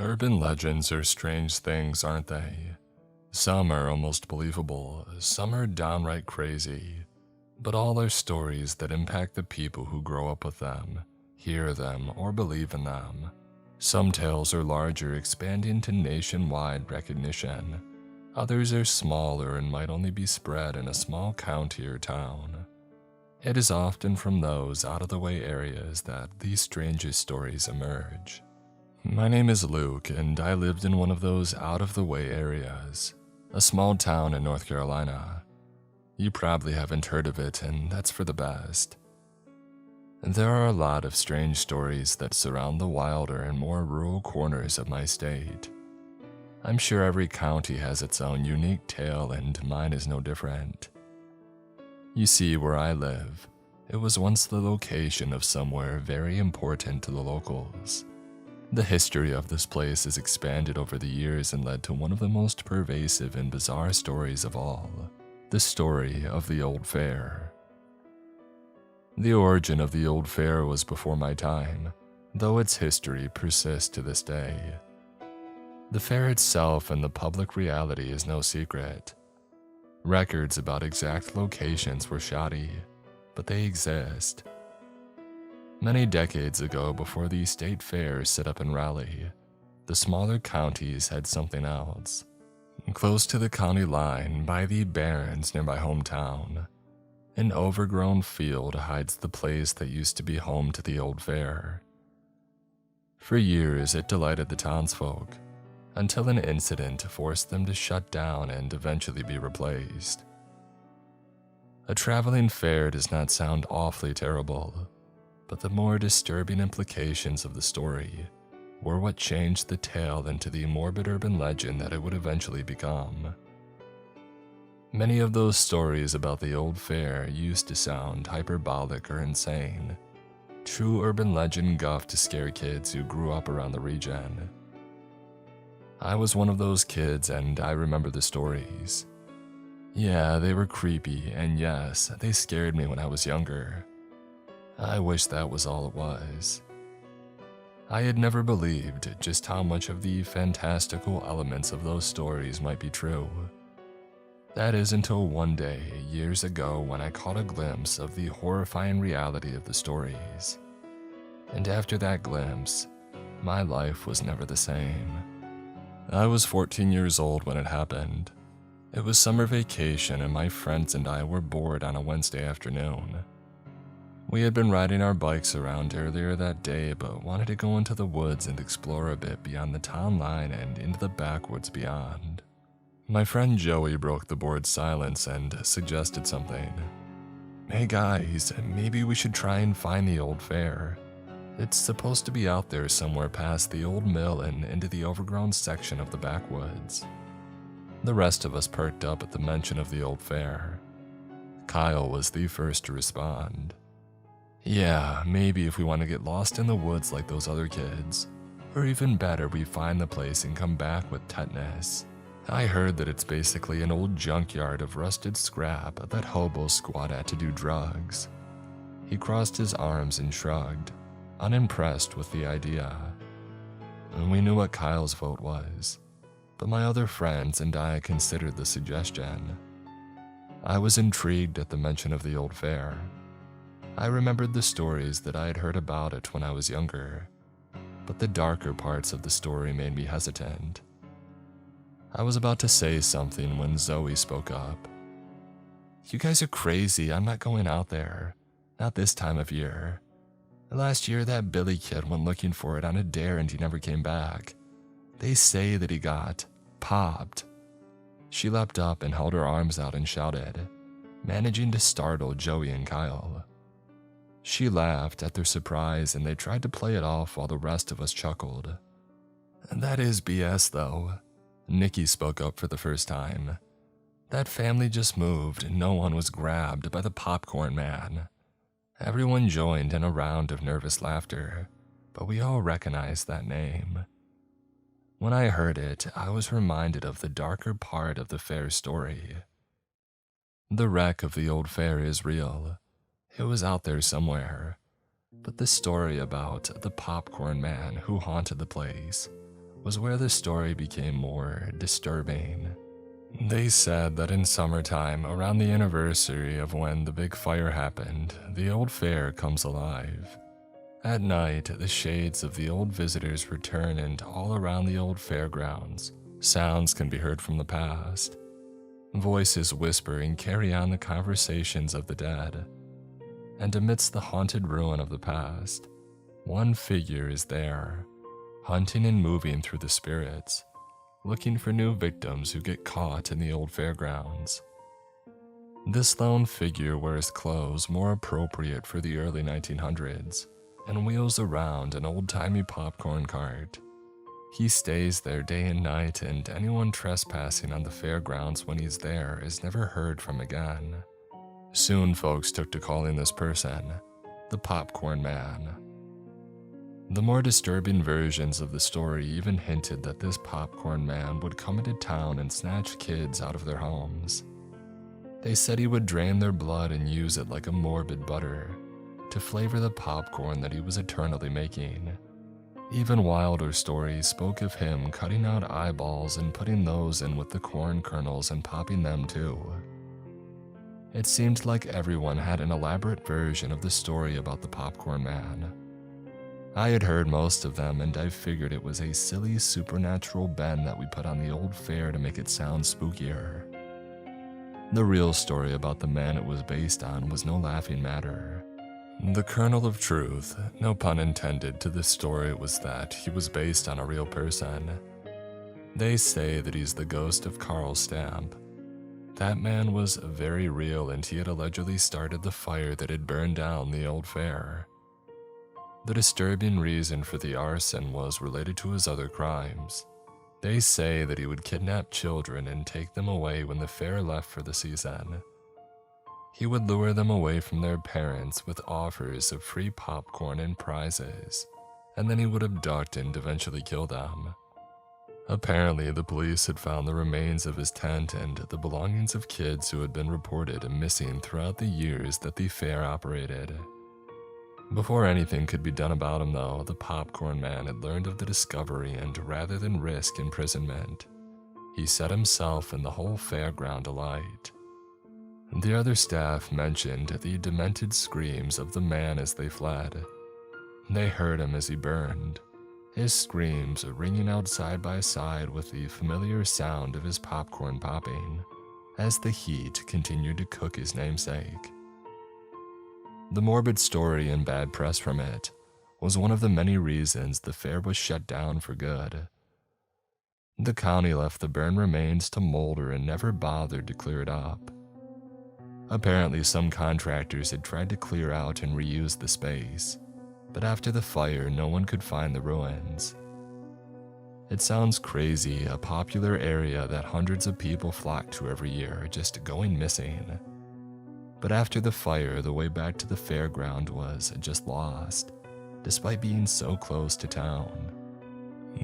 Urban legends are strange things, aren't they? Some are almost believable, some are downright crazy, but all are stories that impact the people who grow up with them, hear them, or believe in them. Some tales are larger, expanding to nationwide recognition. Others are smaller and might only be spread in a small county or town. It is often from those out-of-the-way areas that these strangest stories emerge. My name is Luke, and I lived in one of those out-of-the-way areas, a small town in North Carolina. You probably haven't heard of it, and that's for the best. There are a lot of strange stories that surround the wilder and more rural corners of my state. I'm sure every county has its own unique tale, and mine is no different. You see, where I live, it was once the location of somewhere very important to the locals. The history of this place has expanded over the years and led to one of the most pervasive and bizarre stories of all, the story of the Old Fair. The origin of the Old Fair was before my time, though its history persists to this day. The fair itself and the public reality is no secret. Records about exact locations were shoddy, but they exist. Many decades ago, before the state fairs set up in Raleigh, the smaller counties had something else. Close to the county line, by the barrens near my hometown, an overgrown field hides the place that used to be home to the Old Fair. For years, it delighted the townsfolk, until an incident forced them to shut down and eventually be replaced. A traveling fair does not sound awfully terrible, but the more disturbing implications of the story were what changed the tale into the morbid urban legend that it would eventually become. Many of those stories about the Old Fair used to sound hyperbolic or insane, true urban legend guff to scare kids who grew up around the region. I was one of those kids, and I remember the stories. Yeah, they were creepy, and yes, they scared me when I was younger. I wish that was all it was. I had never believed just how much of the fantastical elements of those stories might be true. That is until one day, years ago, when I caught a glimpse of the horrifying reality of the stories. And after that glimpse, my life was never the same. I was 14 years old when it happened. It was summer vacation, and my friends and I were bored on a Wednesday afternoon. We had been riding our bikes around earlier that day, but wanted to go into the woods and explore a bit beyond the town line and into the backwoods beyond. My friend Joey broke the bored silence and suggested something. "Hey guys, maybe we should try and find the Old Fair. It's supposed to be out there somewhere past the old mill and into the overgrown section of the backwoods." The rest of us perked up at the mention of the Old Fair. Kyle was the first to respond. "Yeah, maybe if we want to get lost in the woods like those other kids. Or even better, we find the place and come back with tetanus. I heard that it's basically an old junkyard of rusted scrap that hobos squat at to do drugs." He crossed his arms and shrugged, unimpressed with the idea. We knew what Kyle's vote was, but my other friends and I considered the suggestion. I was intrigued at the mention of the Old Fair. I remembered the stories that I had heard about it when I was younger, but the darker parts of the story made me hesitant. I was about to say something when Zoe spoke up. "You guys are crazy. I'm not going out there. Not this time of year. Last year, that Billy kid went looking for it on a dare and he never came back. They say that he got popped." She leapt up and held her arms out and shouted, managing to startle Joey and Kyle. She laughed at their surprise and they tried to play it off while the rest of us chuckled. "That is BS though." Nikki spoke up for the first time. "That family just moved and no one was grabbed by the popcorn man." Everyone joined in a round of nervous laughter, but we all recognized that name. When I heard it, I was reminded of the darker part of the fair story. The wreck of the Old Fair is real. It was out there somewhere. But the story about the popcorn man who haunted the place was where the story became more disturbing. They said that in summertime, around the anniversary of when the big fire happened, the old fair comes alive. At night, the shades of the old visitors return, and all around the old fairgrounds, sounds can be heard from the past. Voices whisper and carry on the conversations of the dead. And amidst the haunted ruin of the past, one figure is there, hunting and moving through the spirits, looking for new victims who get caught in the old fairgrounds. This lone figure wears clothes more appropriate for the early 1900s and wheels around an old-timey popcorn cart. He stays there day and night, and anyone trespassing on the fairgrounds when he's there is never heard from again. Soon folks took to calling this person the Popcorn Man. The more disturbing versions of the story even hinted that this Popcorn Man would come into town and snatch kids out of their homes. They said he would drain their blood and use it like a morbid butter to flavor the popcorn that he was eternally making. Even wilder stories spoke of him cutting out eyeballs and putting those in with the corn kernels and popping them too. It seemed like everyone had an elaborate version of the story about the Popcorn Man. I had heard most of them, and I figured it was a silly supernatural bend that we put on the old fair to make it sound spookier. The real story about the man it was based on was no laughing matter. The kernel of truth, no pun intended, to this story was that he was based on a real person. They say that he's the ghost of Carl Stamp. That man was very real, and he had allegedly started the fire that had burned down the old fair. The disturbing reason for the arson was related to his other crimes. They say that he would kidnap children and take them away when the fair left for the season. He would lure them away from their parents with offers of free popcorn and prizes, and then he would abduct and eventually kill them. Apparently, the police had found the remains of his tent and the belongings of kids who had been reported missing throughout the years that the fair operated. Before anything could be done about him, though, the Popcorn Man had learned of the discovery, and rather than risk imprisonment, he set himself and the whole fairground alight. The other staff mentioned the demented screams of the man as they fled. They heard him as he burned, his screams ringing out side by side with the familiar sound of his popcorn popping, as the heat continued to cook his namesake. The morbid story and bad press from it was one of the many reasons the fair was shut down for good. The county left the burned remains to molder and never bothered to clear it up. Apparently, some contractors had tried to clear out and reuse the space, but after the fire, no one could find the ruins. It sounds crazy, a popular area that hundreds of people flock to every year, just going missing. But after the fire, the way back to the fairground was just lost, despite being so close to town.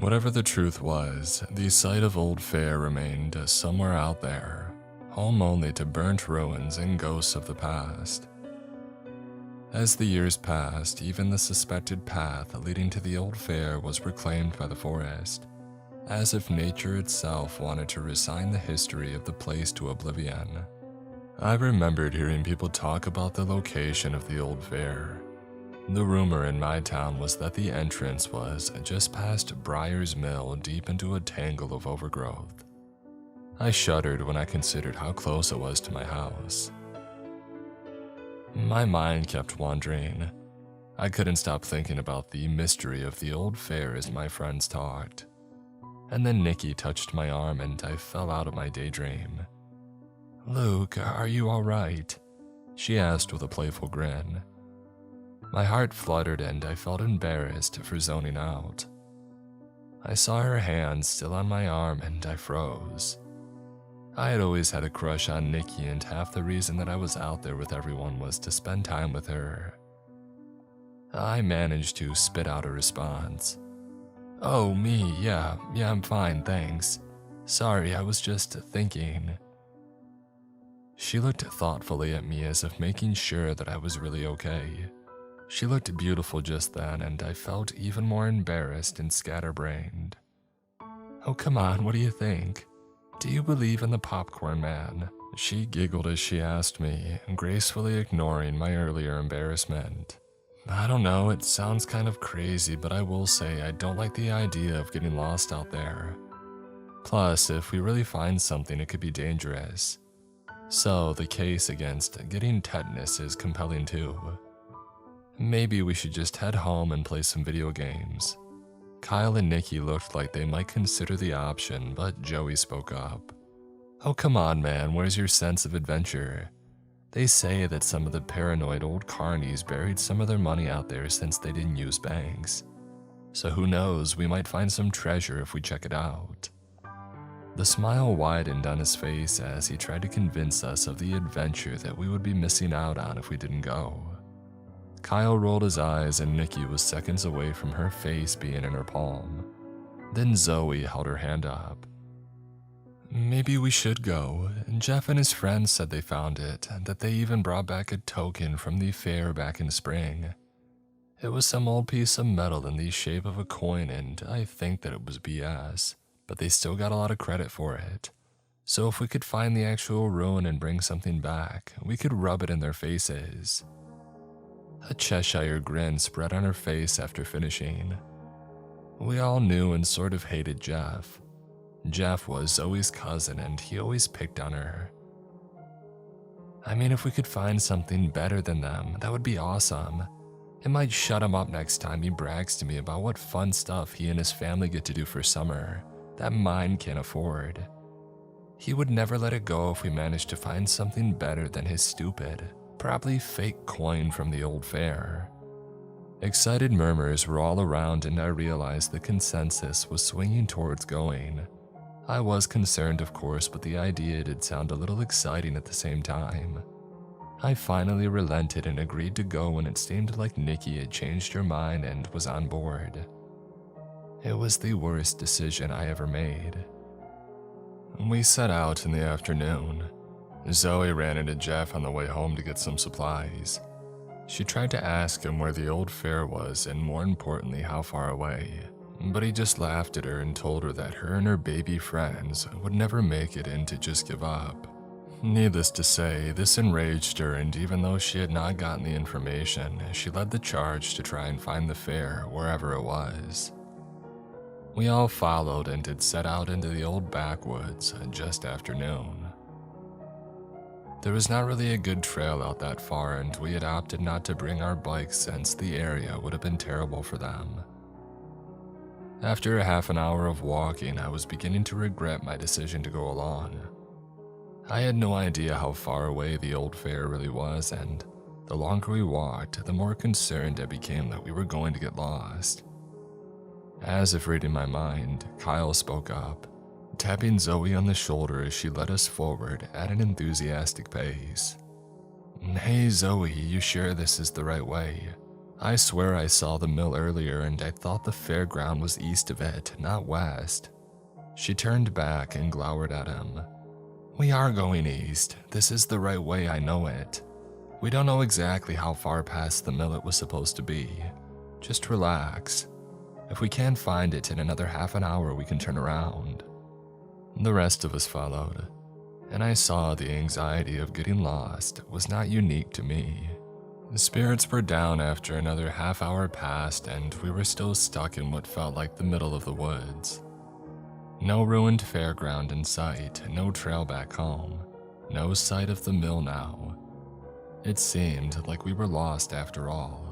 Whatever the truth was, the site of Old Fair remained somewhere out there, home only to burnt ruins and ghosts of the past. As the years passed, even the suspected path leading to the old fair was reclaimed by the forest, as if nature itself wanted to resign the history of the place to oblivion. I remembered hearing people talk about the location of the old fair. The rumor in my town was that the entrance was just past Briar's Mill, deep into a tangle of overgrowth. I shuddered when I considered how close it was to my house. My mind kept wandering. I couldn't stop thinking about the mystery of the old fair as my friends talked. And then Nikki touched my arm and I fell out of my daydream. "Luke, are you all right?" she asked with a playful grin. My heart fluttered and I felt embarrassed for zoning out. I saw her hand still on my arm and I froze. I had always had a crush on Nikki, and half the reason that I was out there with everyone was to spend time with her. I managed to spit out a response. "Oh, me, yeah, I'm fine, thanks. Sorry, I was just thinking." She looked thoughtfully at me as if making sure that I was really okay. She looked beautiful just then, and I felt even more embarrassed and scatterbrained. Oh, come on, what do you think? Do you believe in the popcorn man? She giggled as she asked me, gracefully ignoring my earlier embarrassment. I don't know, it sounds kind of crazy, but I will say I don't like the idea of getting lost out there. Plus, if we really find something, it could be dangerous. So, the case against getting tetanus is compelling too. Maybe we should just head home and play some video games. Kyle and Nikki looked like they might consider the option, but Joey spoke up. Oh, come on, man, where's your sense of adventure? They say that some of the paranoid old carnies buried some of their money out there since they didn't use banks. So who knows, we might find some treasure if we check it out. The smile widened on his face as he tried to convince us of the adventure that we would be missing out on if we didn't go. Kyle rolled his eyes and Nikki was seconds away from her face being in her palm. Then Zoe held her hand up. Maybe we should go. Jeff and his friends said they found it, and that they even brought back a token from the fair back in spring. It was some old piece of metal in the shape of a coin, and I think that it was BS, but they still got a lot of credit for it. So if we could find the actual ruin and bring something back, we could rub it in their faces. A Cheshire grin spread on her face after finishing. We all knew and sort of hated Jeff. Jeff was Zoe's cousin and he always picked on her. I mean, if we could find something better than them, that would be awesome. It might shut him up next time he brags to me about what fun stuff he and his family get to do for summer that mine can't afford. He would never let it go if we managed to find something better than his stupid, probably fake coin from the old fair. Excited murmurs were all around and I realized the consensus was swinging towards going. I was concerned, of course, but the idea did sound a little exciting at the same time. I finally relented and agreed to go when it seemed like Nikki had changed her mind and was on board. It was the worst decision I ever made. We set out in the afternoon. Zoe ran into Jeff on the way home to get some supplies. She tried to ask him where the old fair was and more importantly how far away, but he just laughed at her and told her that her and her baby friends would never make it and to just give up. Needless to say, this enraged her, and even though she had not gotten the information, she led the charge to try and find the fair wherever it was. We all followed and had set out into the old backwoods just after noon. There was not really a good trail out that far, and we had opted not to bring our bikes since the area would have been terrible for them. After a half an hour of walking, I was beginning to regret my decision to go along. I had no idea how far away the old fair really was, and the longer we walked, the more concerned I became that we were going to get lost. As if reading my mind, Kyle spoke up, tapping Zoe on the shoulder as she led us forward at an enthusiastic pace. Hey Zoe, you sure this is the right way? I swear I saw the mill earlier and I thought the fairground was east of it, not west. She turned back and glowered at him. We are going east. This is the right way, I know it. We don't know exactly how far past the mill it was supposed to be. Just relax. If we can't find it in another half an hour, we can turn around. The rest of us followed, and I saw the anxiety of getting lost was not unique to me. The spirits were down after another half hour passed, and we were still stuck in what felt like the middle of the woods. No ruined fairground in sight, no trail back home, no sight of the mill now. It seemed like we were lost after all.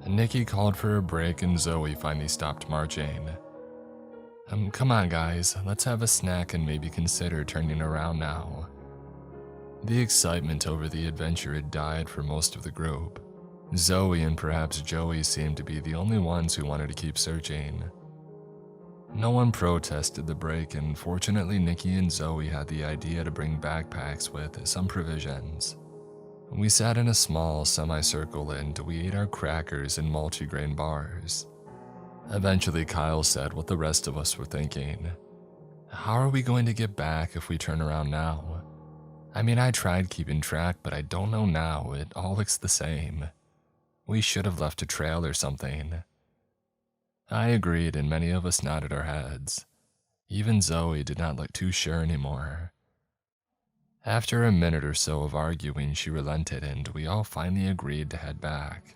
Nikki called for a break and Zoe finally stopped marching. Come on guys, let's have a snack and maybe consider turning around now. The excitement over the adventure had died for most of the group. Zoe and perhaps Joey seemed to be the only ones who wanted to keep searching. No one protested the break, and fortunately Nikki and Zoe had the idea to bring backpacks with some provisions. We sat in a small semicircle and we ate our crackers and multigrain bars. Eventually Kyle said what the rest of us were thinking. How are we going to get back if we turn around now? I mean, I tried keeping track, but I don't know now, it all looks the same. We should have left a trail or something. I agreed and many of us nodded our heads. Even Zoe did not look too sure anymore. After a minute or so of arguing, she relented and we all finally agreed to head back.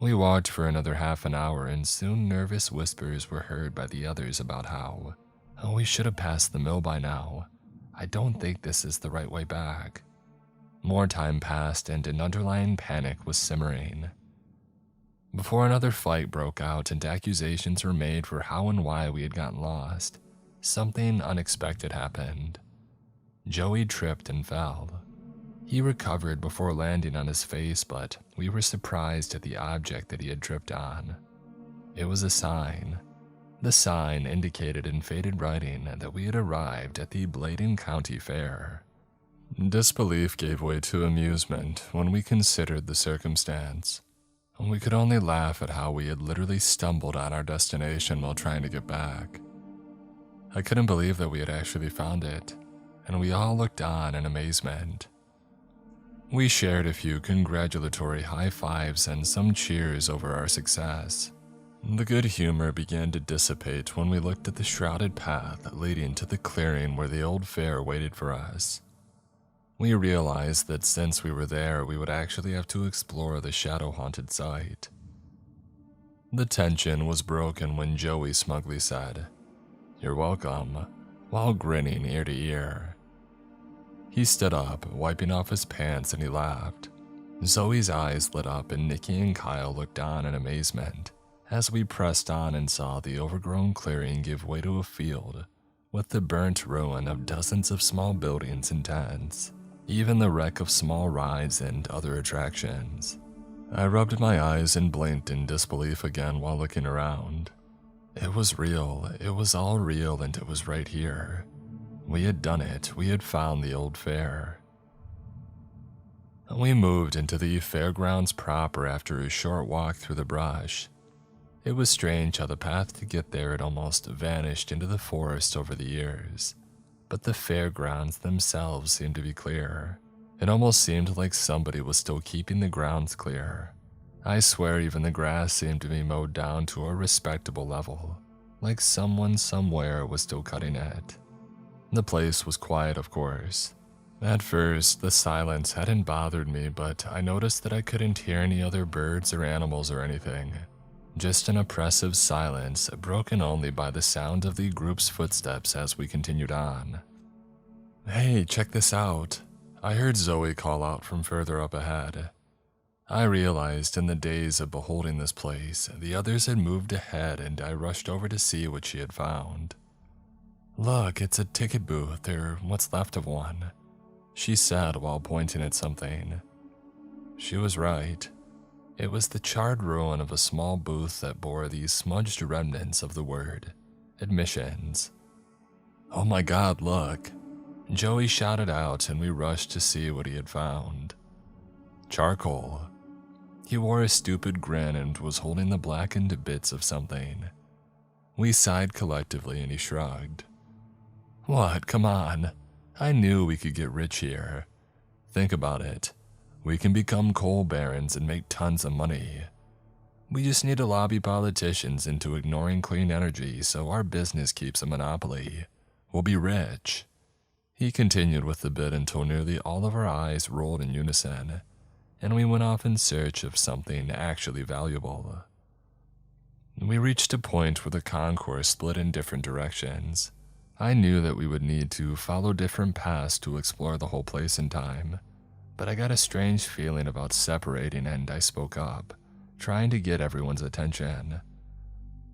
We walked for another half an hour and soon nervous whispers were heard by the others about how, "Oh, we should have passed the mill by now. I don't think this is the right way back." More time passed and an underlying panic was simmering. Before another fight broke out and accusations were made for how and why we had gotten lost, something unexpected happened. Joey tripped and fell. He recovered before landing on his face, but we were surprised at the object that he had tripped on. It was a sign. The sign indicated in faded writing that we had arrived at the Bladen County Fair. Disbelief gave way to amusement when we considered the circumstance. We could only laugh at how we had literally stumbled on our destination while trying to get back. I couldn't believe that we had actually found it, and we all looked on in amazement. We shared a few congratulatory high fives and some cheers over our success. The good humor began to dissipate when we looked at the shrouded path leading to the clearing where the old fair waited for us. We realized that since we were there, we would actually have to explore the shadow-haunted site. The tension was broken when Joey smugly said, "You're welcome," while grinning ear to ear. He stood up, wiping off his pants, and he laughed. Zoe's eyes lit up and Nikki and Kyle looked on in amazement as we pressed on and saw the overgrown clearing give way to a field with the burnt ruin of dozens of small buildings and tents, even the wreck of small rides and other attractions. I rubbed my eyes and blinked in disbelief again while looking around. It was real, it was all real, and it was right here. We had done it, we had found the old fair. We moved into the fairgrounds proper after a short walk through the brush. It was strange how the path to get there had almost vanished into the forest over the years, but the fairgrounds themselves seemed to be clear. It almost seemed like somebody was still keeping the grounds clear. I swear even the grass seemed to be mowed down to a respectable level, like someone somewhere was still cutting it. The place was quiet, of course. At first, the silence hadn't bothered me, but I noticed that I couldn't hear any other birds or animals or anything. Just an oppressive silence, broken only by the sound of the group's footsteps as we continued on. "Hey, check this out," I heard Zoe call out from further up ahead. I realized in the daze of beholding this place, the others had moved ahead and I rushed over to see what she had found. "Look, it's a ticket booth, or what's left of one," she said while pointing at something. She was right. It was the charred ruin of a small booth that bore these smudged remnants of the word, admissions. "Oh my God, look," Joey shouted out and we rushed to see what he had found. Charcoal. He wore a stupid grin and was holding the blackened bits of something. We sighed collectively and he shrugged. "What? Come on. I knew we could get rich here. Think about it. We can become coal barons and make tons of money. We just need to lobby politicians into ignoring clean energy so our business keeps a monopoly. We'll be rich." He continued with the bit until nearly all of our eyes rolled in unison, and we went off in search of something actually valuable. We reached a point where the concourse split in different directions. I knew that we would need to follow different paths to explore the whole place in time, but I got a strange feeling about separating and I spoke up, trying to get everyone's attention.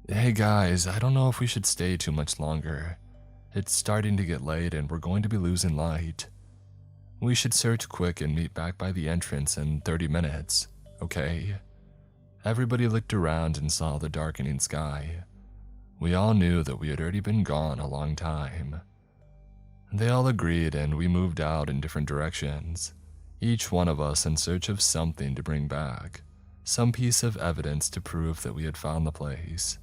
"Hey guys, I don't know if we should stay too much longer. It's starting to get late and we're going to be losing light. We should search quick and meet back by the entrance in 30 minutes, okay?" Everybody looked around and saw the darkening sky. We all knew that we had already been gone a long time. They all agreed and we moved out in different directions, each one of us in search of something to bring back, some piece of evidence to prove that we had found the place.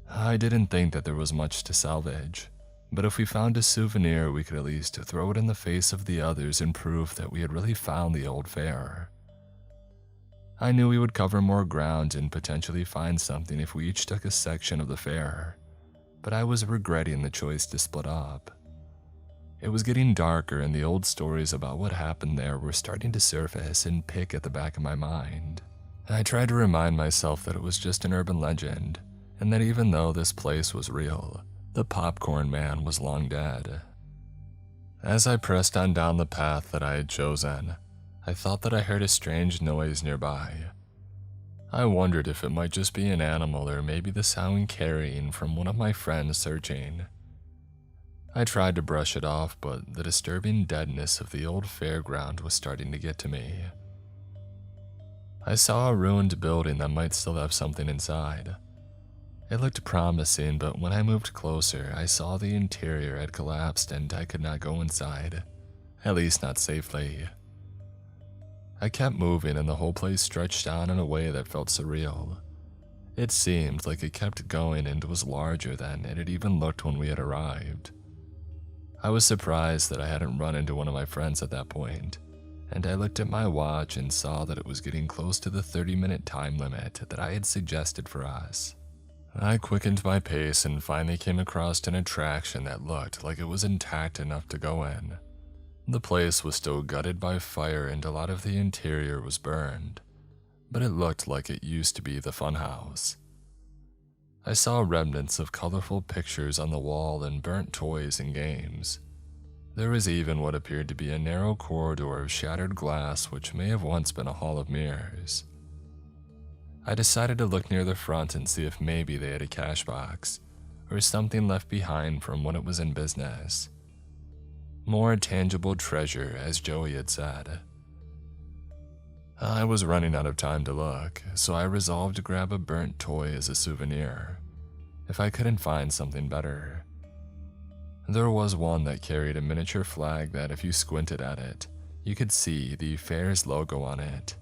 I didn't think that there was much to salvage, but if we found a souvenir, we could at least throw it in the face of the others and prove that we had really found the old fair. I knew we would cover more ground and potentially find something if we each took a section of the fair, but I was regretting the choice to split up. It was getting darker and the old stories about what happened there were starting to surface and pick at the back of my mind. I tried to remind myself that it was just an urban legend, and that even though this place was real, the popcorn man was long dead. As I pressed on down the path that I had chosen, I thought that I heard a strange noise nearby. I wondered if it might just be an animal or maybe the sound carrying from one of my friends searching. I tried to brush it off, but the disturbing deadness of the old fairground was starting to get to me. I saw a ruined building that might still have something inside. It looked promising, but when I moved closer, I saw the interior had collapsed and I could not go inside, at least not safely. I kept moving and the whole place stretched on in a way that felt surreal. It seemed like it kept going and was larger than it had even looked when we had arrived. I was surprised that I hadn't run into one of my friends at that point, and I looked at my watch and saw that it was getting close to the 30-minute time limit that I had suggested for us. I quickened my pace and finally came across an attraction that looked like it was intact enough to go in. The place was still gutted by fire and a lot of the interior was burned, but it looked like it used to be the funhouse. I saw remnants of colorful pictures on the wall and burnt toys and games. There was even what appeared to be a narrow corridor of shattered glass which may have once been a hall of mirrors. I decided to look near the front and see if maybe they had a cash box, or something left behind from when it was in business. More tangible treasure, as Joey had said. I was running out of time to look, so I resolved to grab a burnt toy as a souvenir, if I couldn't find something better. There was one that carried a miniature flag that if you squinted at it, you could see the fair's logo on it.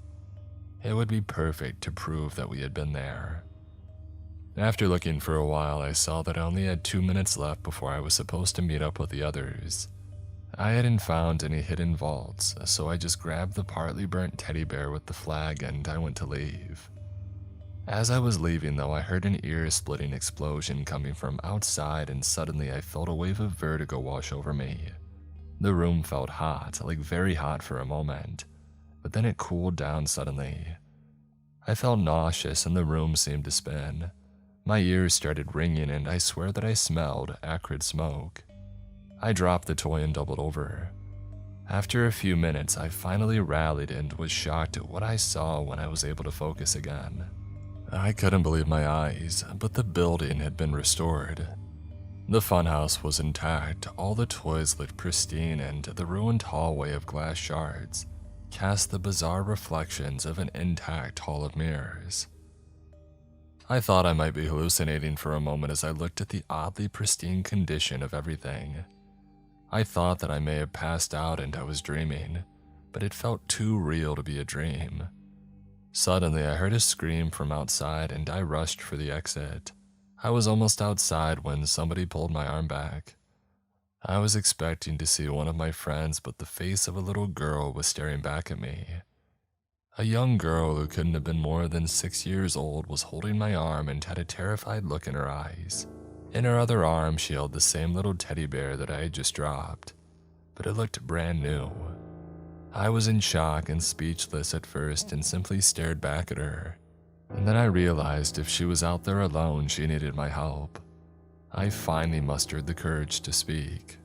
It would be perfect to prove that we had been there. After looking for a while, I saw that I only had 2 minutes left before I was supposed to meet up with the others. I hadn't found any hidden vaults, so I just grabbed the partly burnt teddy bear with the flag and I went to leave. As I was leaving though, I heard an ear-splitting explosion coming from outside and suddenly I felt a wave of vertigo wash over me. The room felt hot, like very hot for a moment, but then it cooled down suddenly. I felt nauseous and the room seemed to spin. My ears started ringing and I swear that I smelled acrid smoke. I dropped the toy and doubled over. After a few minutes, I finally rallied and was shocked at what I saw when I was able to focus again. I couldn't believe my eyes, but the building had been restored. The funhouse was intact, all the toys looked pristine, and the ruined hallway of glass shards cast the bizarre reflections of an intact hall of mirrors. I thought I might be hallucinating for a moment as I looked at the oddly pristine condition of everything. I thought that I may have passed out and I was dreaming, but it felt too real to be a dream. Suddenly, I heard a scream from outside and I rushed for the exit. I was almost outside when somebody pulled my arm back. I was expecting to see one of my friends, but the face of a little girl was staring back at me. A young girl who couldn't have been more than 6 years old was holding my arm and had a terrified look in her eyes. In her other arm, she held the same little teddy bear that I had just dropped, but it looked brand new. I was in shock and speechless at first and simply stared back at her. And then I realized if she was out there alone, she needed my help. I finally mustered the courage to speak.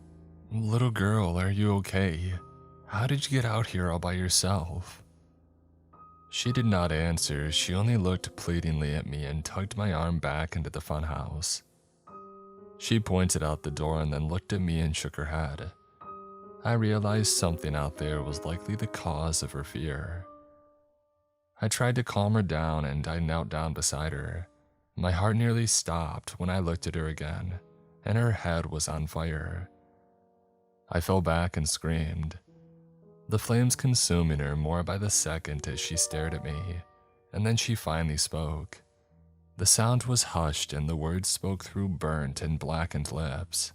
"Little girl, are you okay? How did you get out here all by yourself?" She did not answer, she only looked pleadingly at me and tugged my arm back into the funhouse. She pointed out the door and then looked at me and shook her head. I realized something out there was likely the cause of her fear. I tried to calm her down and I knelt down beside her. My heart nearly stopped when I looked at her again, and her head was on fire. I fell back and screamed, the flames consuming her more by the second as she stared at me, and then she finally spoke. The sound was hushed and the words spoke through burnt and blackened lips.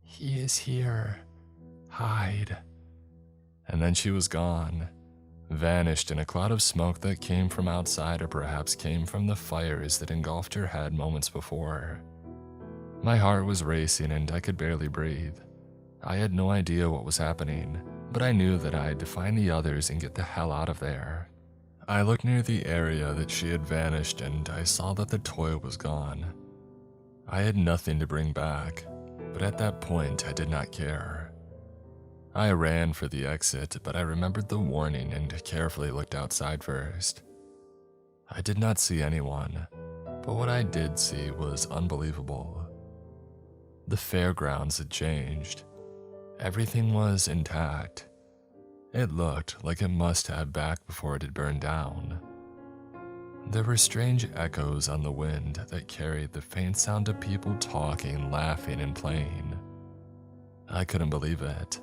"He is here. Hide." And then she was gone. vanished in a cloud of smoke that came from outside or perhaps came from the fires that engulfed her head moments before. My heart was racing and I could barely breathe. I had no idea what was happening, but I knew that I had to find the others and get the hell out of there. I looked near the area that she had vanished and I saw that the toy was gone. I had nothing to bring back, but at that point I did not care. I ran for the exit, but I remembered the warning and carefully looked outside first. I did not see anyone, but what I did see was unbelievable. The fairgrounds had changed. Everything was intact. It looked like it must have back before it had burned down. There were strange echoes on the wind that carried the faint sound of people talking, laughing, and playing. I couldn't believe it,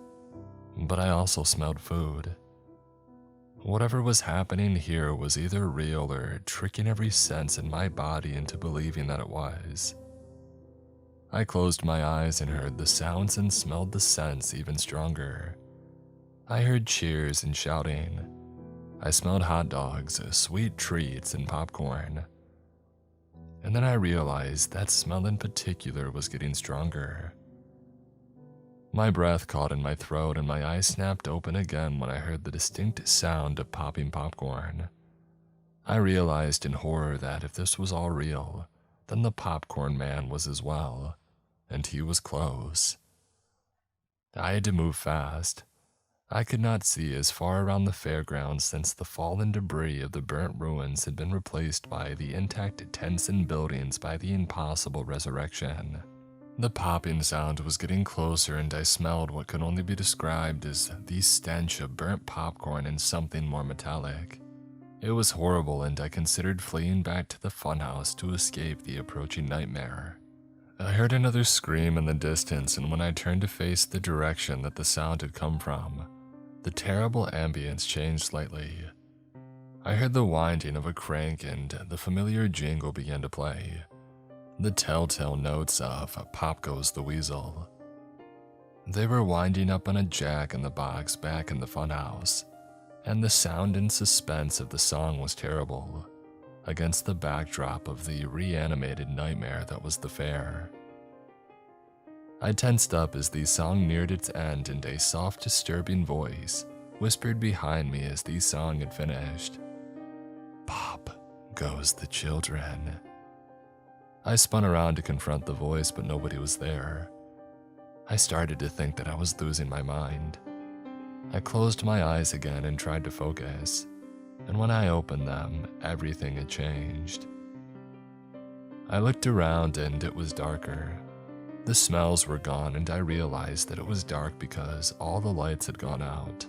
but I also smelled food. Whatever was happening here was either real or tricking every sense in my body into believing that it was. I closed my eyes and heard the sounds and smelled the scents even stronger. I heard cheers and shouting. I smelled hot dogs, sweet treats, and popcorn. And then I realized that smell in particular was getting stronger. My breath caught in my throat and my eyes snapped open again when I heard the distinct sound of popping popcorn. I realized in horror that if this was all real, then the popcorn man was as well, and he was close. I had to move fast. I could not see as far around the fairgrounds since the fallen debris of the burnt ruins had been replaced by the intact tents and buildings by the impossible resurrection. The popping sound was getting closer and I smelled what could only be described as the stench of burnt popcorn and something more metallic. It was horrible and I considered fleeing back to the funhouse to escape the approaching nightmare. I heard another scream in the distance, and when I turned to face the direction that the sound had come from, the terrible ambience changed slightly. I heard the winding of a crank and the familiar jingle began to play. The telltale notes of Pop Goes the Weasel. They were winding up on a jack in the box back in the funhouse, and the sound and suspense of the song was terrible, against the backdrop of the reanimated nightmare that was the fair. I tensed up as the song neared its end and a soft, disturbing voice whispered behind me as the song had finished. Pop goes the children. I spun around to confront the voice, but nobody was there. I started to think that I was losing my mind. I closed my eyes again and tried to focus, and when I opened them, everything had changed. I looked around and it was darker. The smells were gone and I realized that it was dark because all the lights had gone out.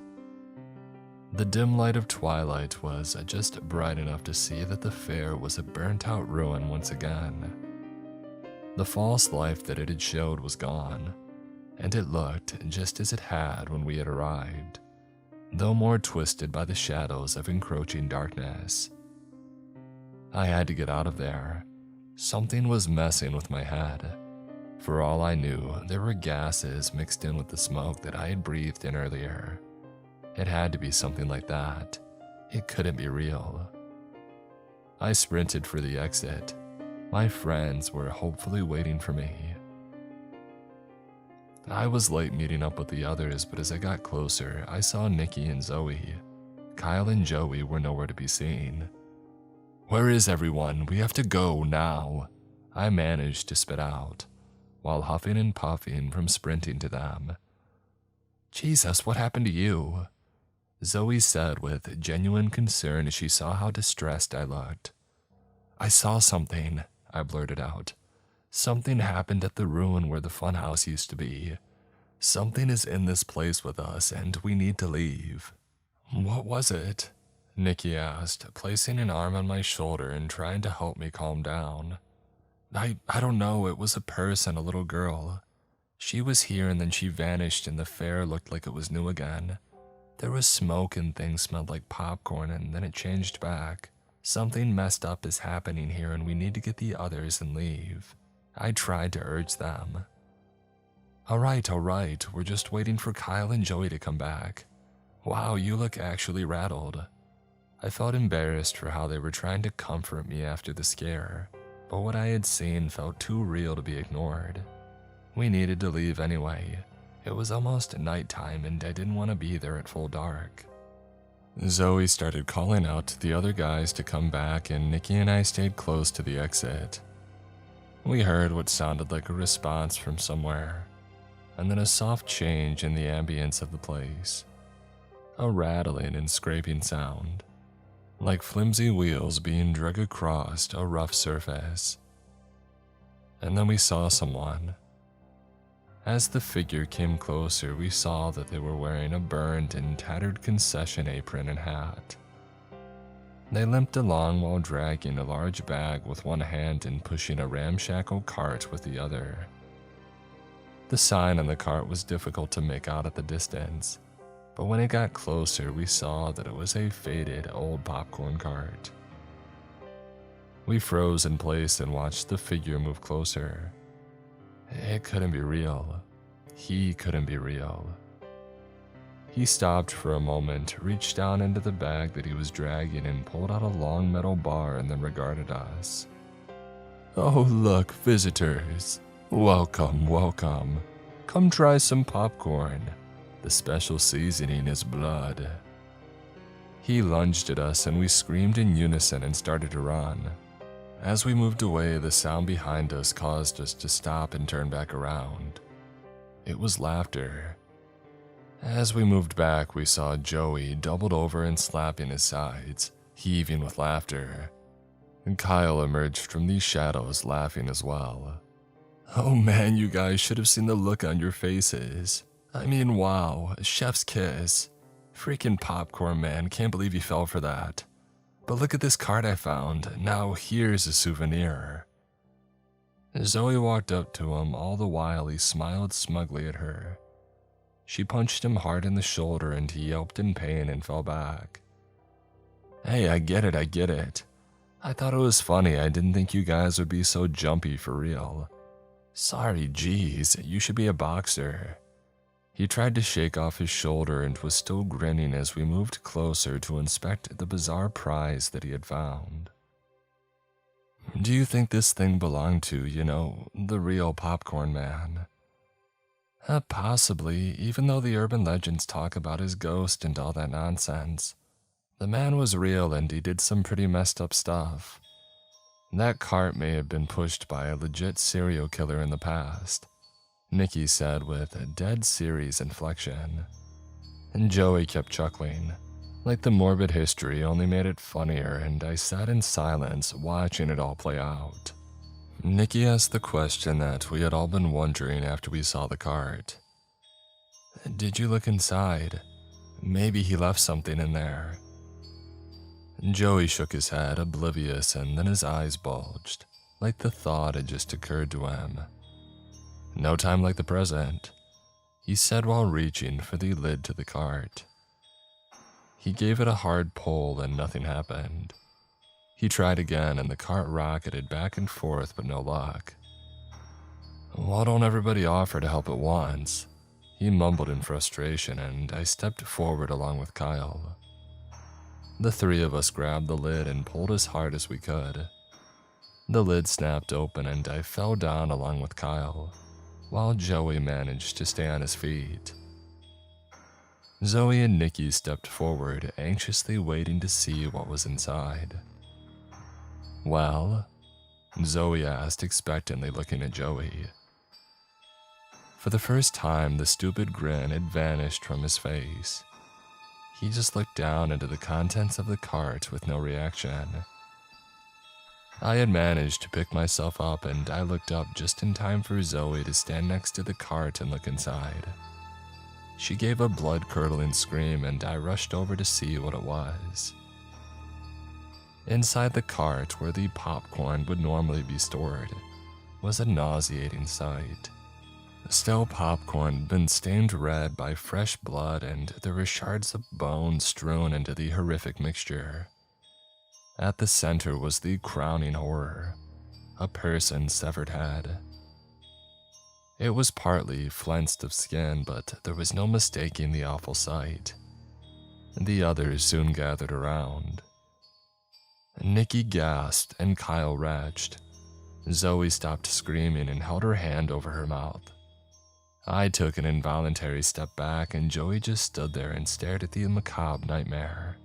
The dim light of twilight was just bright enough to see that the fair was a burnt-out ruin once again. The false life that it had showed was gone, and it looked just as it had when we had arrived, though more twisted by the shadows of encroaching darkness. I had to get out of there. Something was messing with my head. For all I knew, there were gases mixed in with the smoke that I had breathed in earlier. It had to be something like that. It couldn't be real. I sprinted for the exit. My friends were hopefully waiting for me. I was late meeting up with the others, but as I got closer, I saw Nikki and Zoe. Kyle and Joey were nowhere to be seen. Where is everyone? We have to go now, I managed to spit out, while huffing and puffing from sprinting to them. Jesus, what happened to you? Zoe said with genuine concern as she saw how distressed I looked. I saw something, I blurted out. Something happened at the ruin where the funhouse used to be. Something is in this place with us and we need to leave. What was it? Nikki asked, placing an arm on my shoulder and trying to help me calm down. I don't know, it was a person, a little girl. She was here and then she vanished and the fair looked like it was new again. There was smoke and things smelled like popcorn and then it changed back. Something messed up is happening here and we need to get the others and leave. I tried to urge them. All right, we're just waiting for Kyle and Joey to come back. Wow, you look actually rattled. I felt embarrassed for how they were trying to comfort me after the scare, but what I had seen felt too real to be ignored. We needed to leave anyway. It was almost nighttime and I didn't want to be there at full dark. Zoe started calling out to the other guys to come back and Nikki and I stayed close to the exit. We heard what sounded like a response from somewhere, and then a soft change in the ambience of the place. A rattling and scraping sound, like flimsy wheels being dragged across a rough surface. And then we saw someone. As the figure came closer, we saw that they were wearing a burned and tattered concession apron and hat. They limped along while dragging a large bag with one hand and pushing a ramshackle cart with the other. The sign on the cart was difficult to make out at the distance, but when it got closer, we saw that it was a faded old popcorn cart. We froze in place and watched the figure move closer. It couldn't be real. He couldn't be real. He stopped for a moment, reached down into the bag that he was dragging and pulled out a long metal bar and then regarded us. "Oh look, visitors. Welcome, welcome. Come try some popcorn. The special seasoning is blood." He lunged at us and we screamed in unison and started to run. As we moved away, the sound behind us caused us to stop and turn back around. It was laughter. As we moved back, we saw Joey doubled over and slapping his sides, heaving with laughter. And Kyle emerged from these shadows laughing as well. Oh man, you guys should have seen the look on your faces. I mean, wow, chef's kiss. Freaking popcorn, man, can't believe you fell for that. But look at this card I found. Now here's a souvenir. Zoe walked up to him, all the while he smiled smugly at her. She punched him hard in the shoulder and he yelped in pain and fell back. Hey, I get it. I thought it was funny. I didn't think you guys would be so jumpy for real. Sorry, geez, you should be a boxer. He tried to shake off his shoulder and was still grinning as we moved closer to inspect the bizarre prize that he had found. Do you think this thing belonged to, the real popcorn man? Possibly, even though the urban legends talk about his ghost and all that nonsense. The man was real and he did some pretty messed up stuff. That cart may have been pushed by a legit serial killer in the past, Nikki said with a dead serious inflection. And Joey kept chuckling, like the morbid history only made it funnier, and I sat in silence watching it all play out. Nikki asked the question that we had all been wondering after we saw the cart. Did you look inside? Maybe he left something in there. Joey shook his head, oblivious, and then his eyes bulged, like the thought had just occurred to him. No time like the present, he said while reaching for the lid to the cart. He gave it a hard pull and nothing happened. He tried again and the cart rocketed back and forth but no luck. Why don't everybody offer to help at once? He mumbled in frustration and I stepped forward along with Kyle. The three of us grabbed the lid and pulled as hard as we could. The lid snapped open and I fell down along with Kyle, while Joey managed to stay on his feet. Zoe and Nikki stepped forward, anxiously waiting to see what was inside. Well? Zoe asked, expectantly looking at Joey. For the first time, the stupid grin had vanished from his face. He just looked down into the contents of the cart with no reaction. I had managed to pick myself up and I looked up just in time for Zoe to stand next to the cart and look inside. She gave a blood-curdling scream and I rushed over to see what it was. Inside the cart, where the popcorn would normally be stored, was a nauseating sight. Stale popcorn had been stained red by fresh blood and there were shards of bone strewn into the horrific mixture. At the center was the crowning horror, a person's severed head. It was partly flensed of skin, but there was no mistaking the awful sight. The others soon gathered around. Nikki gasped and Kyle retched. Zoe stopped screaming and held her hand over her mouth. I took an involuntary step back and Joey just stood there and stared at the macabre nightmare.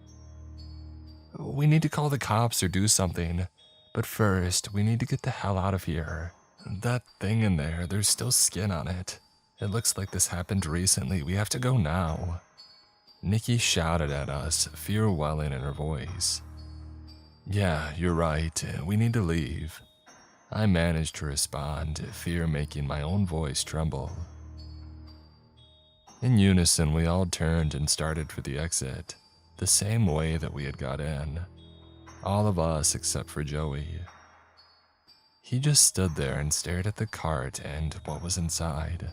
"We need to call the cops or do something, but first we need to get the hell out of here. That thing in there, there's still skin on it. It looks like this happened recently. We have to go now." Nikki shouted at us, fear welling in her voice. "Yeah, you're right. We need to leave." I managed to respond, fear making my own voice tremble. In unison, we all turned and started for the exit, the same way that we had got in. All of us except for Joey. He just stood there and stared at the cart and what was inside.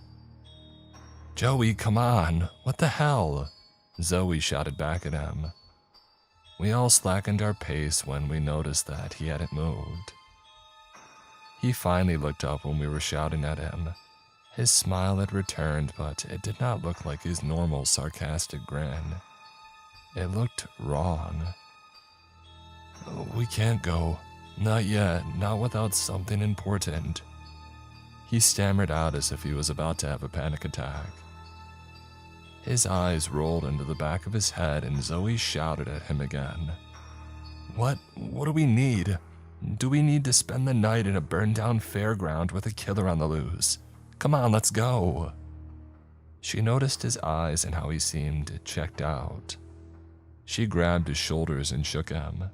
"Joey, come on! What the hell?" Zoe shouted back at him. We all slackened our pace when we noticed that he hadn't moved. He finally looked up when we were shouting at him. His smile had returned, but it did not look like his normal sarcastic grin. It looked wrong. "We can't go. Not yet, not without something important." He stammered out as if he was about to have a panic attack. His eyes rolled into the back of his head and Zoe shouted at him again. What do we need? Do we need to spend the night in a burned-down fairground with a killer on the loose? Come on, let's go." She noticed his eyes and how he seemed checked out. She grabbed his shoulders and shook him.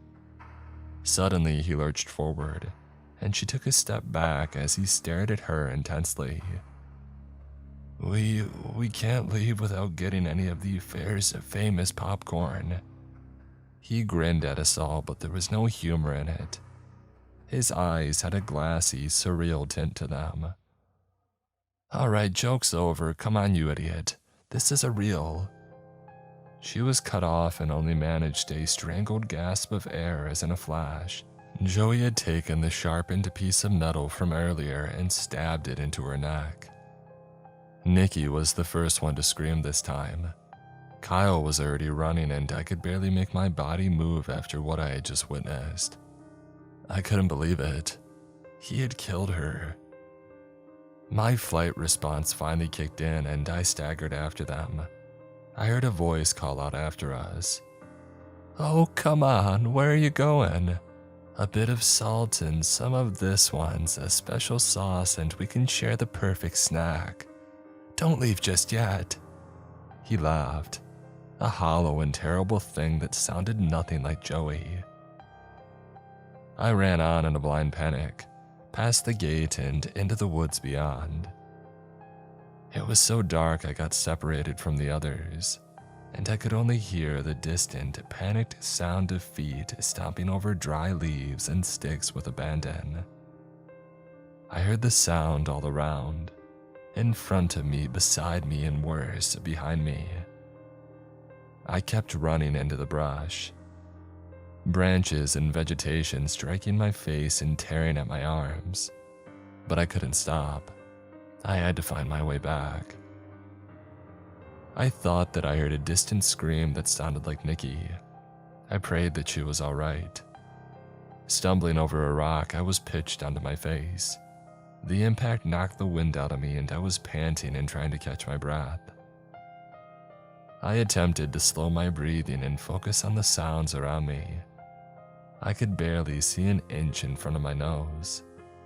Suddenly, he lurched forward, and she took a step back as he stared at her intensely. We can't leave without getting any of the fair's famous popcorn." He grinned at us all, but there was no humor in it. His eyes had a glassy, surreal tint to them. "All right, joke's over. Come on, you idiot. This is a reel." She was cut off and only managed a strangled gasp of air as in a flash. Joey had taken the sharpened piece of metal from earlier and stabbed it into her neck. Nikki was the first one to scream this time. Kyle was already running and I could barely make my body move after what I had just witnessed. I couldn't believe it. He had killed her. My flight response finally kicked in and I staggered after them. I heard a voice call out after us. "Oh, come on, where are you going? A bit of salt and some of this one's a special sauce and we can share the perfect snack. Don't leave just yet." He laughed, a hollow and terrible thing that sounded nothing like Joey. I ran on in a blind panic, past the gate and into the woods beyond. It was so dark I got separated from the others, and I could only hear the distant, panicked sound of feet stomping over dry leaves and sticks with abandon. I heard the sound all around, in front of me, beside me, and worse, behind me. I kept running into the brush, branches and vegetation striking my face and tearing at my arms, but I couldn't stop. I had to find my way back. I thought that I heard a distant scream that sounded like Nikki. I prayed that she was all right. Stumbling over a rock, I was pitched onto my face. The impact knocked the wind out of me and I was panting and trying to catch my breath. I attempted to slow my breathing and focus on the sounds around me. I could barely see an inch in front of my nose,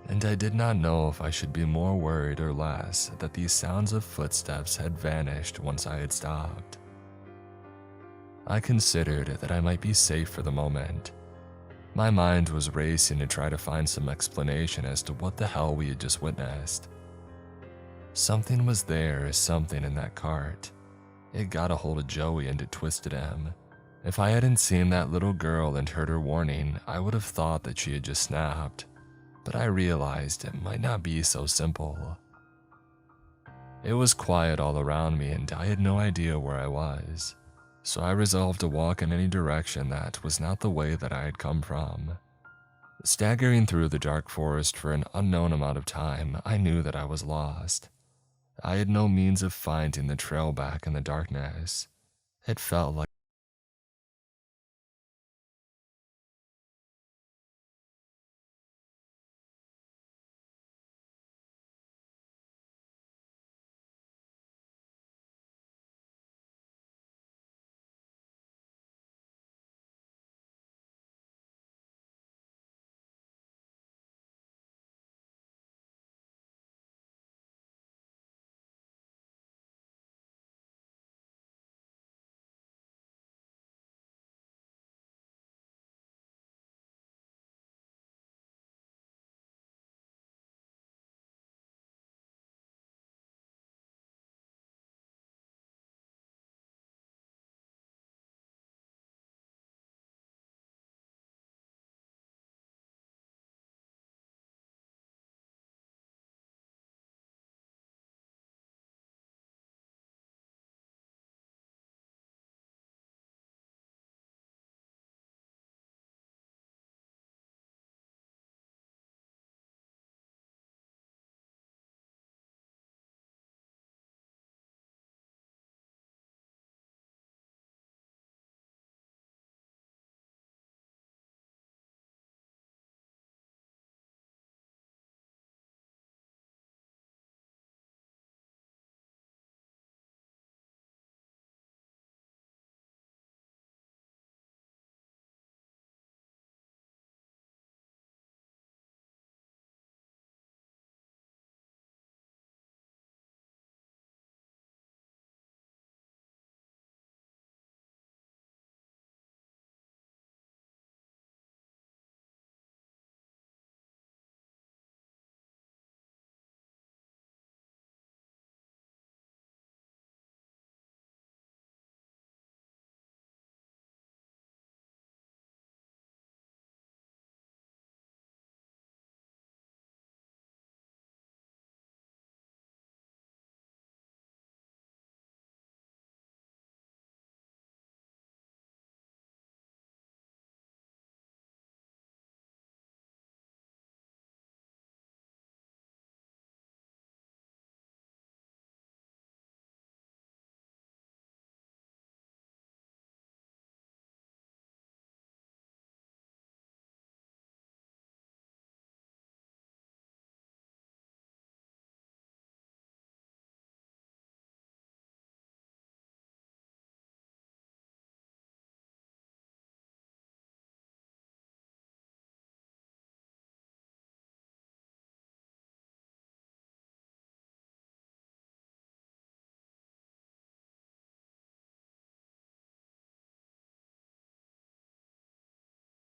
and I did not know if I should be more worried or less that these sounds of footsteps had vanished once I had stopped. I considered that I might be safe for the moment. My mind was racing to try to find some explanation as to what the hell we had just witnessed. Something was there, something in that cart. It got a hold of Joey and it twisted him. If I hadn't seen that little girl and heard her warning, I would have thought that she had just snapped. But I realized it might not be so simple. It was quiet all around me and I had no idea where I was. So I resolved to walk in any direction that was not the way that I had come from. Staggering through the dark forest for an unknown amount of time, I knew that I was lost. I had no means of finding the trail back in the darkness. It felt like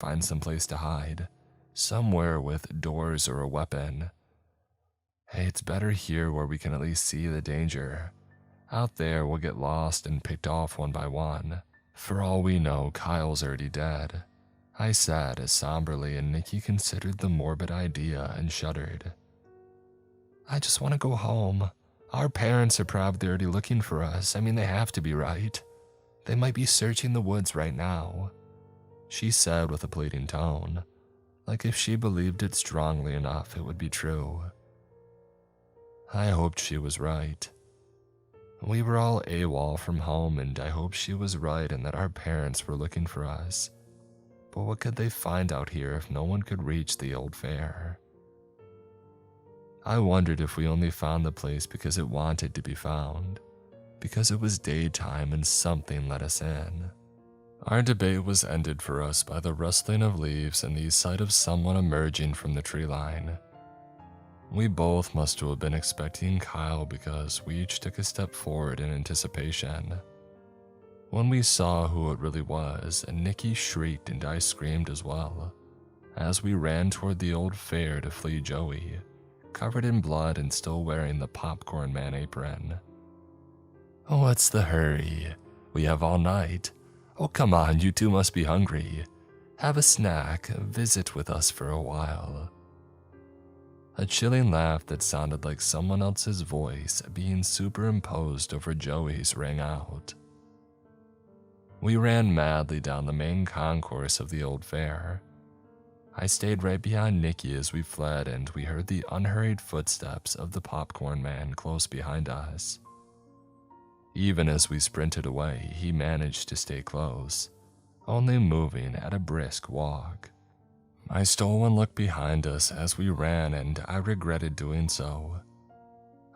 find some place to hide, somewhere with doors or a weapon. Hey, it's better here where we can at least see the danger. Out there, we'll get lost and picked off one by one. For all we know, Kyle's already dead. I said as somberly, and Nikki considered the morbid idea and shuddered. I just want to go home. Our parents are probably already looking for us. I mean, they have to be, right? They might be searching the woods right now, she said with a pleading tone, like if she believed it strongly enough it would be true. I hoped she was right. We were all AWOL from home, and I hoped she was right and that our parents were looking for us. But what could they find out here if no one could reach the old fair? I wondered if we only found the place because it wanted to be found, because it was daytime and something let us in. Our debate was ended for us by the rustling of leaves and the sight of someone emerging from the tree line. We both must have been expecting Kyle because we each took a step forward in anticipation. When we saw who it really was, Nikki shrieked and I screamed as well, as we ran toward the old fair to flee Joey, covered in blood and still wearing the popcorn man apron. What's the hurry? We have all night. Oh, come on, you two must be hungry. Have a snack, visit with us for a while. A chilling laugh that sounded like someone else's voice being superimposed over Joey's rang out. We ran madly down the main concourse of the old fair. I stayed right behind Nikki as we fled, and we heard the unhurried footsteps of the popcorn man close behind us. Even as we sprinted away, he managed to stay close, only moving at a brisk walk. I stole one look behind us as we ran, and I regretted doing so.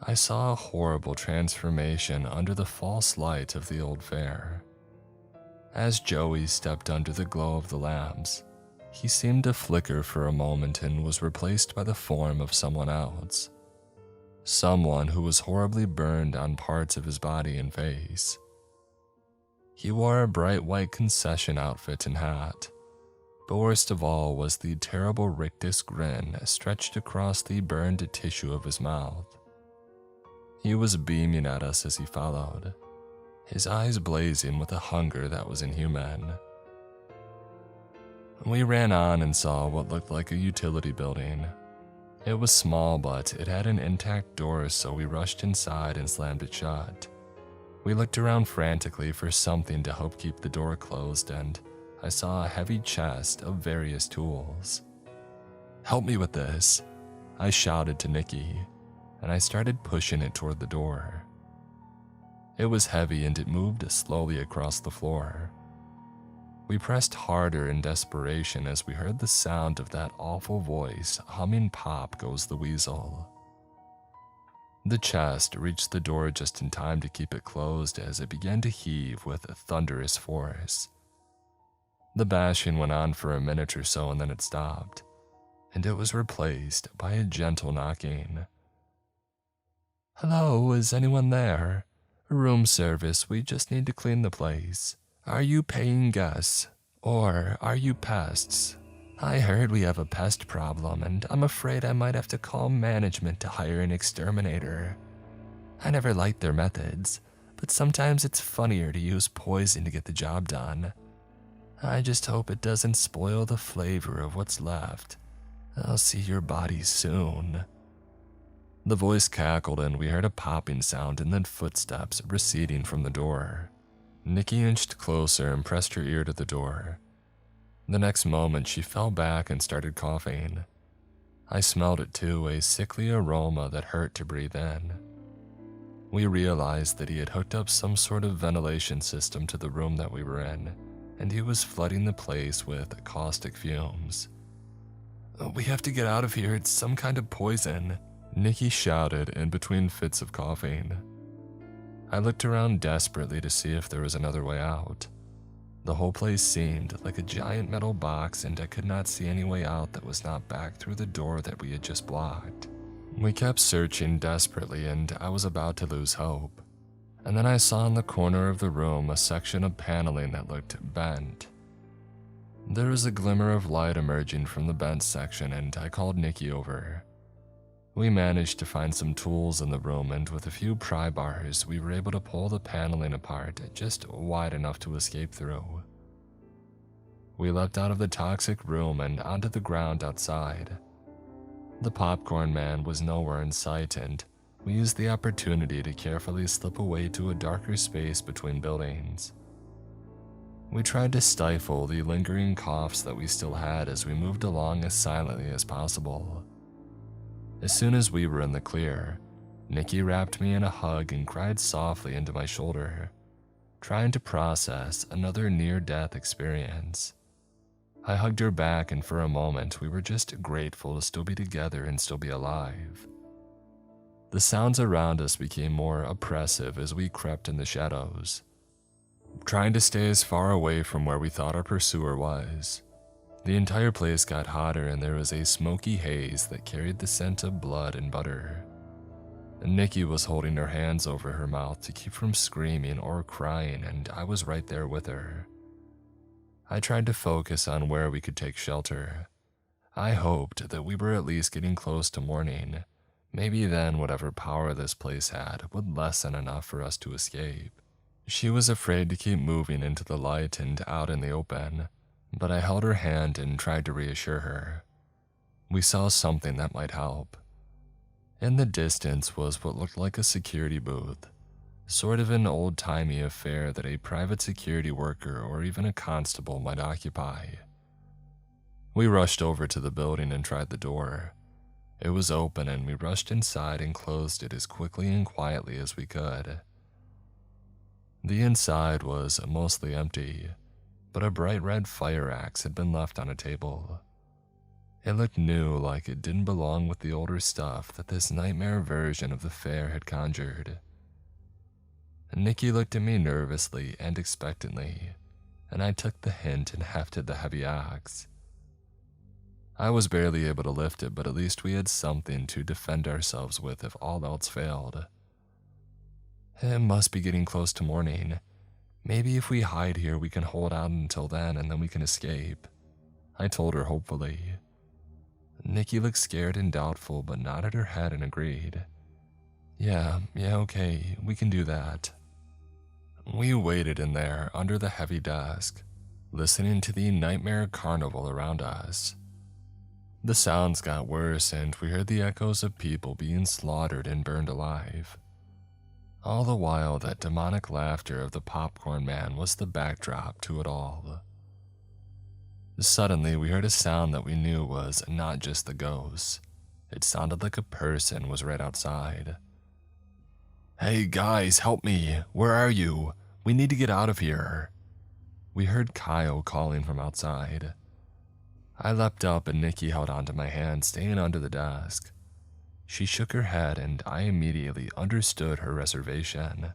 I saw a horrible transformation under the false light of the old fair. As Joey stepped under the glow of the lamps, he seemed to flicker for a moment and was replaced by the form of someone else. Someone who was horribly burned on parts of his body and face. He wore a bright white concession outfit and hat, but worst of all was the terrible rictus grin stretched across the burned tissue of his mouth. He was beaming at us as he followed, his eyes blazing with a hunger that was inhuman. We ran on and saw what looked like a utility building. It was small, but it had an intact door, so we rushed inside and slammed it shut. We looked around frantically for something to help keep the door closed, and I saw a heavy chest of various tools. "Help me with this," I shouted to Nikki, and I started pushing it toward the door. It was heavy and it moved slowly across the floor. We pressed harder in desperation as we heard the sound of that awful voice humming "Pop Goes the Weasel." The chest reached the door just in time to keep it closed as it began to heave with thunderous force. The bashing went on for a minute or so and then it stopped, and it was replaced by a gentle knocking. "Hello, is anyone there? Room service, we just need to clean the place. Are you paying guests, or are you pests? I heard we have a pest problem, and I'm afraid I might have to call management to hire an exterminator. I never liked their methods, but sometimes it's funnier to use poison to get the job done. I just hope it doesn't spoil the flavor of what's left. I'll see your body soon." The voice cackled and we heard a popping sound and then footsteps receding from the door. Nikki inched closer and pressed her ear to the door. The next moment, she fell back and started coughing. I smelled it too, a sickly aroma that hurt to breathe in. We realized that he had hooked up some sort of ventilation system to the room that we were in, and he was flooding the place with caustic fumes. "We have to get out of here, it's some kind of poison," Nikki shouted in between fits of coughing. I looked around desperately to see if there was another way out. The whole place seemed like a giant metal box, and I could not see any way out that was not back through the door that we had just blocked. We kept searching desperately, and I was about to lose hope. And then I saw in the corner of the room a section of paneling that looked bent. There was a glimmer of light emerging from the bench section, and I called Nikki over. We managed to find some tools in the room, and with a few pry bars, we were able to pull the paneling apart just wide enough to escape through. We leapt out of the toxic room and onto the ground outside. The popcorn man was nowhere in sight, and we used the opportunity to carefully slip away to a darker space between buildings. We tried to stifle the lingering coughs that we still had as we moved along as silently as possible. As soon as we were in the clear, Nikki wrapped me in a hug and cried softly into my shoulder, trying to process another near-death experience. I hugged her back, and for a moment we were just grateful to still be together and still be alive. The sounds around us became more oppressive as we crept in the shadows, trying to stay as far away from where we thought our pursuer was. The entire place got hotter, and there was a smoky haze that carried the scent of blood and butter. Nikki was holding her hands over her mouth to keep from screaming or crying, and I was right there with her. I tried to focus on where we could take shelter. I hoped that we were at least getting close to morning. Maybe then whatever power this place had would lessen enough for us to escape. She was afraid to keep moving into the light and out in the open, but I held her hand and tried to reassure her. We saw something that might help. In the distance was what looked like a security booth, sort of an old-timey affair that a private security worker or even a constable might occupy. We rushed over to the building and tried the door. It was open, and we rushed inside and closed it as quickly and quietly as we could. The inside was mostly empty, but a bright red fire axe had been left on a table. It looked new, like it didn't belong with the older stuff that this nightmare version of the fair had conjured. Nikki looked at me nervously and expectantly, and I took the hint and hefted the heavy axe. I was barely able to lift it, but at least we had something to defend ourselves with if all else failed. It must be getting close to morning. Maybe if we hide here, we can hold out until then, and then we can escape, I told her hopefully. Nikki looked scared and doubtful, but nodded her head and agreed. Yeah, okay, we can do that. We waited in there under the heavy desk, listening to the nightmare carnival around us. The sounds got worse, and we heard the echoes of people being slaughtered and burned alive. All the while, that demonic laughter of the popcorn man was the backdrop to it all. Suddenly, we heard a sound that we knew was not just the ghosts. It sounded like a person was right outside. Hey guys, help me! Where are you? We need to get out of here. We heard Kyle calling from outside. I leapt up, and Nikki held onto my hand, staying under the desk. She shook her head, and I immediately understood her reservation.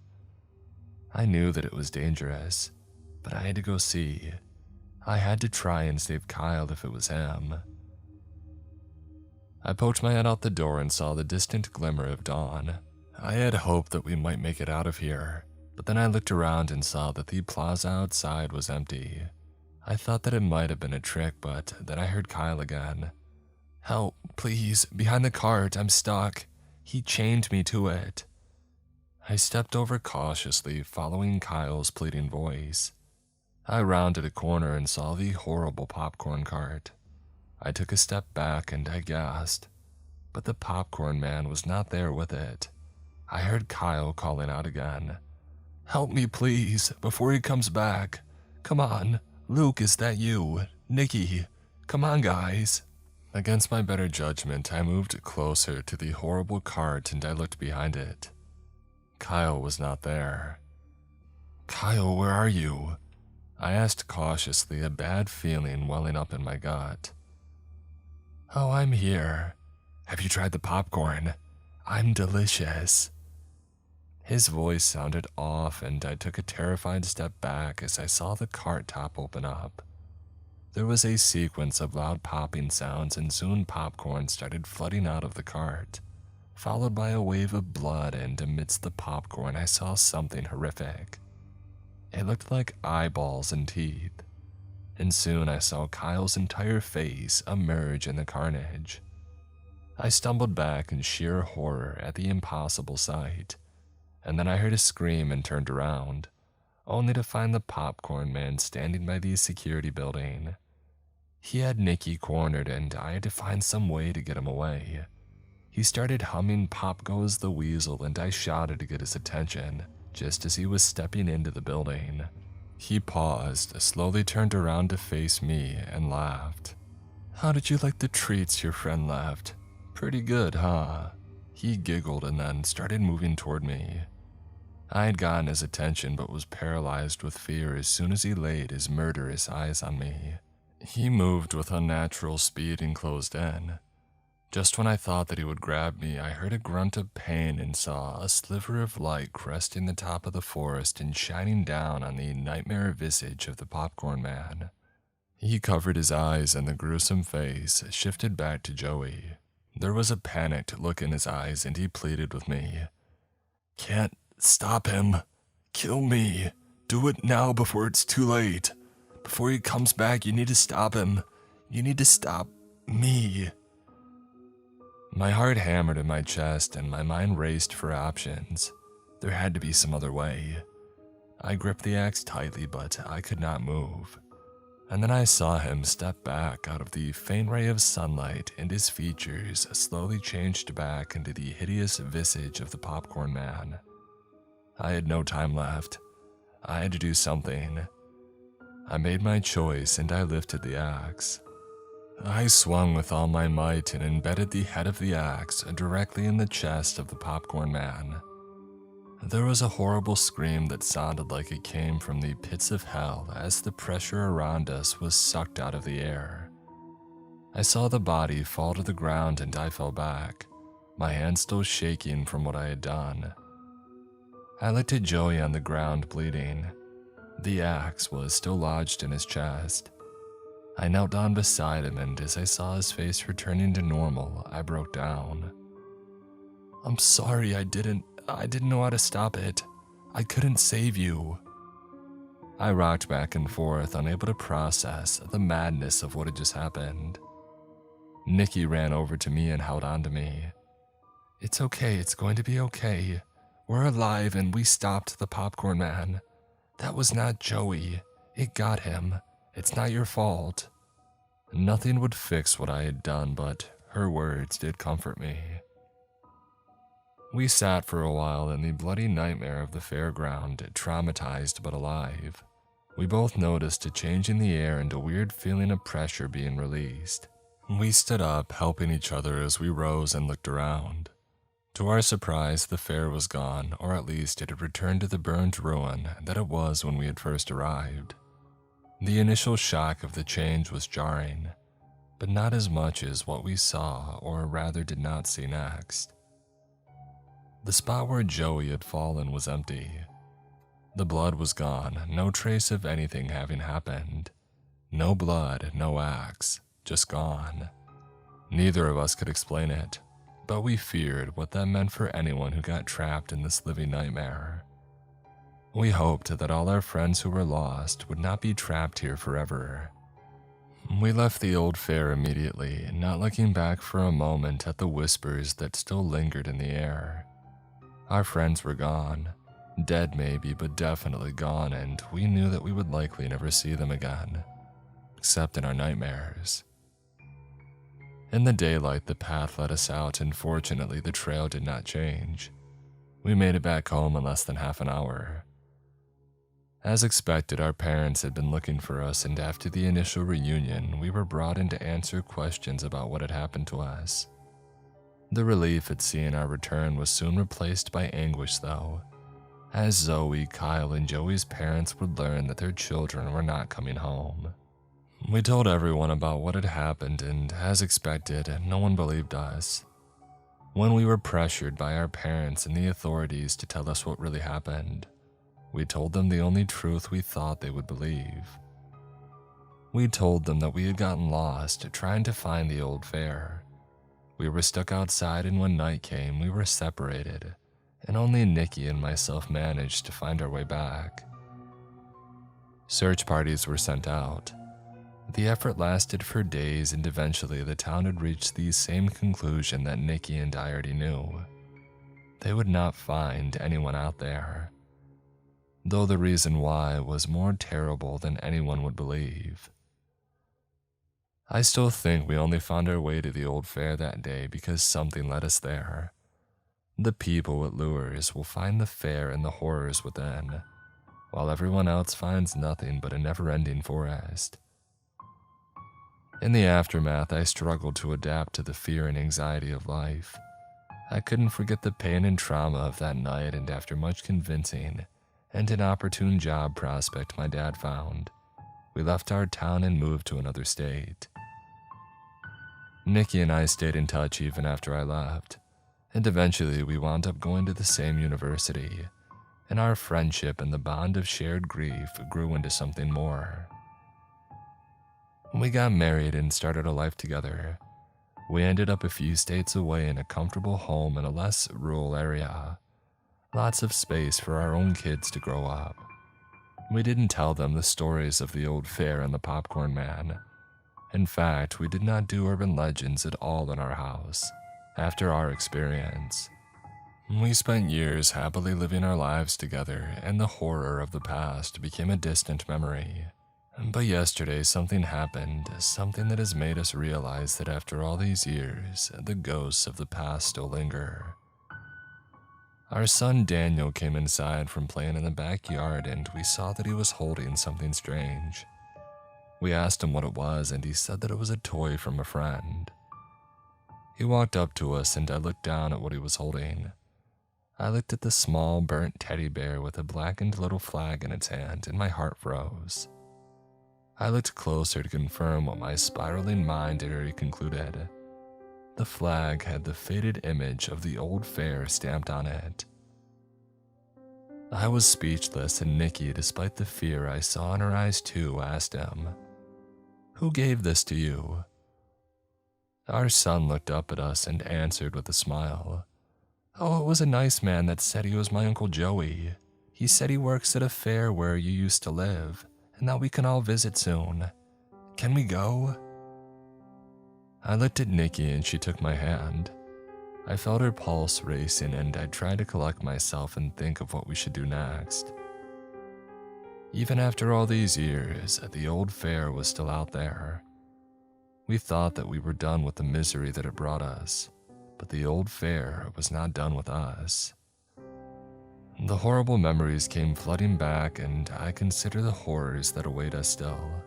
I knew that it was dangerous, but I had to go see. I had to try and save Kyle if it was him. I poked my head out the door and saw the distant glimmer of dawn. I had hoped that we might make it out of here, but then I looked around and saw that the plaza outside was empty. I thought that it might have been a trick, but then I heard Kyle again. Help, please, behind the cart, I'm stuck. He chained me to it. I stepped over cautiously, following Kyle's pleading voice. I rounded a corner and saw the horrible popcorn cart. I took a step back and I gasped, but the popcorn man was not there with it. I heard Kyle calling out again. Help me, please, before he comes back. Come on, Luke, is that you? Nikki, come on, guys. Against my better judgment, I moved closer to the horrible cart and I looked behind it. Kyle was not there. Kyle, where are you? I asked cautiously, a bad feeling welling up in my gut. Oh, I'm here. Have you tried the popcorn? I'm delicious. His voice sounded off, and I took a terrified step back as I saw the cart top open up. There was a sequence of loud popping sounds, and soon popcorn started flooding out of the cart, followed by a wave of blood, and amidst the popcorn I saw something horrific. It looked like eyeballs and teeth. and soon I saw Kyle's entire face emerge in the carnage. I stumbled back in sheer horror at the impossible sight, and then I heard a scream and turned around, only to find the popcorn man standing by the security building. He had Nikki cornered and I had to find some way to get him away. He started humming "Pop Goes the Weasel" and I shouted to get his attention, just as he was stepping into the building. He paused, slowly turned around to face me, and laughed. "How did you like the treats your friend left? Pretty good, huh?" He giggled and then started moving toward me. I had gotten his attention but was paralyzed with fear as soon as he laid his murderous eyes on me. He moved with unnatural speed and closed in. Just when I thought that he would grab me, I heard a grunt of pain and saw a sliver of light cresting the top of the forest and shining down on the nightmare visage of the popcorn man. He covered his eyes and the gruesome face shifted back to Joey. There was a panicked look in his eyes and he pleaded with me. "Can't stop him. Kill me. Do it now before it's too late. Before he comes back, you need to stop him. You need to stop me." My heart hammered in my chest and my mind raced for options. There had to be some other way. I gripped the axe tightly, but I could not move. And then I saw him step back out of the faint ray of sunlight and his features slowly changed back into the hideous visage of the popcorn man. I had no time left. I had to do something. I made my choice and I lifted the axe. I swung with all my might and embedded the head of the axe directly in the chest of the popcorn man. There was a horrible scream that sounded like it came from the pits of hell as the pressure around us was sucked out of the air. I saw the body fall to the ground and I fell back, my hand still shaking from what I had done. I looked at Joey on the ground bleeding. The axe was still lodged in his chest. I knelt down beside him and as I saw his face returning to normal, I broke down. "I'm sorry, I didn't know how to stop it. I couldn't save you." I rocked back and forth, unable to process the madness of what had just happened. Nikki ran over to me and held on to me. "It's okay, it's going to be okay. We're alive and we stopped the popcorn man. That was not Joey. It got him. It's not your fault." Nothing would fix what I had done, but her words did comfort me. We sat for a while in the bloody nightmare of the fairground, traumatized but alive. We both noticed a change in the air and a weird feeling of pressure being released. We stood up, helping each other as we rose and looked around. To our surprise, the fair was gone, or at least it had returned to the burned ruin that it was when we had first arrived. The initial shock of the change was jarring, but not as much as what we saw, or rather did not see next. The spot where Joey had fallen was empty. The blood was gone, no trace of anything having happened. No blood, no axe, just gone. Neither of us could explain it, but we feared what that meant for anyone who got trapped in this living nightmare. We hoped that all our friends who were lost would not be trapped here forever. We left the old fair immediately, not looking back for a moment at the whispers that still lingered in the air. Our friends were gone, dead maybe, but definitely gone, and we knew that we would likely never see them again, except in our nightmares. In the daylight, the path led us out, and fortunately the trail did not change. We made it back home in less than half an hour. As expected, our parents had been looking for us, and after the initial reunion, we were brought in to answer questions about what had happened to us. The relief at seeing our return was soon replaced by anguish, though, as Zoe, Kyle, and Joey's parents would learn that their children were not coming home. We told everyone about what had happened, and as expected, no one believed us. When we were pressured by our parents and the authorities to tell us what really happened, we told them the only truth we thought they would believe. We told them that we had gotten lost trying to find the old fair. We were stuck outside, and when night came, we were separated, and only Nikki and myself managed to find our way back. Search parties were sent out. The effort lasted for days, and eventually the town had reached the same conclusion that Nikki and I already knew. They would not find anyone out there, though the reason why was more terrible than anyone would believe. I still think we only found our way to the old fair that day because something led us there. The people with lures will find the fair and the horrors within, while everyone else finds nothing but a never-ending forest. In the aftermath, I struggled to adapt to the fear and anxiety of life. I couldn't forget the pain and trauma of that night, and after much convincing and an opportune job prospect my dad found, we left our town and moved to another state. Nikki and I stayed in touch even after I left, and eventually we wound up going to the same university, and our friendship and the bond of shared grief grew into something more. We got married and started a life together. We ended up a few states away in a comfortable home in a less rural area. Lots of space for our own kids to grow up. We didn't tell them the stories of the old fair and the popcorn man. In fact, we did not do urban legends at all in our house after our experience. We spent years happily living our lives together, and the horror of the past became a distant memory. But yesterday something happened, something that has made us realize that after all these years, the ghosts of the past still linger. Our son Daniel came inside from playing in the backyard, and we saw that he was holding something strange. We asked him what it was, and he said that it was a toy from a friend. He walked up to us, and I looked down at what he was holding. I looked at the small, burnt teddy bear with a blackened little flag in its hand, and my heart froze. I looked closer to confirm what my spiraling mind had already concluded. The flag had the faded image of the old fair stamped on it. I was speechless, and Nikki, despite the fear I saw in her eyes too, asked him, "Who gave this to you?" Our son looked up at us and answered with a smile. "Oh, it was a nice man that said he was my Uncle Joey. He said he works at a fair where you used to live, and that we can all visit soon. Can we go?" I looked at Nikki and she took my hand. I felt her pulse racing, and I tried to collect myself and think of what we should do next. Even after all these years, the old fair was still out there. We thought that we were done with the misery that it brought us, but the old fair was not done with us. The horrible memories came flooding back, and I consider the horrors that await us still.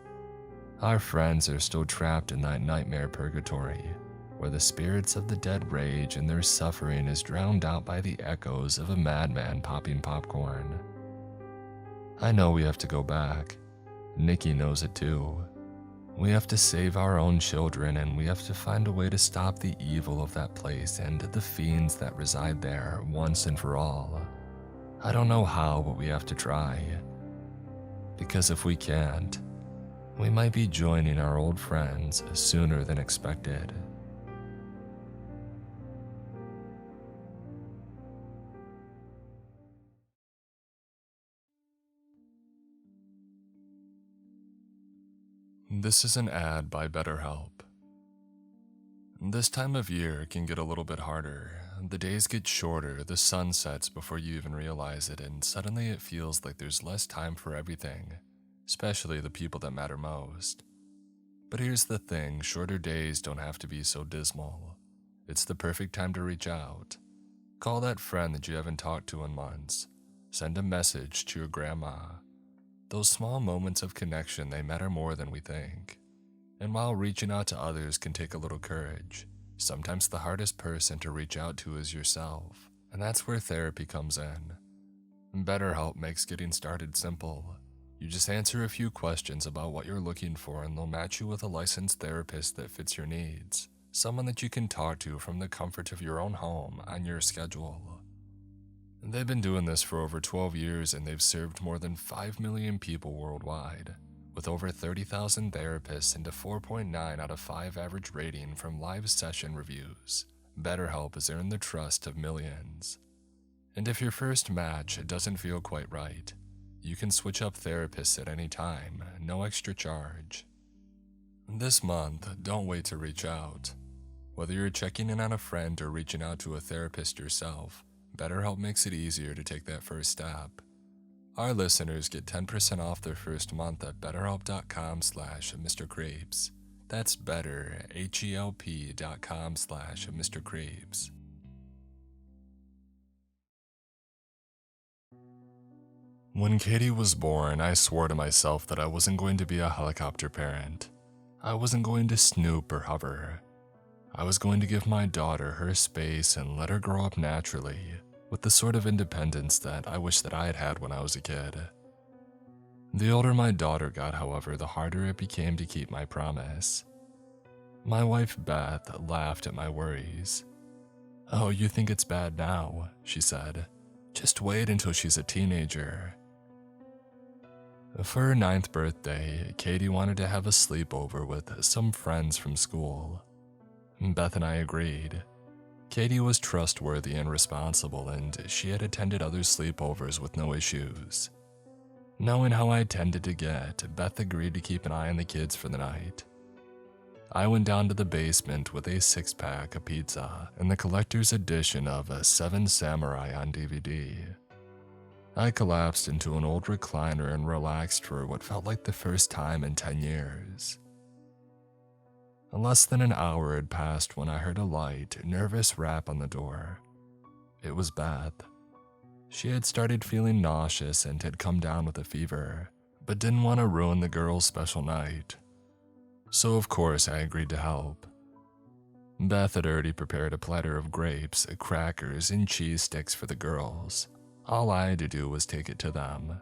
Our friends are still trapped in that nightmare purgatory, where the spirits of the dead rage and their suffering is drowned out by the echoes of a madman popping popcorn. I know we have to go back. Nikki knows it too. We have to save our own children, and we have to find a way to stop the evil of that place and the fiends that reside there once and for all. I don't know how, but we have to try. Because if we can't, we might be joining our old friends sooner than expected. This is an ad by BetterHelp. This time of year can get a little bit harder. The days get shorter, the sun sets before you even realize it, and suddenly it feels like there's less time for everything, especially the people that matter most. But here's the thing, shorter days don't have to be so dismal. It's the perfect time to reach out. Call that friend that you haven't talked to in months. Send a message to your grandma. Those small moments of connection, they matter more than we think. And while reaching out to others can take a little courage, sometimes the hardest person to reach out to is yourself, and that's where therapy comes in. BetterHelp makes getting started simple. You just answer a few questions about what you're looking for, and they'll match you with a licensed therapist that fits your needs, someone that you can talk to from the comfort of your own home on your schedule. They've been doing this for over 12 years, and they've served more than 5 million people worldwide, with over 30,000 therapists and a 4.9 out of 5 average rating from live session reviews. BetterHelp has earned the trust of millions. And if your first match doesn't feel quite right, you can switch up therapists at any time, no extra charge. This month, don't wait to reach out. Whether you're checking in on a friend or reaching out to a therapist yourself, BetterHelp makes it easier to take that first step. Our listeners get 10% off their first month at betterhelp.com/MrCreeps. That's better, HELP.com/MrCreeps. When Katie was born, I swore to myself that I wasn't going to be a helicopter parent. I wasn't going to snoop or hover. I was going to give my daughter her space and let her grow up naturally, with the sort of independence that I wish that I had had when I was a kid. The older my daughter got, however, the harder it became to keep my promise. My wife, Beth, laughed at my worries. "Oh, you think it's bad now," she said. "Just wait until she's a teenager." For her 9th birthday, Katie wanted to have a sleepover with some friends from school. Beth and I agreed. Katie was trustworthy and responsible, and she had attended other sleepovers with no issues. Knowing how I tended to get, Beth agreed to keep an eye on the kids for the night. I went down to the basement with a 6-pack of pizza and the collector's edition of Seven Samurai on DVD. I collapsed into an old recliner and relaxed for what felt like the first time in 10 years. Less than an hour had passed when I heard a light, nervous rap on the door. It was Beth. She had started feeling nauseous and had come down with a fever, but didn't want to ruin the girls' special night. So of course I agreed to help. Beth had already prepared a platter of grapes, crackers, and cheese sticks for the girls. All I had to do was take it to them.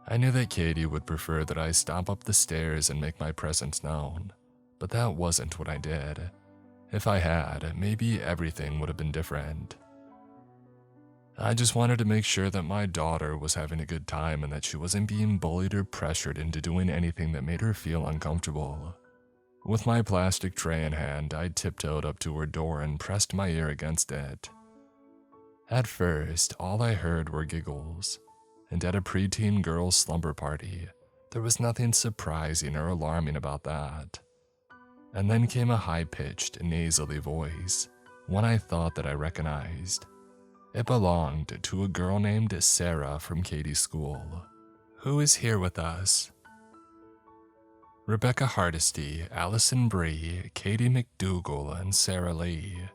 I knew that Katie would prefer that I stomp up the stairs and make my presence known, but that wasn't what I did. If I had, maybe everything would have been different. I just wanted to make sure that my daughter was having a good time and that she wasn't being bullied or pressured into doing anything that made her feel uncomfortable. With my plastic tray in hand, I tiptoed up to her door and pressed my ear against it. At first, all I heard were giggles, and at a preteen girl's slumber party, there was nothing surprising or alarming about that. And then came a high-pitched, nasally voice, one I thought that I recognized. It belonged to a girl named Sarah from Katie's school. "Who is here with us?" Rebecca Hardesty, Allison Bree, Katie McDougal, and Sarah Lee.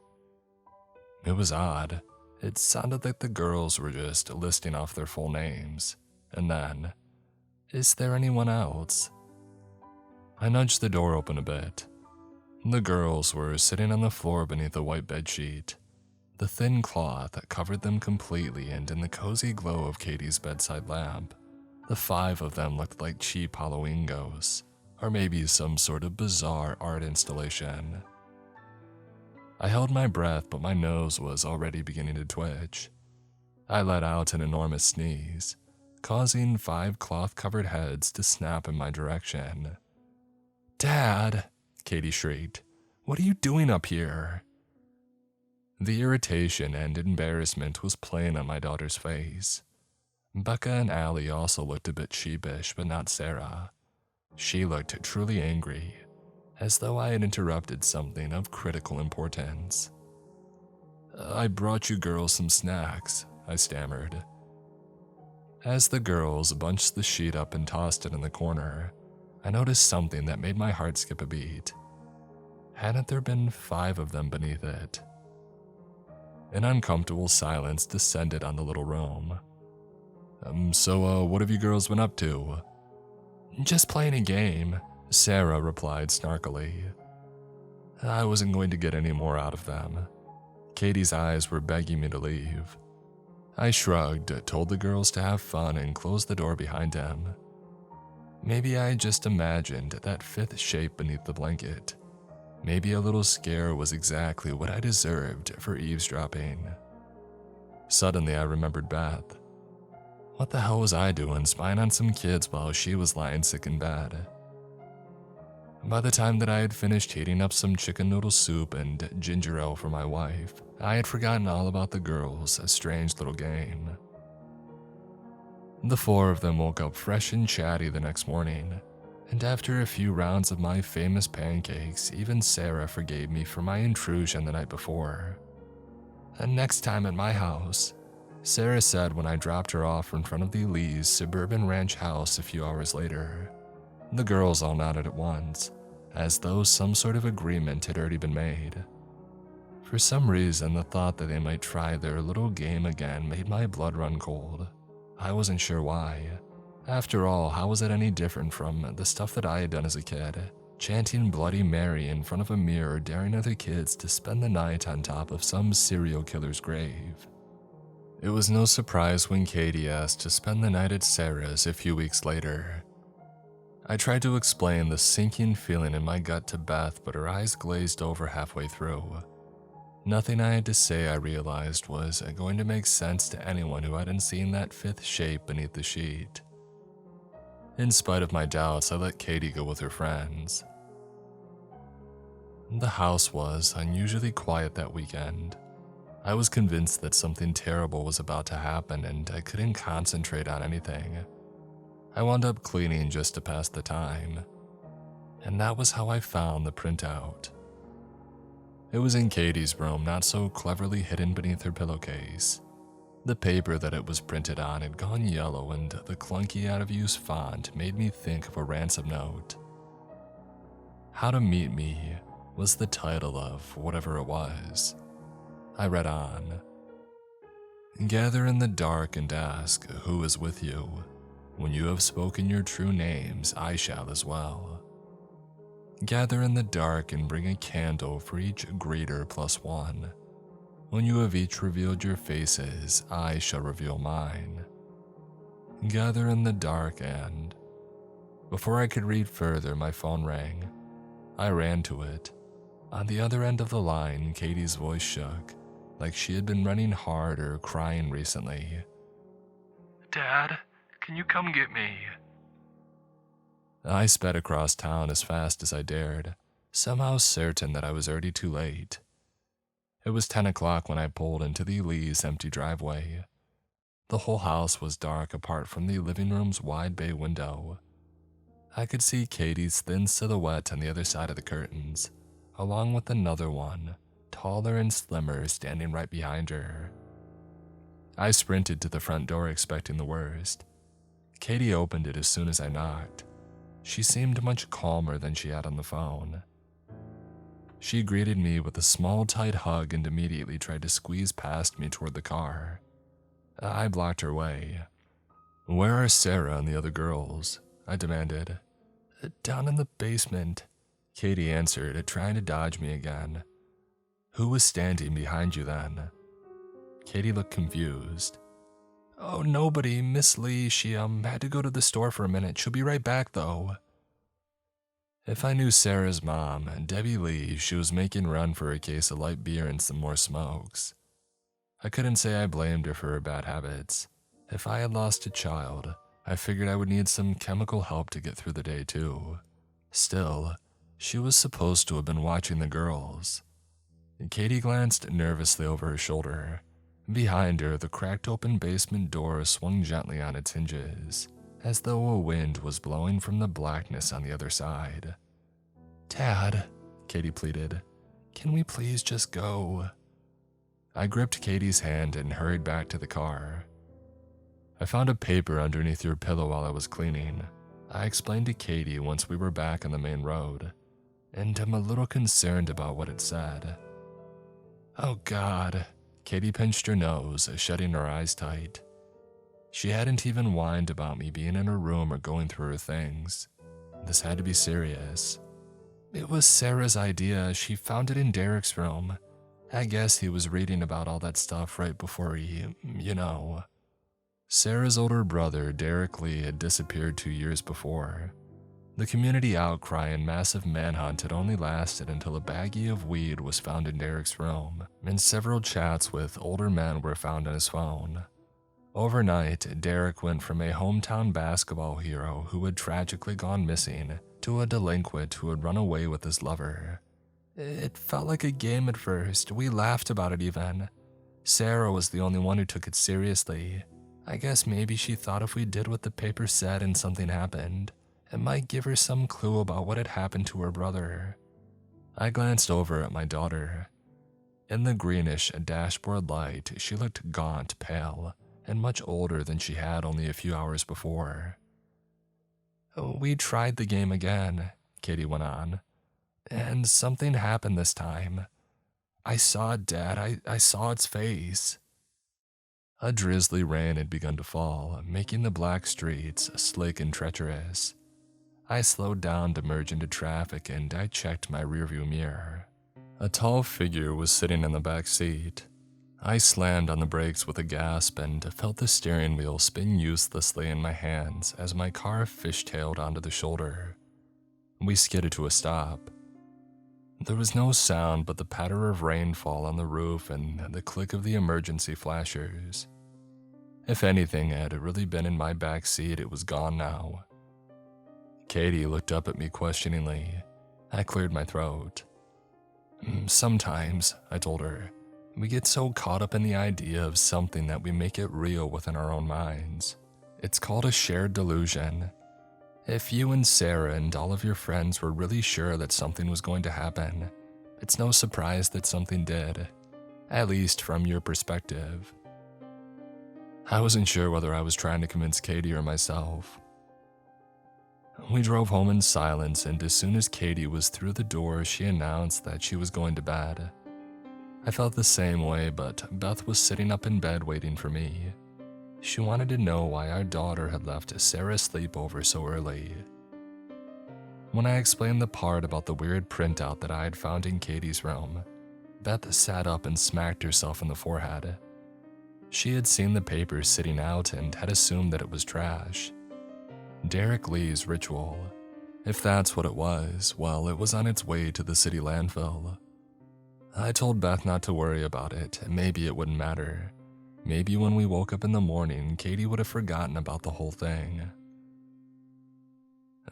It was odd. It sounded like the girls were just listing off their full names. And then, "Is there anyone else?" I nudged the door open a bit. The girls were sitting on the floor beneath a white bedsheet. The thin cloth covered them completely, and in the cozy glow of Katie's bedside lamp, the 5 of them looked like cheap Halloween ghosts, or maybe some sort of bizarre art installation. I held my breath, but my nose was already beginning to twitch. I let out an enormous sneeze, causing 5 cloth-covered heads to snap in my direction. "Dad!" Katie shrieked. "What are you doing up here?" The irritation and embarrassment was plain on my daughter's face. Becca and Allie also looked a bit sheepish, but not Sarah. She looked truly angry, as though I had interrupted something of critical importance. "I brought you girls some snacks," I stammered. As the girls bunched the sheet up and tossed it in the corner, I noticed something that made my heart skip a beat. Hadn't there been 5 of them beneath it? An uncomfortable silence descended on the little room. So what have you girls been up to?" "Just playing a game," Sarah replied snarkily. I wasn't going to get any more out of them. Katie's eyes were begging me to leave. I shrugged, told the girls to have fun, and closed the door behind him. Maybe I just imagined that 5th shape beneath the blanket. Maybe a little scare was exactly what I deserved for eavesdropping. Suddenly I remembered Beth. What the hell was I doing spying on some kids while she was lying sick in bed? By the time that I had finished heating up some chicken noodle soup and ginger ale for my wife, I had forgotten all about the girls' strange little game. The 4 of them woke up fresh and chatty the next morning, And after a few rounds of my famous pancakes, even Sarah forgave me for my intrusion the night before. "And next time at my house," Sarah said when I dropped her off in front of the Lee's suburban ranch house a few hours later. The girls all nodded at once, as though some sort of agreement had already been made. For some reason, the thought that they might try their little game again made my blood run cold. I wasn't sure why. After all, how was it any different from the stuff that I had done as a kid? Chanting Bloody Mary in front of a mirror, daring other kids to spend the night on top of some serial killer's grave. It was no surprise when Katie asked to spend the night at Sarah's a few weeks later. I tried to explain the sinking feeling in my gut to Beth, but her eyes glazed over halfway through. Nothing I had to say, I realized, was going to make sense to anyone who hadn't seen that fifth shape beneath the sheet. In spite of my doubts, I let Katie go with her friends. The house was unusually quiet that weekend. I was convinced that something terrible was about to happen and I couldn't concentrate on anything. I wound up cleaning just to pass the time. And that was how I found the printout. It was in Katie's room, not so cleverly hidden beneath her pillowcase. The paper that it was printed on had gone yellow and the clunky out-of-use font made me think of a ransom note. How to Meet Me was the title of whatever it was. I read on. "Gather in the dark and ask who is with you. When you have spoken your true names, I shall as well. Gather in the dark and bring a candle for each greeter +1. When you have each revealed your faces, I shall reveal mine. Gather in the dark and..." Before I could read further, my phone rang. I ran to it. On the other end of the line, Katie's voice shook, like she had been running hard or crying recently. "Dad, can you come get me?" I sped across town as fast as I dared, somehow certain that I was already too late. It was 10 o'clock when I pulled into the Lee's empty driveway. The whole house was dark apart from the living room's wide bay window. I could see Katie's thin silhouette on the other side of the curtains, along with another one, taller and slimmer, standing right behind her. I sprinted to the front door expecting the worst. Katie opened it as soon as I knocked. She seemed much calmer than she had on the phone. She greeted me with a small, tight hug and immediately tried to squeeze past me toward the car. I blocked her way. "Where are Sarah and the other girls?" I demanded. "Down in the basement," Katie answered, trying to dodge me again. "Who was standing behind you then?" Katie looked confused. "Oh, nobody. Miss Lee, she had to go to the store for a minute. She'll be right back, though." If I knew Sarah's mom, Debbie Lee, she was making run for a case of light beer and some more smokes. I couldn't say I blamed her for her bad habits. If I had lost a child, I figured I would need some chemical help to get through the day too. Still, she was supposed to have been watching the girls. Katie glanced nervously over her shoulder. Behind her, the cracked open basement door swung gently on its hinges, as though a wind was blowing from the blackness on the other side. "Dad," Katie pleaded, "can we please just go?" I gripped Katie's hand and hurried back to the car. "I found a paper underneath your pillow while I was cleaning," I explained to Katie once we were back on the main road, "and I'm a little concerned about what it said." "Oh God," Katie pinched her nose, shutting her eyes tight. She hadn't even whined about me being in her room or going through her things. This had to be serious. "It was Sarah's idea. She found it in Derek's room. I guess he was reading about all that stuff right before he, Sarah's older brother, Derek Lee, had disappeared 2 years before. The community outcry and massive manhunt had only lasted until a baggie of weed was found in Derek's room, and several chats with older men were found on his phone. Overnight, Derek went from a hometown basketball hero who had tragically gone missing to a delinquent who had run away with his lover. It felt like a game at first. We laughed about it even. Sarah was the only one who took it seriously. I guess maybe she thought if we did what the paper said and something happened, It might give her some clue about what had happened to her brother. I glanced over at my daughter. In the greenish dashboard light, she looked gaunt, pale, and much older than she had only a few hours before. "We tried the game again," Katie went on, "and something happened this time. I saw it, Dad. I saw its face." A drizzly rain had begun to fall, making the black streets slick and treacherous. I slowed down to merge into traffic and I checked my rearview mirror. A tall figure was sitting in the back seat. I slammed on the brakes with a gasp and felt the steering wheel spin uselessly in my hands as my car fishtailed onto the shoulder. We skidded to a stop. There was no sound but the patter of rainfall on the roof and the click of the emergency flashers. If anything had really been in my back seat, it was gone now. Katie looked up at me questioningly. I cleared my throat. "Sometimes," I told her, "we get so caught up in the idea of something that we make it real within our own minds. It's called a shared delusion. If you and Sarah and all of your friends were really sure that something was going to happen, it's no surprise that something did, at least from your perspective." I wasn't sure whether I was trying to convince Katie or myself. We drove home in silence, and as soon as Katie was through the door, she announced that she was going to bed. I felt the same way, but Beth was sitting up in bed waiting for me. She wanted to know why our daughter had left Sarah's sleepover so early. When I explained the part about the weird printout that I had found in Katie's room, Beth sat up and smacked herself in the forehead. She had seen the paper sitting out and had assumed that it was trash. Derek Lee's ritual. If that's what it was, well, it was on its way to the city landfill. I told Beth not to worry about it, maybe it wouldn't matter. Maybe when we woke up in the morning, Katie would have forgotten about the whole thing.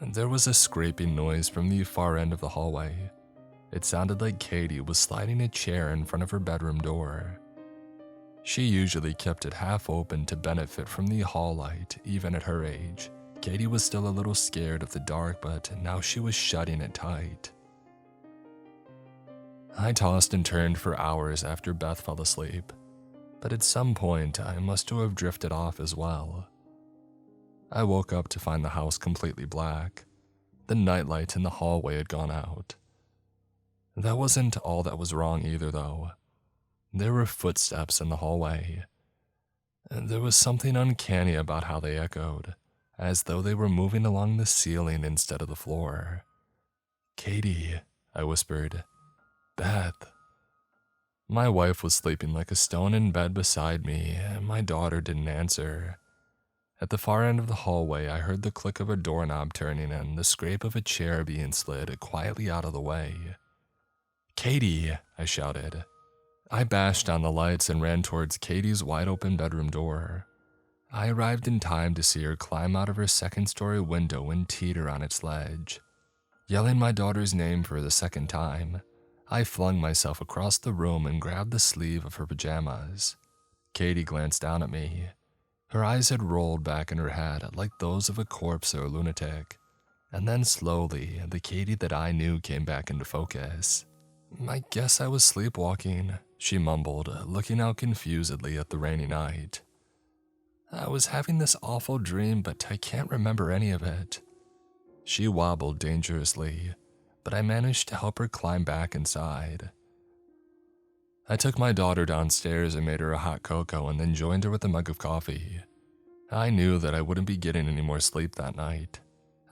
There was a scraping noise from the far end of the hallway. It sounded like Katie was sliding a chair in front of her bedroom door. She usually kept it half open to benefit from the hall light, even at her age. Katie was still a little scared of the dark, but now she was shutting it tight. I tossed and turned for hours after Beth fell asleep, but at some point I must have drifted off as well. I woke up to find the house completely black. The nightlight in the hallway had gone out. That wasn't all that was wrong either, though. There were footsteps in the hallway. There was something uncanny about how they echoed, as though they were moving along the ceiling instead of the floor. "Katie," I whispered. "Beth." My wife was sleeping like a stone in bed beside me, and my daughter didn't answer. At the far end of the hallway, I heard the click of a doorknob turning and the scrape of a chair being slid quietly out of the way. "Katie," I shouted. I bashed on the lights and ran towards Katie's wide-open bedroom door. I arrived in time to see her climb out of her second-story window and teeter on its ledge. Yelling my daughter's name for the second time, I flung myself across the room and grabbed the sleeve of her pajamas. Katie glanced down at me. Her eyes had rolled back in her head like those of a corpse or a lunatic. And then slowly, the Katie that I knew came back into focus. "I guess I was sleepwalking," she mumbled, looking out confusedly at the rainy night. "I was having this awful dream, but I can't remember any of it." She wobbled dangerously, but I managed to help her climb back inside. I took my daughter downstairs and made her a hot cocoa and then joined her with a mug of coffee. I knew that I wouldn't be getting any more sleep that night.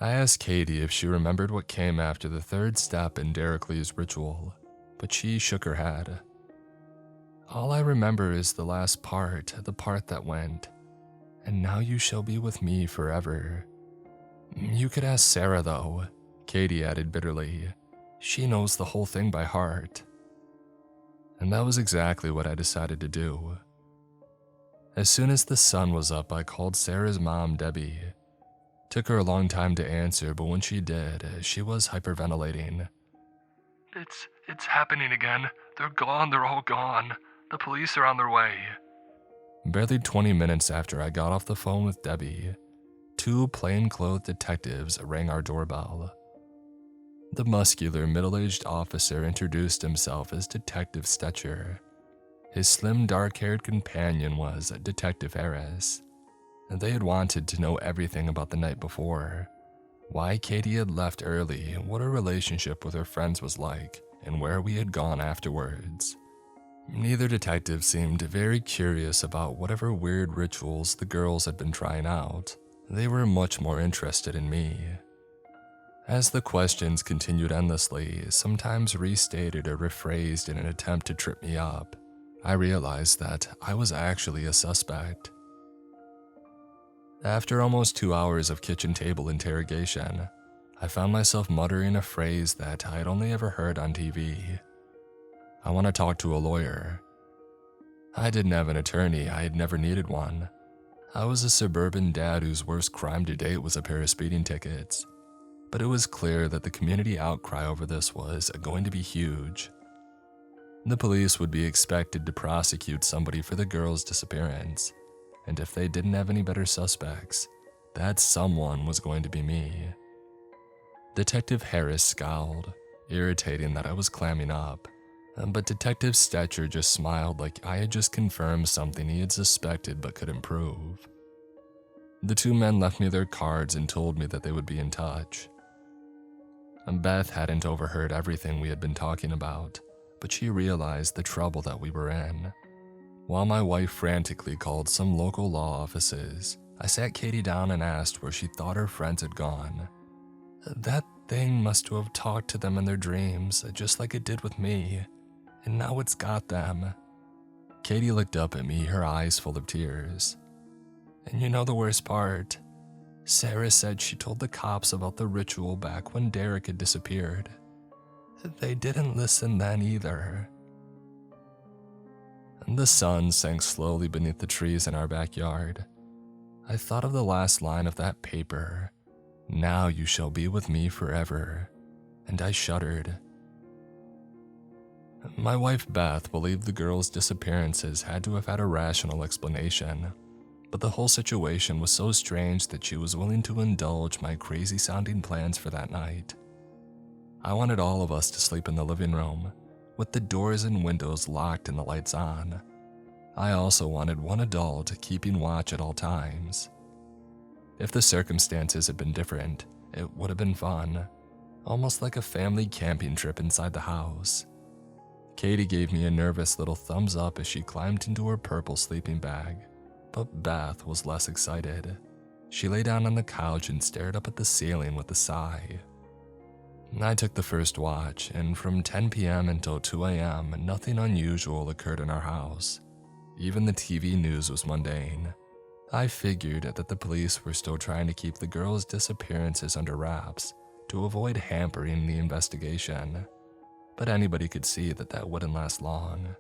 I asked Katie if she remembered what came after the third step in Derek Lee's ritual, but she shook her head. "All I remember is the last part, the part that went, 'And now you shall be with me forever.' You could ask Sarah, though," Katie added bitterly. "She knows the whole thing by heart." And that was exactly what I decided to do. As soon as the sun was up, I called Sarah's mom, Debbie. Took her a long time to answer, but when she did, she was hyperventilating. It's happening again. They're gone, they're all gone. The police are on their way." Barely 20 minutes after I got off the phone with Debbie, 2 plainclothes detectives rang our doorbell. The muscular, middle-aged officer introduced himself as Detective Stetcher. His slim, dark-haired companion was Detective Harris. They had wanted to know everything about the night before. Why Katie had left early, what her relationship with her friends was like, and where we had gone afterwards. Neither detective seemed very curious about whatever weird rituals the girls had been trying out. They were much more interested in me. As the questions continued endlessly, sometimes restated or rephrased in an attempt to trip me up, I realized that I was actually a suspect. After almost 2 hours of kitchen table interrogation, I found myself muttering a phrase that I had only ever heard on TV. I want to talk to a lawyer. I didn't have an attorney, I had never needed one. I was a suburban dad whose worst crime to date was a pair of speeding tickets. But it was clear that the community outcry over this was going to be huge. The police would be expected to prosecute somebody for the girl's disappearance, and if they didn't have any better suspects, that someone was going to be me. Detective Harris scowled, irritating that I was clamming up, but Detective Stetcher just smiled like I had just confirmed something he had suspected but couldn't prove. The 2 men left me their cards and told me that they would be in touch. Beth hadn't overheard everything we had been talking about, but she realized the trouble that we were in. While my wife frantically called some local law offices, I sat Katie down and asked where she thought her friends had gone. That thing must have talked to them in their dreams, just like it did with me, and now it's got them. Katie looked up at me, her eyes full of tears. And you know the worst part? Sarah said she told the cops about the ritual back when Derek had disappeared. They didn't listen then either. The sun sank slowly beneath the trees in our backyard. I thought of the last line of that paper, "Now you shall be with me forever," and I shuddered. My wife Beth believed the girls' disappearances had to have had a rational explanation, but the whole situation was so strange that she was willing to indulge my crazy-sounding plans for that night. I wanted all of us to sleep in the living room, with the doors and windows locked and the lights on. I also wanted one adult keeping watch at all times. If the circumstances had been different, it would have been fun, almost like a family camping trip inside the house. Katie gave me a nervous little thumbs up as she climbed into her purple sleeping bag, but Beth was less excited. She lay down on the couch and stared up at the ceiling with a sigh. I took the first watch, and from 10 p.m. until 2 a.m., nothing unusual occurred in our house. Even the TV news was mundane. I figured that the police were still trying to keep the girls' disappearances under wraps to avoid hampering the investigation, but anybody could see that that wouldn't last long.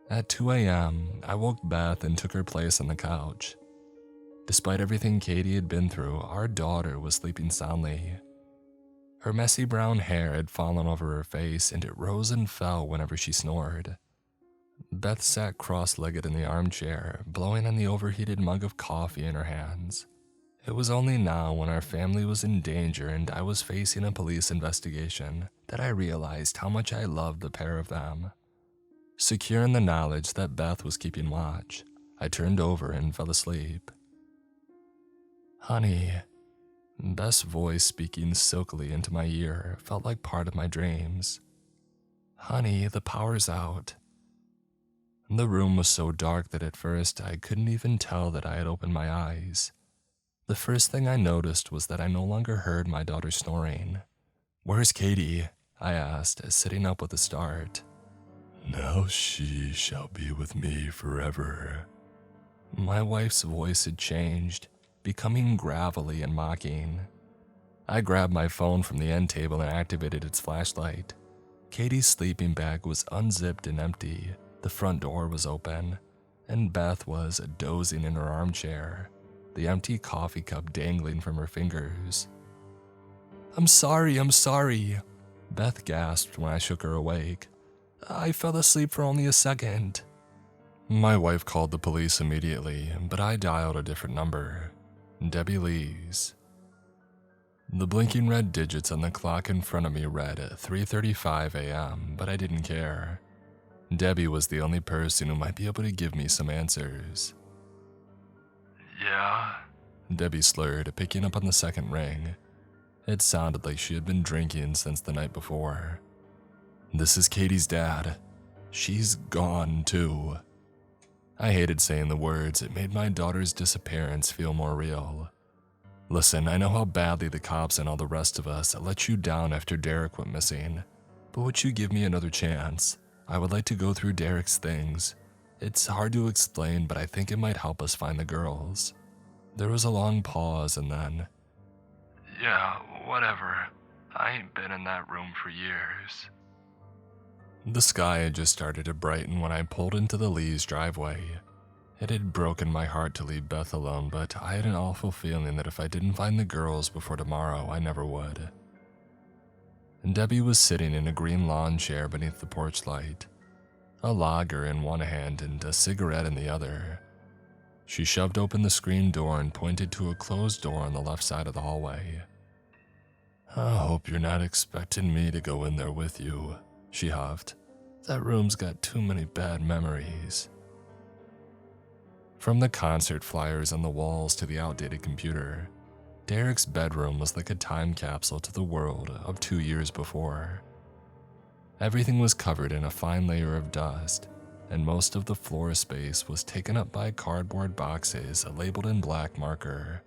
At 2 a.m., I woke Beth and took her place on the couch. Despite everything Katie had been through, our daughter was sleeping soundly. Her messy brown hair had fallen over her face, and it rose and fell whenever she snored. Beth sat cross-legged in the armchair, blowing on the overheated mug of coffee in her hands. It was only now, when our family was in danger and I was facing a police investigation, that I realized how much I loved the pair of them. Secure in the knowledge that Beth was keeping watch, I turned over and fell asleep. "Honey," Beth's voice speaking silkily into my ear felt like part of my dreams. "Honey, the power's out." The room was so dark that at first I couldn't even tell that I had opened my eyes. The first thing I noticed was that I no longer heard my daughter snoring. "Where's Katie?" I asked, sitting up with a start. "Now she shall be with me forever." My wife's voice had changed, becoming gravelly and mocking. I grabbed my phone from the end table and activated its flashlight. Katie's sleeping bag was unzipped and empty, the front door was open, and Beth was dozing in her armchair, the empty coffee cup dangling from her fingers. I'm sorry," Beth gasped when I shook her awake. "I fell asleep for only a second." My wife called the police immediately, but I dialed a different number. Debbie Lee's. The blinking red digits on the clock in front of me read 3:35 a.m., but I didn't care. Debbie was the only person who might be able to give me some answers. Yeah? Debbie slurred, picking up on the second ring. It sounded like she had been drinking since the night before. This is Katie's dad. She's gone, too. I hated saying the words. It made my daughter's disappearance feel more real. Listen, I know how badly the cops and all the rest of us let you down after Derek went missing, but would you give me another chance? I would like to go through Derek's things. It's hard to explain, but I think it might help us find the girls. There was a long pause and then, Yeah, whatever. I ain't been in that room for years. the sky had just started to brighten when I pulled into the Lee's driveway. It had broken my heart to leave Beth alone, but I had an awful feeling that if I didn't find the girls before tomorrow, I never would. And Debbie was sitting in a green lawn chair beneath the porch light, a lager in one hand and a cigarette in the other. She shoved open the screen door and pointed to a closed door on the left side of the hallway. I hope you're not expecting me to go in there with you, she huffed. That room's got too many bad memories. From the concert flyers on the walls to the outdated computer, Derek's bedroom was like a time capsule to the world of 2 years before. Everything was covered in a fine layer of dust, and most of the floor space was taken up by cardboard boxes labeled in black marker.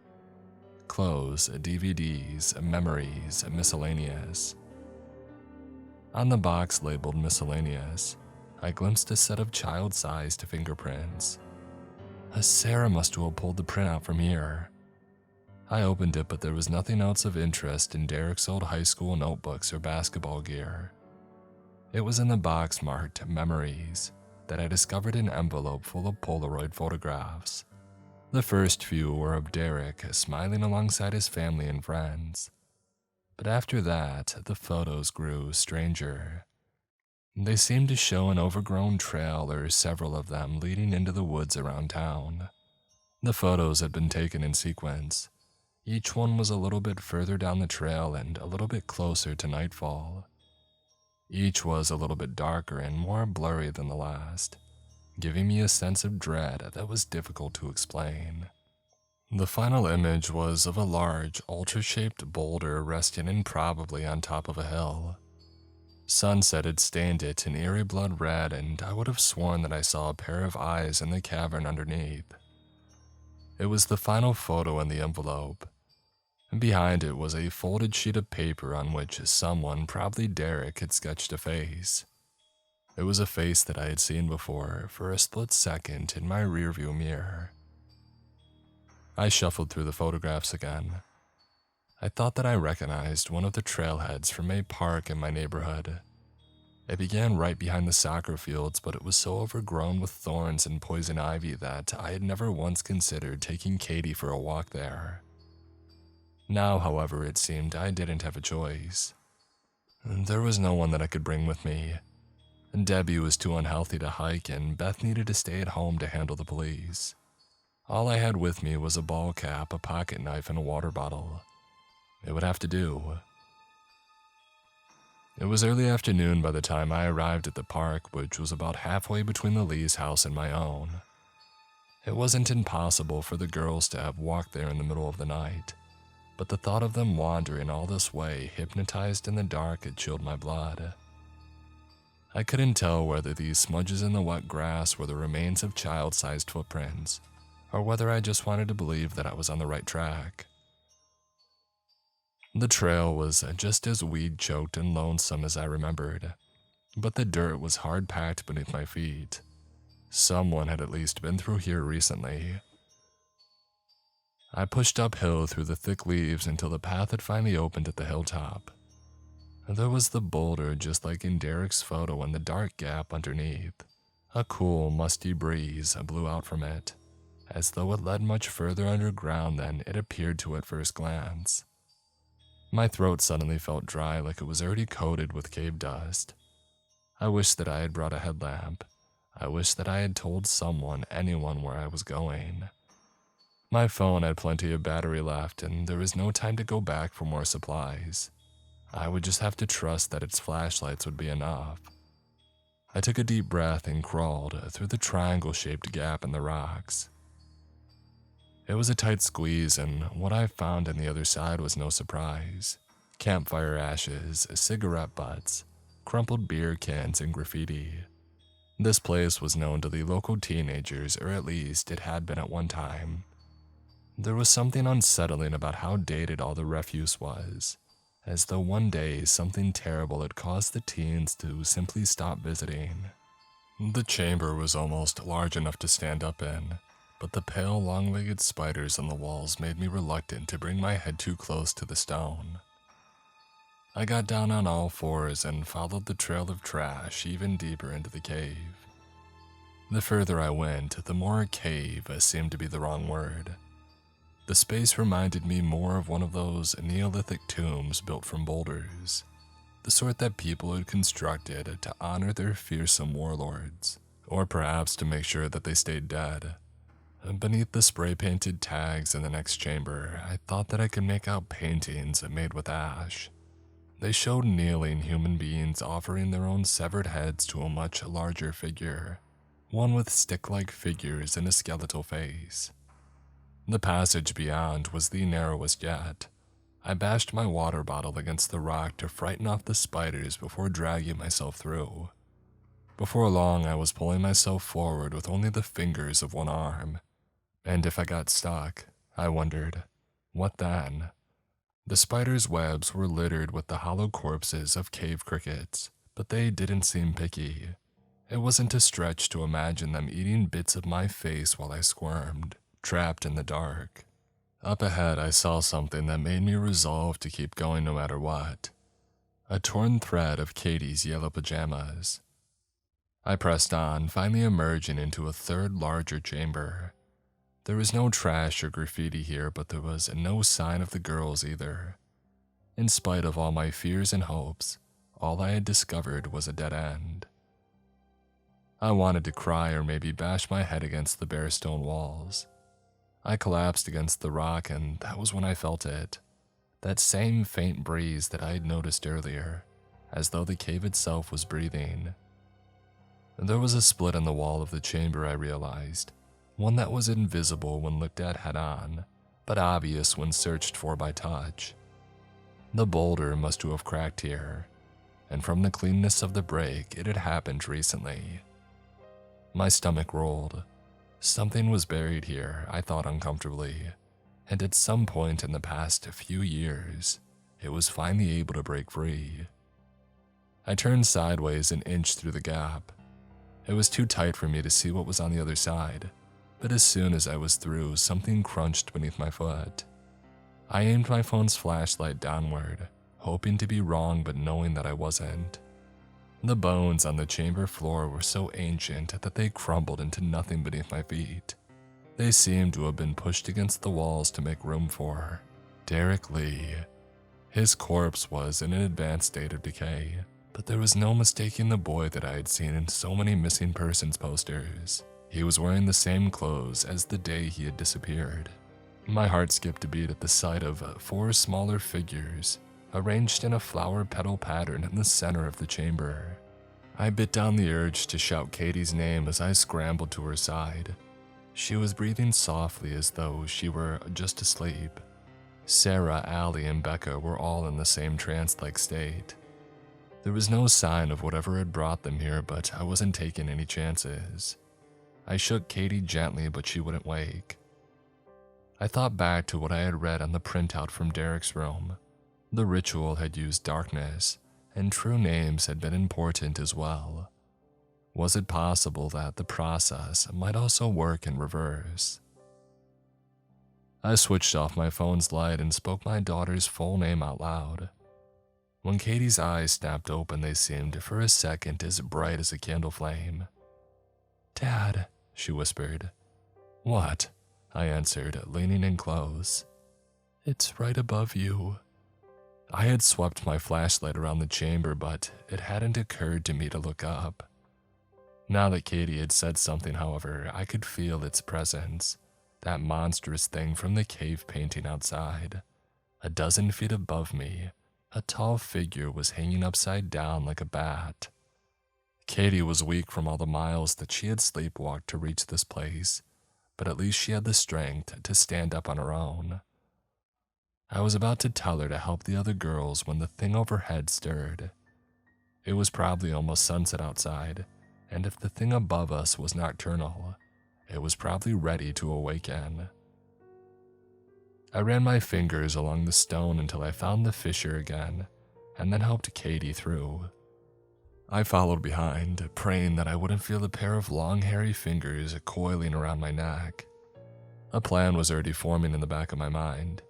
Clothes, DVDs, memories, miscellaneous. On the box labeled miscellaneous, I glimpsed a set of child-sized fingerprints. Sarah must have pulled the printout from here. I opened it, but there was nothing else of interest in Derek's old high school notebooks or basketball gear. It was in the box marked Memories that I discovered an envelope full of Polaroid photographs. The first few were of Derek smiling alongside his family and friends. But after that, the photos grew stranger. They seemed to show an overgrown trail or several of them leading into the woods around town. The photos had been taken in sequence. Each one was a little bit further down the trail and a little bit closer to nightfall. Each was a little bit darker and more blurry than the last, giving me a sense of dread that was difficult to explain. The final image was of a large, ultra-shaped boulder resting improbably on top of a hill. Sunset had stained it an eerie blood red, and I would have sworn that I saw a pair of eyes in the cavern underneath. It was the final photo in the envelope. Behind it was a folded sheet of paper on which someone, probably Derek, had sketched a face. It was a face that I had seen before for a split second in my rearview mirror. I shuffled through the photographs again. I thought that I recognized one of the trailheads from a park in my neighborhood. It began right behind the soccer fields, but it was so overgrown with thorns and poison ivy that I had never once considered taking Katie for a walk there. Now, however, it seemed I didn't have a choice. There was no one that I could bring with me. Debbie was too unhealthy to hike, and Beth needed to stay at home to handle the police. All I had with me was a ball cap, a pocket knife, and a water bottle. It would have to do. It was early afternoon by the time I arrived at the park, which was about halfway between the Lee's house and my own. It wasn't impossible for the girls to have walked there in the middle of the night, but the thought of them wandering all this way, hypnotized in the dark, had chilled my blood. I couldn't tell whether these smudges in the wet grass were the remains of child-sized footprints, or whether I just wanted to believe that I was on the right track. The trail was just as weed-choked and lonesome as I remembered, but the dirt was hard-packed beneath my feet. Someone had at least been through here recently. I pushed uphill through the thick leaves until the path had finally opened at the hilltop. There was the boulder just like in Derek's photo and the dark gap underneath. A cool, musty breeze blew out from it, as though it led much further underground than it appeared to at first glance. My throat suddenly felt dry, like it was already coated with cave dust. I wished that I had brought a headlamp. I wish that I had told anyone where I was going. My phone had plenty of battery left, and there was no time to go back for more supplies. I would just have to trust that its flashlights would be enough. I took a deep breath and crawled through the triangle-shaped gap in the rocks. It was a tight squeeze, and what I found on the other side was no surprise. Campfire ashes, cigarette butts, crumpled beer cans, and graffiti. This place was known to the local teenagers, or at least it had been at one time. There was something unsettling about how dated all the refuse was, as though one day something terrible had caused the teens to simply stop visiting. The chamber was almost large enough to stand up in, but the pale, long-legged spiders on the walls made me reluctant to bring my head too close to the stone. I got down on all fours and followed the trail of trash even deeper into the cave. The further I went, the more cave seemed to be the wrong word. The space reminded me more of one of those Neolithic tombs built from boulders, the sort that people had constructed to honor their fearsome warlords, or perhaps to make sure that they stayed dead. Beneath the spray-painted tags in the next chamber, I thought that I could make out paintings made with ash. They showed kneeling human beings offering their own severed heads to a much larger figure, one with stick-like figures and a skeletal face. The passage beyond was the narrowest yet. I bashed my water bottle against the rock to frighten off the spiders before dragging myself through. Before long, I was pulling myself forward with only the fingers of one arm. And if I got stuck, I wondered, what then? The spiders' webs were littered with the hollow corpses of cave crickets, but they didn't seem picky. It wasn't a stretch to imagine them eating bits of my face while I squirmed, trapped in the dark. Up ahead, I saw something that made me resolve to keep going no matter what. A torn thread of Katie's yellow pajamas. I pressed on, finally emerging into a third larger chamber. There was no trash or graffiti here, but there was no sign of the girls either. In spite of all my fears and hopes, all I had discovered was a dead end. I wanted to cry or maybe bash my head against the bare stone walls. I collapsed against the rock, and that was when I felt it. That same faint breeze that I had noticed earlier, as though the cave itself was breathing. There was a split in the wall of the chamber, I realized. One that was invisible when looked at head-on, but obvious when searched for by touch. The boulder must have cracked here, and from the cleanness of the break, it had happened recently. My stomach rolled. Something was buried here, I thought uncomfortably, and at some point in the past few years, it was finally able to break free. I turned sideways and inched through the gap. It was too tight for me to see what was on the other side, but as soon as I was through, something crunched beneath my foot. I aimed my phone's flashlight downward, hoping to be wrong but knowing that I wasn't. The bones on the chamber floor were so ancient that they crumbled into nothing beneath my feet. They seemed to have been pushed against the walls to make room for Derek Lee. His corpse was in an advanced state of decay, but there was no mistaking the boy that I had seen in so many missing persons posters. He was wearing the same clothes as the day he had disappeared. My heart skipped a beat at the sight of 4 smaller figures, arranged in a flower petal pattern in the center of the chamber. I bit down the urge to shout Katie's name as I scrambled to her side. She was breathing softly as though she were just asleep. Sarah, Allie, and Becca were all in the same trance-like state. There was no sign of whatever had brought them here, but I wasn't taking any chances. I shook Katie gently, but she wouldn't wake. I thought back to what I had read on the printout from Derek's room. The ritual had used darkness, and true names had been important as well. Was it possible that the process might also work in reverse? I switched off my phone's light and spoke my daughter's full name out loud. When Katie's eyes snapped open, they seemed for a second as bright as a candle flame. "Dad," she whispered. "What?" I answered, leaning in close. "It's right above you." I had swept my flashlight around the chamber, but it hadn't occurred to me to look up. Now that Katie had said something, however, I could feel its presence, that monstrous thing from the cave painting outside. 12 feet above me, a tall figure was hanging upside down like a bat. Katie was weak from all the miles that she had sleepwalked to reach this place, but at least she had the strength to stand up on her own. I was about to tell her to help the other girls when the thing overhead stirred. It was probably almost sunset outside, and if the thing above us was nocturnal, it was probably ready to awaken. I ran my fingers along the stone until I found the fissure again, and then helped Katie through. I followed behind, praying that I wouldn't feel a pair of long hairy fingers coiling around my neck. A plan was already forming in the back of my mind.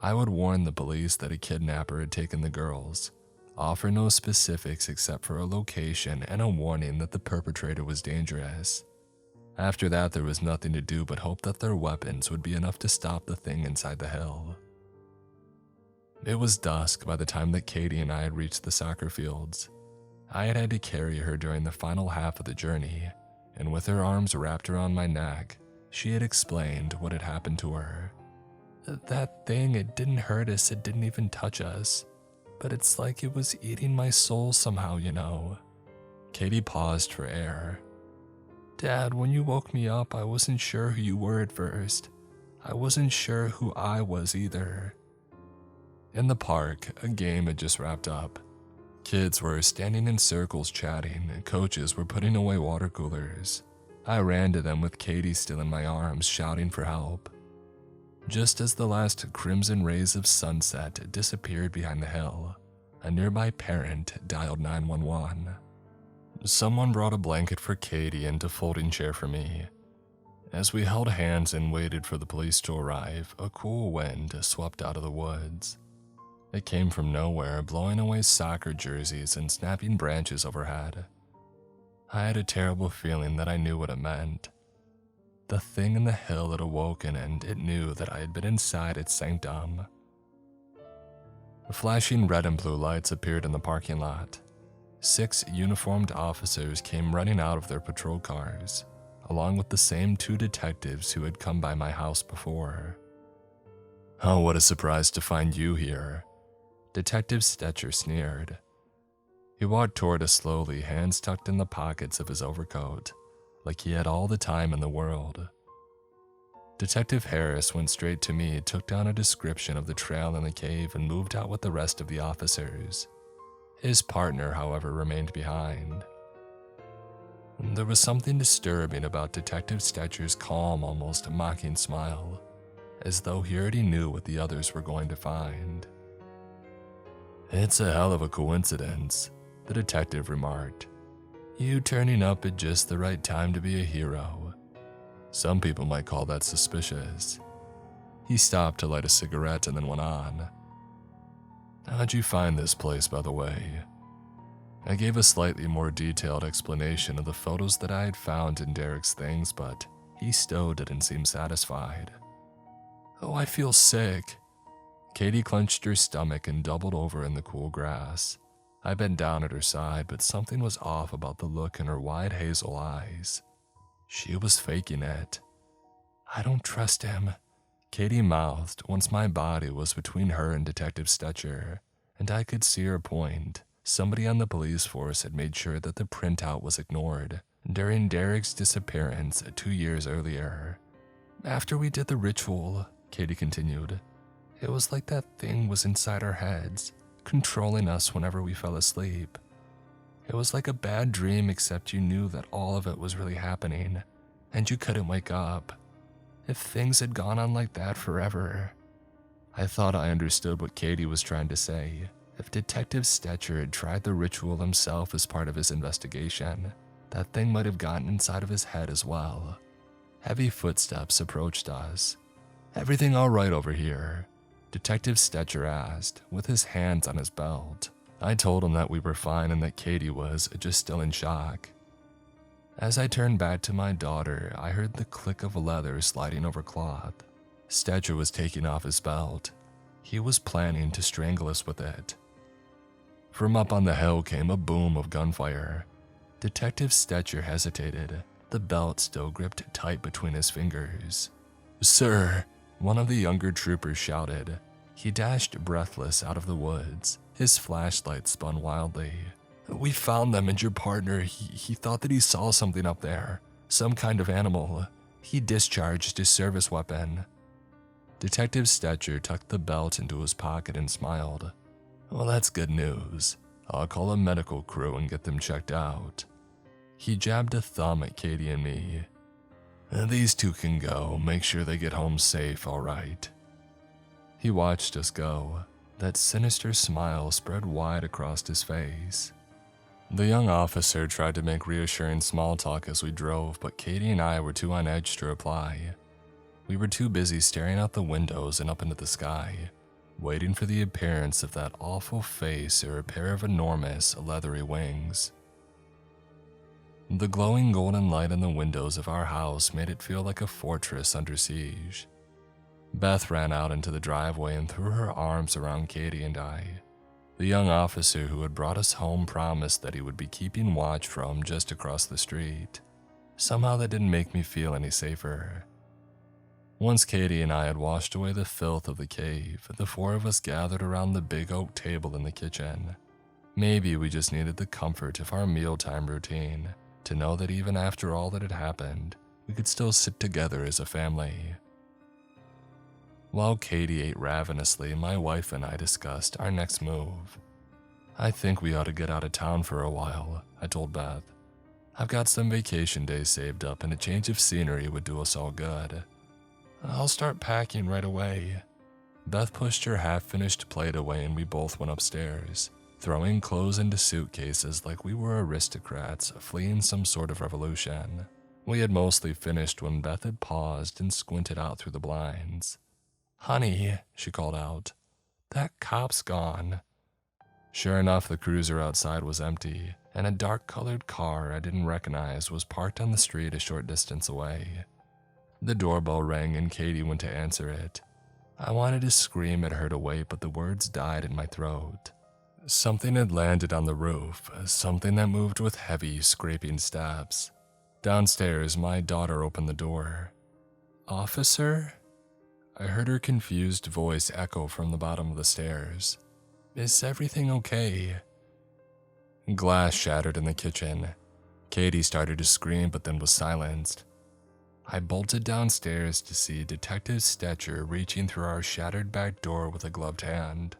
I would warn the police that a kidnapper had taken the girls, offer no specifics except for a location and a warning that the perpetrator was dangerous. After that, there was nothing to do but hope that their weapons would be enough to stop the thing inside the hill. It was dusk by the time that Katie and I had reached the soccer fields. I had had to carry her during the final half of the journey, and with her arms wrapped around my neck, she had explained what had happened to her. That thing, it didn't hurt us, it didn't even touch us, but it's like it was eating my soul somehow, you know. Katie paused for air. Dad, when you woke me up, I wasn't sure who you were at first. I wasn't sure who I was either. In the park, a game had just wrapped up. Kids were standing in circles chatting, and coaches were putting away water coolers. I ran to them with Katie still in my arms, shouting for help. Just as the last crimson rays of sunset disappeared behind the hill, a nearby parent dialed 911. Someone brought a blanket for Katie and a folding chair for me. As we held hands and waited for the police to arrive, a cool wind swept out of the woods. It came from nowhere, blowing away soccer jerseys and snapping branches overhead. I had a terrible feeling that I knew what it meant. The thing in the hill had awoken, and it knew that I had been inside its sanctum. Flashing red and blue lights appeared in the parking lot. 6 uniformed officers came running out of their patrol cars, along with the same 2 detectives who had come by my house before. Oh, what a surprise to find you here, Detective Stetcher sneered. He walked toward us slowly, hands tucked in the pockets of his overcoat, like he had all the time in the world. Detective Harris went straight to me, took down a description of the trail in the cave, and moved out with the rest of the officers. His partner, however, remained behind. There was something disturbing about Detective Stetcher's calm, almost mocking smile, as though he already knew what the others were going to find. It's a hell of a coincidence, the detective remarked. You turning up at just the right time to be a hero. Some people might call that suspicious. He stopped to light a cigarette and then went on. How'd you find this place, by the way? I gave a slightly more detailed explanation of the photos that I had found in Derek's things, but he still didn't seem satisfied. Oh, I feel sick. Katie clenched her stomach and doubled over in the cool grass. I bent down at her side, but something was off about the look in her wide hazel eyes. She was faking it. I don't trust him, Katie mouthed once my body was between her and Detective Stetcher, and I could see her point. Somebody on the police force had made sure that the printout was ignored during Derek's disappearance 2 years earlier. After we did the ritual, Katie continued, it was like that thing was inside our heads, controlling us whenever we fell asleep. It was like a bad dream, except you knew that all of it was really happening, and you couldn't wake up. If things had gone on like that forever. I thought I understood what Katie was trying to say. If Detective Stetcher had tried the ritual himself as part of his investigation, that thing might have gotten inside of his head as well. Heavy footsteps approached us. Everything all right over here? Detective Stetcher asked, with his hands on his belt. I told him that we were fine and that Katie was just still in shock. As I turned back to my daughter, I heard the click of leather sliding over cloth. Stetcher was taking off his belt. He was planning to strangle us with it. From up on the hill came a boom of gunfire. Detective Stetcher hesitated, the belt still gripped tight between his fingers. "Sir," one of the younger troopers shouted. He dashed breathless out of the woods. His flashlight spun wildly. "We found them, and your partner, he thought that he saw something up there. Some kind of animal. He discharged his service weapon." Detective Stetcher tucked the belt into his pocket and smiled. "Well, that's good news. I'll call a medical crew and get them checked out." He jabbed a thumb at Katie and me. "These two can go. Make sure they get home safe, all right." He watched us go. That sinister smile spread wide across his face. The young officer tried to make reassuring small talk as we drove, but Katie and I were too on edge to reply. We were too busy staring out the windows and up into the sky, waiting for the appearance of that awful face or a pair of enormous, leathery wings. The glowing golden light in the windows of our house made it feel like a fortress under siege. Beth ran out into the driveway and threw her arms around Katie and I. The young officer who had brought us home promised that he would be keeping watch from just across the street. Somehow that didn't make me feel any safer. Once Katie and I had washed away the filth of the cave, the four of us gathered around the big oak table in the kitchen. Maybe we just needed the comfort of our mealtime routine, to know that even after all that had happened, we could still sit together as a family. While Katie ate ravenously, my wife and I discussed our next move. "I think we ought to get out of town for a while," I told Beth. "I've got some vacation days saved up and a change of scenery would do us all good." "I'll start packing right away." Beth pushed her half-finished plate away and we both went upstairs, throwing clothes into suitcases like we were aristocrats fleeing some sort of revolution. We had mostly finished when Beth had paused and squinted out through the blinds. "Honey," she called out, "that cop's gone." Sure enough, the cruiser outside was empty, and a dark-colored car I didn't recognize was parked on the street a short distance away. The doorbell rang and Katie went to answer it. I wanted to scream at her to wait, but the words died in my throat. Something had landed on the roof, something that moved with heavy, scraping steps. Downstairs, my daughter opened the door. "Officer?" I heard her confused voice echo from the bottom of the stairs. "Is everything okay?" Glass shattered in the kitchen. Katie started to scream but then was silenced. I bolted downstairs to see Detective Stetcher reaching through our shattered back door with a gloved hand.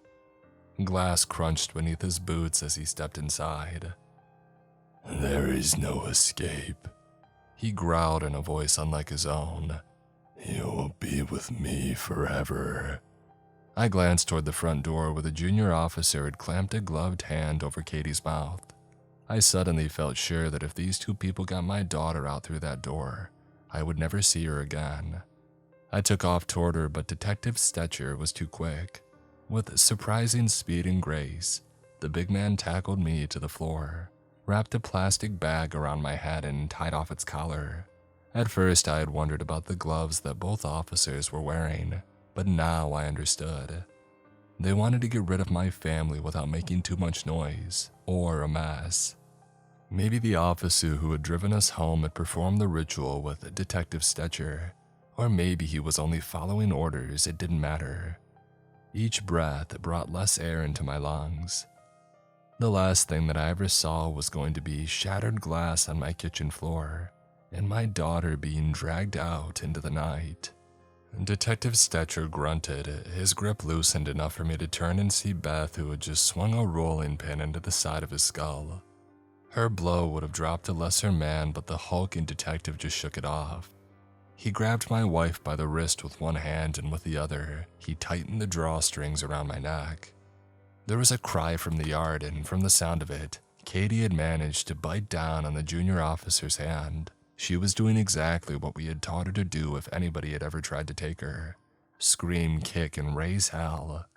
Glass crunched beneath his boots as he stepped inside. "There is no escape," he growled in a voice unlike his own. "You'll be with me forever." I glanced toward the front door where the junior officer had clamped a gloved hand over Katie's mouth. I suddenly felt sure that if these two people got my daughter out through that door, I would never see her again. I took off toward her, but Detective Stetcher was too quick. With surprising speed and grace, the big man tackled me to the floor, wrapped a plastic bag around my head and tied off its collar. At first, I had wondered about the gloves that both officers were wearing, but now I understood. They wanted to get rid of my family without making too much noise or a mess. Maybe the officer who had driven us home had performed the ritual with Detective Stetcher, or maybe he was only following orders. It didn't matter. Each breath brought less air into my lungs. The last thing that I ever saw was going to be shattered glass on my kitchen floor, and my daughter being dragged out into the night. Detective Stetcher grunted. His grip loosened enough for me to turn and see Beth, who had just swung a rolling pin into the side of his skull. Her blow would have dropped a lesser man, but the hulking detective just shook it off. He grabbed my wife by the wrist with one hand, and with the other, he tightened the drawstrings around my neck. There was a cry from the yard, and from the sound of it, Katie had managed to bite down on the junior officer's hand. She was doing exactly what we had taught her to do if anybody had ever tried to take her. Scream, kick, and raise hell.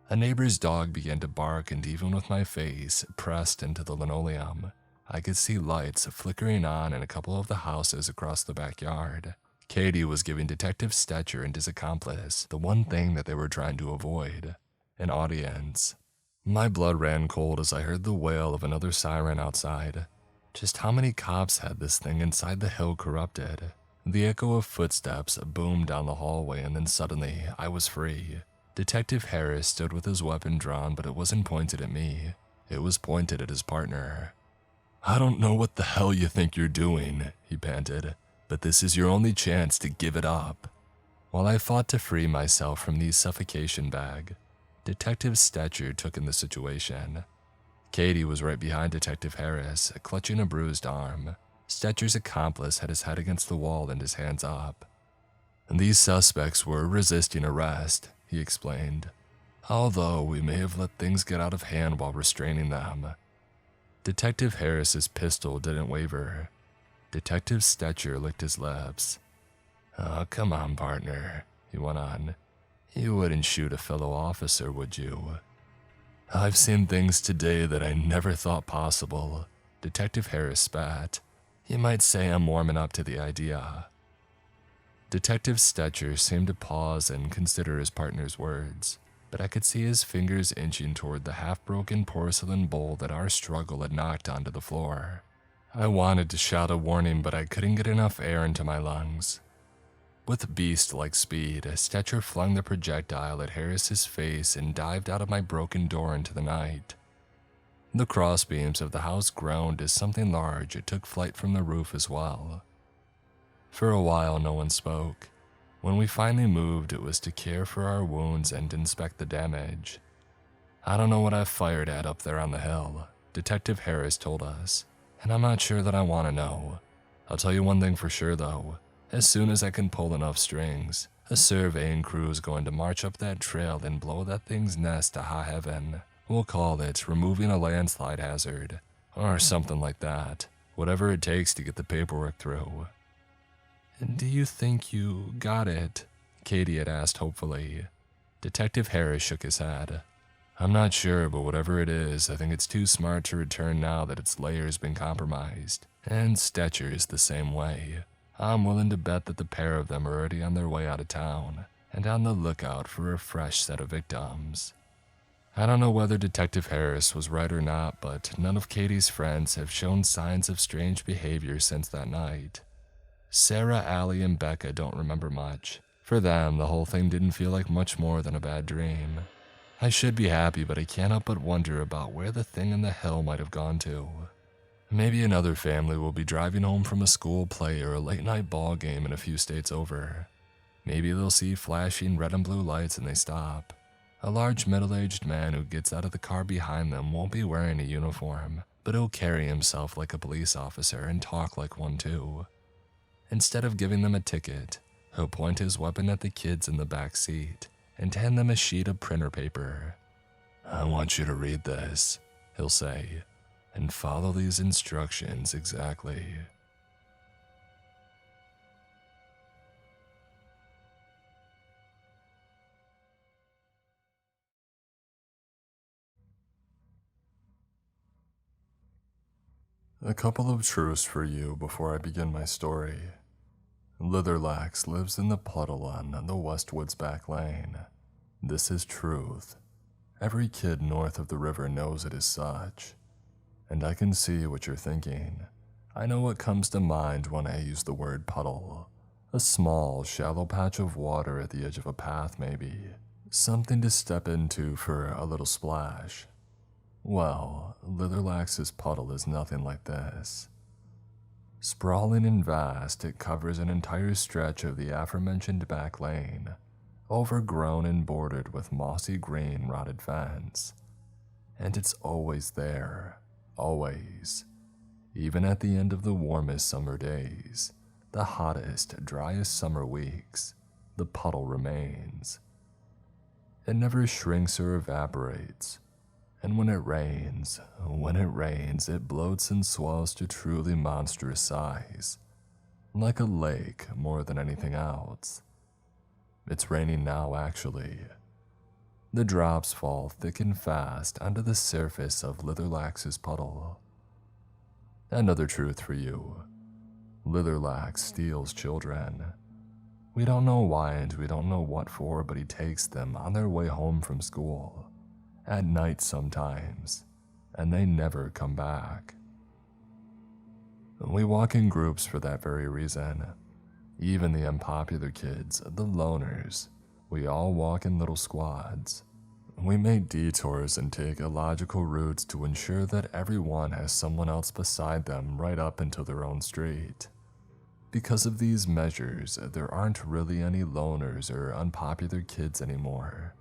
A neighbor's dog began to bark, and even with my face pressed into the linoleum, I could see lights flickering on in a couple of the houses across the backyard. Katie was giving Detective Stetcher and his accomplice the one thing that they were trying to avoid: an audience. My blood ran cold as I heard the wail of another siren outside. Just how many cops had this thing inside the hill corrupted? The echo of footsteps boomed down the hallway, and then suddenly, I was free. Detective Harris stood with his weapon drawn, but it wasn't pointed at me. It was pointed at his partner. "I don't know what the hell you think you're doing," he panted, "but this is your only chance to give it up." While I fought to free myself from the suffocation bag, Detective Stetcher took in the situation. Katie was right behind Detective Harris, clutching a bruised arm. Stetcher's accomplice had his head against the wall and his hands up. "These suspects were resisting arrest," he explained, "although we may have let things get out of hand while restraining them." Detective Harris's pistol didn't waver. Detective Stetcher licked his lips. "Oh, come on, partner," he went on. "You wouldn't shoot a fellow officer, would you?" "I've seen things today that I never thought possible," Detective Harris spat. "You might say I'm warming up to the idea." Detective Stetcher seemed to pause and consider his partner's words, but I could see his fingers inching toward the half-broken porcelain bowl that our struggle had knocked onto the floor. I wanted to shout a warning, but I couldn't get enough air into my lungs. With beast-like speed, Stetcher flung the projectile at Harris's face and dived out of my broken door into the night. The crossbeams of the house groaned as something large took flight from the roof as well. For a while, no one spoke. When we finally moved, it was to care for our wounds and inspect the damage. "I don't know what I fired at up there on the hill," Detective Harris told us, "and I'm not sure that I want to know. I'll tell you one thing for sure, though. As soon as I can pull enough strings, a surveying crew is going to march up that trail and blow that thing's nest to high heaven. We'll call it removing a landslide hazard, or something like that. Whatever it takes to get the paperwork through." "Do you think you got it?" Katie had asked hopefully. Detective Harris shook his head. "I'm not sure, but whatever it is, I think it's too smart to return now that its layer's been compromised. And Stetcher's the same way. I'm willing to bet that the pair of them are already on their way out of town, and on the lookout for a fresh set of victims." I don't know whether Detective Harris was right or not, but none of Katie's friends have shown signs of strange behavior since that night. Sarah, Allie, and Becca don't remember much. For them, the whole thing didn't feel like much more than a bad dream. I should be happy, but I can't help but wonder about where the thing in the hill might have gone to. Maybe another family will be driving home from a school play or a late-night ball game in a few states over. Maybe they'll see flashing red and blue lights and they stop. A large middle-aged man who gets out of the car behind them won't be wearing a uniform, but he'll carry himself like a police officer and talk like one too. Instead of giving them a ticket, he'll point his weapon at the kids in the back seat and hand them a sheet of printer paper. "I want you to read this," he'll say, "and follow these instructions exactly." A couple of truths for you before I begin my story. Litherlax lives in the puddle on the Westwoods back lane. This is truth. Every kid north of the river knows it is such. And I can see what you're thinking. I know what comes to mind when I use the word puddle. A small, shallow patch of water at the edge of a path, maybe. Something to step into for a little splash. Well, Litherlax's puddle is nothing like this. Sprawling and vast, it covers an entire stretch of the aforementioned back lane, overgrown and bordered with mossy green rotted fence. And it's always there, always. Even at the end of the warmest summer days, the hottest, driest summer weeks, the puddle remains. It never shrinks or evaporates. And when it rains, it bloats and swells to truly monstrous size, like a lake more than anything else. It's raining now, actually. The drops fall thick and fast onto the surface of Litherlax's puddle. Another truth for you. Litherlax steals children. We don't know why and we don't know what for, but he takes them on their way home from school. At night sometimes, and they never come back. We walk in groups for that very reason. Even the unpopular kids, the loners, we all walk in little squads. We make detours and take illogical routes to ensure that everyone has someone else beside them right up into their own street. Because of these measures, there aren't really any loners or unpopular kids anymore,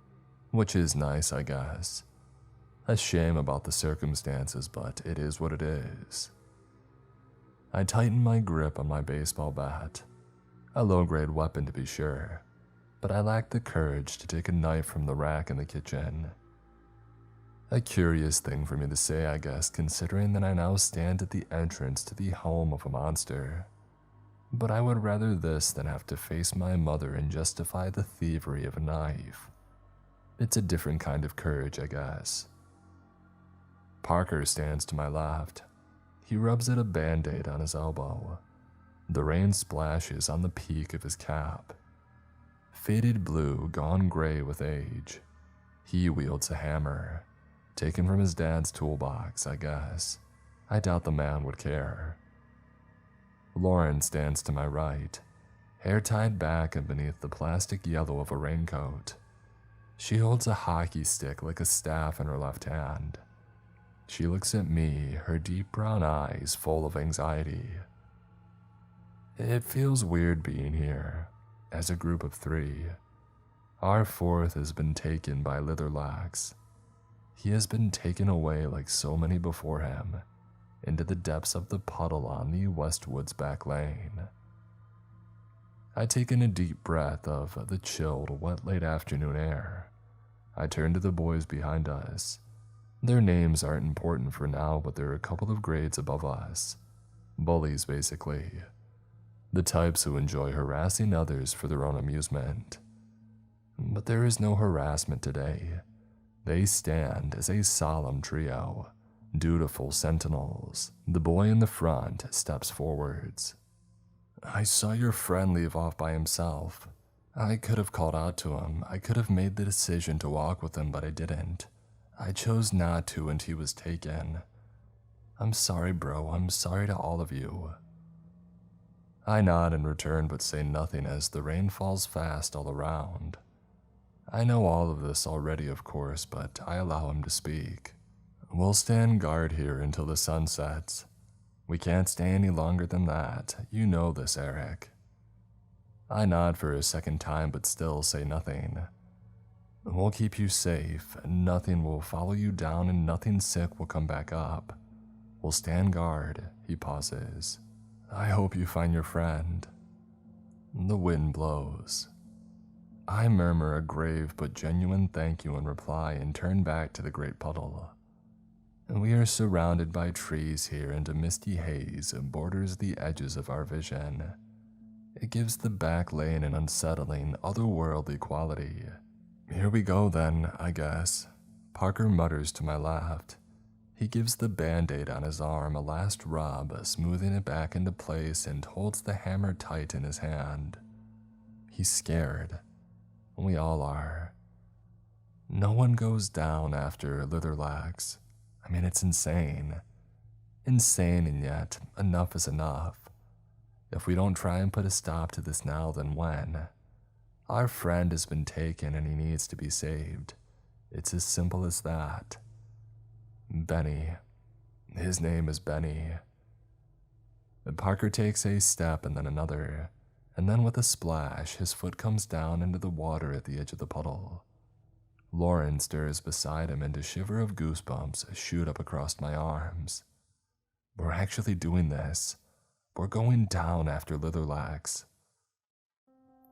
which is nice, I guess. A shame about the circumstances, but it is what it is. I tighten my grip on my baseball bat, a low-grade weapon to be sure, but I lack the courage to take a knife from the rack in the kitchen. A curious thing for me to say, I guess, considering that I now stand at the entrance to the home of a monster. But I would rather this than have to face my mother and justify the thievery of a knife. It's a different kind of courage, I guess. Parker stands to my left. He rubs at a band-aid on his elbow. The rain splashes on the peak of his cap. Faded blue, gone gray with age. He wields a hammer, taken from his dad's toolbox, I guess. I doubt the man would care. Lauren stands to my right, hair tied back and beneath the plastic yellow of a raincoat. She holds a hockey stick like a staff in her left hand. She looks at me, her deep brown eyes full of anxiety. It feels weird being here, as a group of 3. Our 4th has been taken by Litherlax. He has been taken away like so many before him, into the depths of the puddle on the Westwoods back lane. I take in a deep breath of the chilled, wet late afternoon air. I turn to the boys behind us. Their names aren't important for now, but they're a couple of grades above us. Bullies, basically. The types who enjoy harassing others for their own amusement. But there is no harassment today. They stand as a solemn trio, dutiful sentinels. The boy in the front steps forwards. I saw your friend leave off by himself. I could have called out to him. I could have made the decision to walk with him, but I didn't. I chose not to and he was taken. I'm sorry, bro. I'm sorry to all of you. I nod in return but say nothing as the rain falls fast all around. I know all of this already, of course, but I allow him to speak. We'll stand guard here until the sun sets. We can't stay any longer than that. You know this, Eric. I nod for a second time but still say nothing. We'll keep you safe. Nothing will follow you down and nothing sick will come back up. We'll stand guard. He pauses. I hope you find your friend. The wind blows. I murmur a grave but genuine thank you in reply and turn back to the great puddle. We are surrounded by trees here and a misty haze borders the edges of our vision. It gives the back lane an unsettling, otherworldly quality. Here we go then, I guess. Parker mutters to my left. He gives the band-aid on his arm a last rub, smoothing it back into place and holds the hammer tight in his hand. He's scared. We all are. No one goes down after Litherlax. I mean, it's insane. Insane, and yet enough is enough. If we don't try and put a stop to this now, then when? Our friend has been taken and he needs to be saved. It's as simple as that. Benny. His name is Benny. Parker takes a step and then another, and then with a splash, his foot comes down into the water at the edge of the puddle. Lauren stirs beside him and a shiver of goosebumps shoot up across my arms. We're actually doing this. We're going down after Litherlax.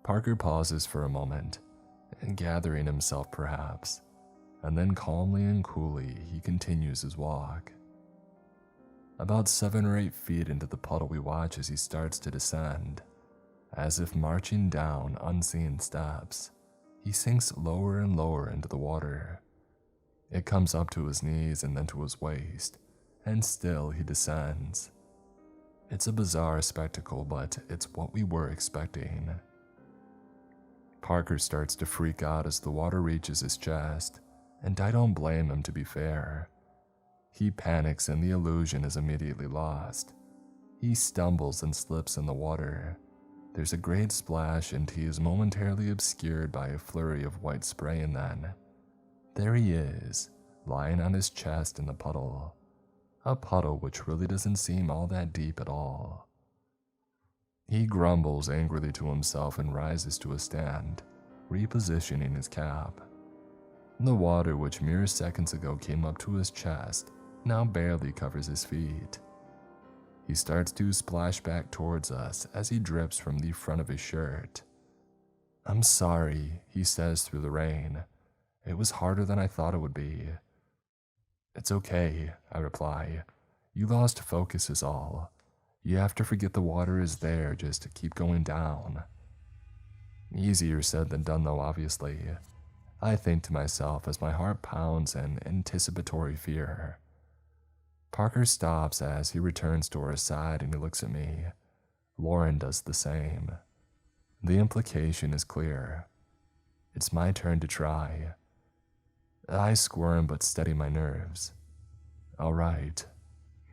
Parker pauses for a moment, gathering himself perhaps, and then calmly and coolly he continues his walk. About 7 or 8 feet into the puddle we watch as he starts to descend. As if marching down unseen steps, he sinks lower and lower into the water. It comes up to his knees and then to his waist, and still he descends. It's a bizarre spectacle, but it's what we were expecting. Parker starts to freak out as the water reaches his chest, and I don't blame him, to be fair. He panics and the illusion is immediately lost. He stumbles and slips in the water. There's a great splash and he is momentarily obscured by a flurry of white spray, and then there he is, lying on his chest in the puddle. A puddle which really doesn't seem all that deep at all. He grumbles angrily to himself and rises to a stand, repositioning his cap. The water which mere seconds ago came up to his chest now barely covers his feet. He starts to splash back towards us as he drips from the front of his shirt. "I'm sorry," he says through the rain. "It was harder than I thought it would be." "It's okay," I reply. "You lost focus is all. You have to forget the water is there, just keep going down." Easier said than done though, obviously. I think to myself as my heart pounds in anticipatory fear. Parker stops as he returns to our side and he looks at me. Lauren does the same. The implication is clear. It's my turn to try. I squirm but steady my nerves. "All right,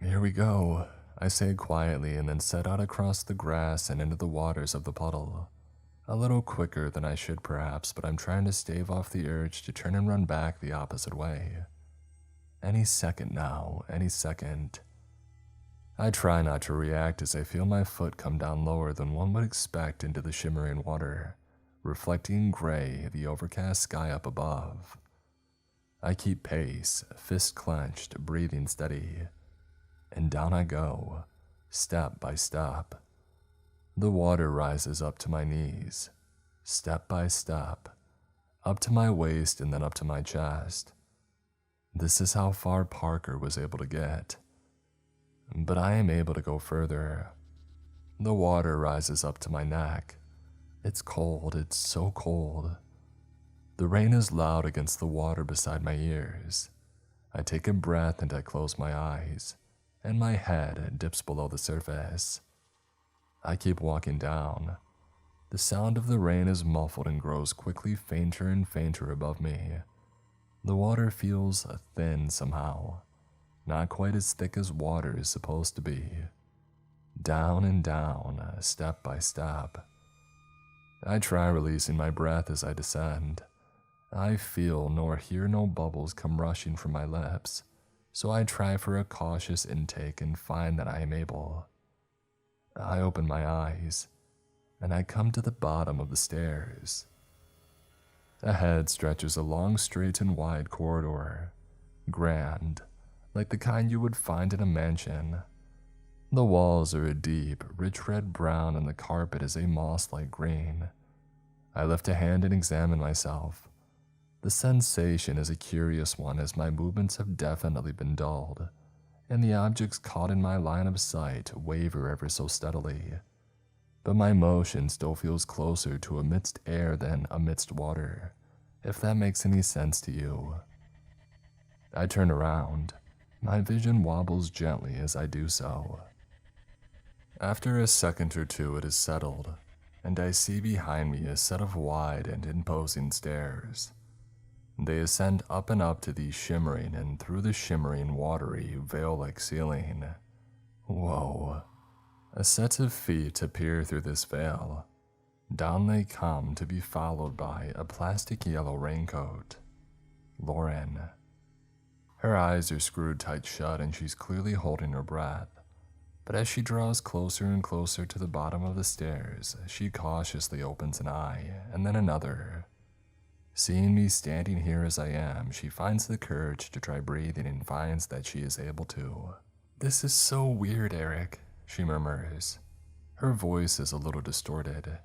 here we go," I say quietly and then set out across the grass and into the waters of the puddle. A little quicker than I should perhaps, but I'm trying to stave off the urge to turn and run back the opposite way. Any second now, any second. I try not to react as I feel my foot come down lower than one would expect into the shimmering water, reflecting gray the overcast sky up above. I keep pace, fist clenched, breathing steady. And down I go, step by step. The water rises up to my knees, step by step, up to my waist and then up to my chest. This is how far Parker was able to get. But I am able to go further. The water rises up to my neck. It's cold, it's so cold. The rain is loud against the water beside my ears. I take a breath and I close my eyes, and my head dips below the surface. I keep walking down. The sound of the rain is muffled and grows quickly fainter and fainter above me. The water feels thin somehow, not quite as thick as water is supposed to be. Down and down, step by step. I try releasing my breath as I descend. I feel nor hear no bubbles come rushing from my lips, so I try for a cautious intake and find that I am able. I open my eyes, and I come to the bottom of the stairs. Ahead stretches a long, straight and wide corridor, grand, like the kind you would find in a mansion. The walls are a deep, rich red brown and the carpet is a moss-like green. I lift a hand and examine myself. The sensation is a curious one as my movements have definitely been dulled, and the objects caught in my line of sight waver ever so steadily. But my motion still feels closer to amidst air than amidst water, if that makes any sense to you. I turn around. My vision wobbles gently as I do so. After a second or two it is settled, and I see behind me a set of wide and imposing stairs. They ascend up and up to the shimmering and through the shimmering watery veil-like ceiling. Whoa. A set of feet appear through this veil. Down they come to be followed by a plastic yellow raincoat. Lauren. Her eyes are screwed tight shut and she's clearly holding her breath. But as she draws closer and closer to the bottom of the stairs, she cautiously opens an eye and then another. Seeing me standing here as I am, she finds the courage to try breathing and finds that she is able to. "This is so weird, Eric," she murmurs. Her voice is a little distorted.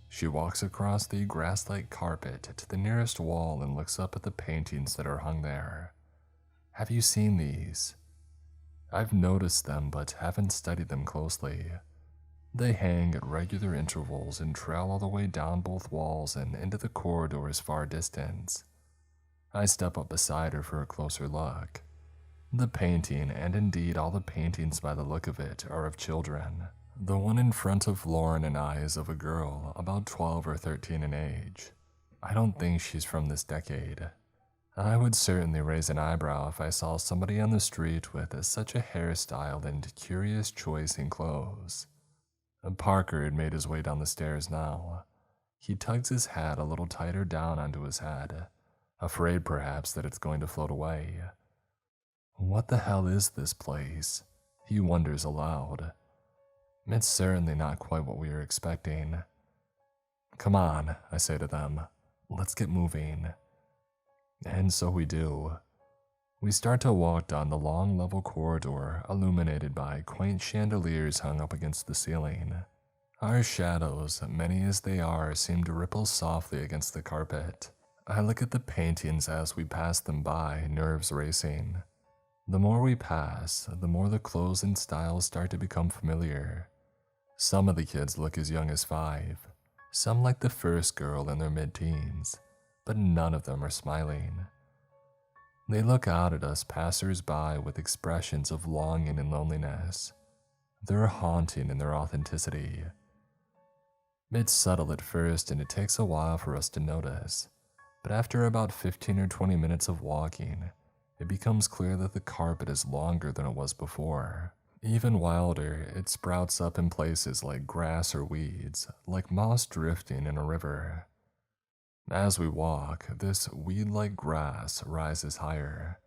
She walks across the grass-like carpet to the nearest wall and looks up at the paintings that are hung there. "Have you seen these?" I've noticed them but haven't studied them closely. They hang at regular intervals and trail all the way down both walls and into the corridor's far distance. I step up beside her for a closer look. The painting, and indeed all the paintings by the look of it, are of children. The one in front of Lauren and I is of a girl, about 12 or 13 in age. I don't think she's from this decade. I would certainly raise an eyebrow if I saw somebody on the street with such a hairstyle and curious choice in clothes. Parker had made his way down the stairs now. He tugs his hat a little tighter down onto his head, afraid perhaps that it's going to float away. What the hell is this place? He wonders aloud. It's certainly not quite what we were expecting. Come on, I say to them. Let's get moving. And so we do. We start to walk down the long level corridor illuminated by quaint chandeliers hung up against the ceiling. Our shadows, many as they are, seem to ripple softly against the carpet. I look at the paintings as we pass them by, nerves racing. The more we pass, the more the clothes and styles start to become familiar. Some of the kids look as young as 5. Some like the first girl in their mid-teens, but none of them are smiling. They look out at us passers-by with expressions of longing and loneliness. They're haunting in their authenticity. It's subtle at first and it takes a while for us to notice, but after about 15 or 20 minutes of walking, it becomes clear that the carpet is longer than it was before. Even wilder, it sprouts up in places like grass or weeds, like moss drifting in a river. As we walk, this weed-like grass rises higher.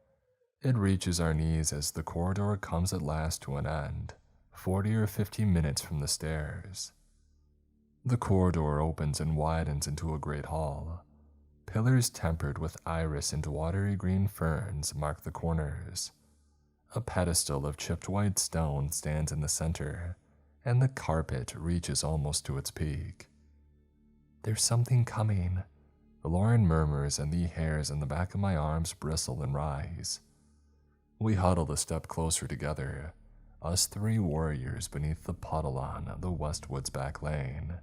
It reaches our knees as the corridor comes at last to an end, 40 or 50 minutes from the stairs. The corridor opens and widens into a great hall. Pillars tempered with iris and watery green ferns mark the corners. A pedestal of chipped white stone stands in the center, and the carpet reaches almost to its peak. There's something coming, Lauren murmurs, and the hairs on the back of my arms bristle and rise. We huddle a step closer together, us 3 warriors beneath the puddle on the Westwood's back lane.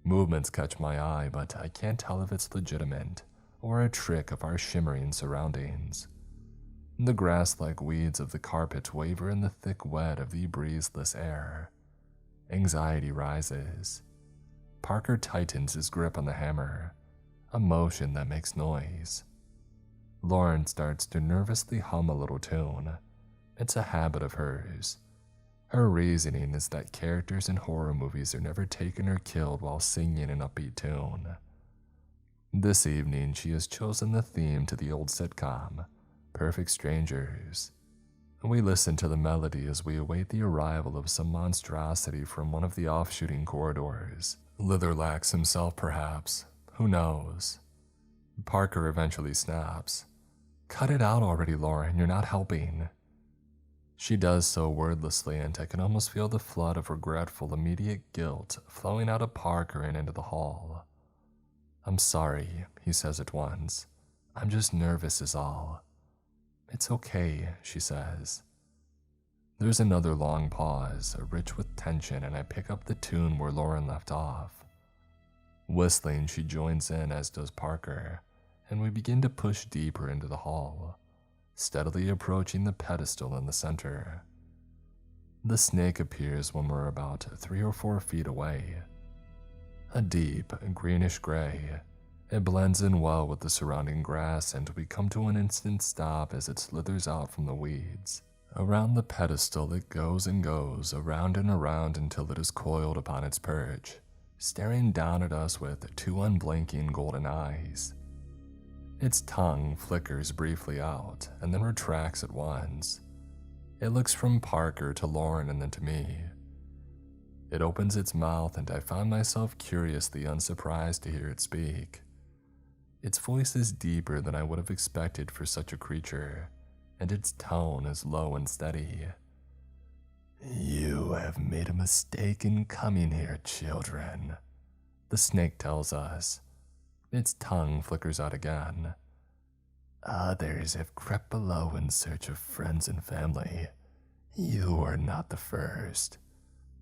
Movements catch my eye, but I can't tell if it's legitimate or a trick of our shimmering surroundings. The grass-like weeds of the carpet waver in the thick wet of the breezeless air. Anxiety rises. Parker tightens his grip on the hammer, a motion that makes noise. Lauren starts to nervously hum a little tune. It's a habit of hers. Her reasoning is that characters in horror movies are never taken or killed while singing an upbeat tune. This evening, she has chosen the theme to the old sitcom, Perfect Strangers. We listen to the melody as we await the arrival of some monstrosity from one of the off-shooting corridors. Litherlax himself, perhaps. Who knows? Parker eventually snaps. Cut it out already, Lauren. You're not helping. She does so wordlessly, and I can almost feel the flood of regretful, immediate guilt flowing out of Parker and into the hall. I'm sorry, he says at once. I'm just nervous is all. It's okay, she says. There's another long pause, rich with tension, and I pick up the tune where Lauren left off. Whistling, she joins in, as does Parker, and we begin to push deeper into the hall, steadily approaching the pedestal in the center. The snake appears when we're about 3 or 4 feet away. A deep, greenish gray, it blends in well with the surrounding grass, and we come to an instant stop as it slithers out from the weeds. Around the pedestal it goes and goes, around and around until it is coiled upon its perch, staring down at us with 2 unblinking golden eyes. Its tongue flickers briefly out, and then retracts at once. It looks from Parker to Lauren and then to me. It opens its mouth, and I find myself curiously unsurprised to hear it speak. Its voice is deeper than I would have expected for such a creature, and its tone is low and steady. You have made a mistake in coming here, children, the snake tells us. Its tongue flickers out again. Others have crept below in search of friends and family. You are not the first.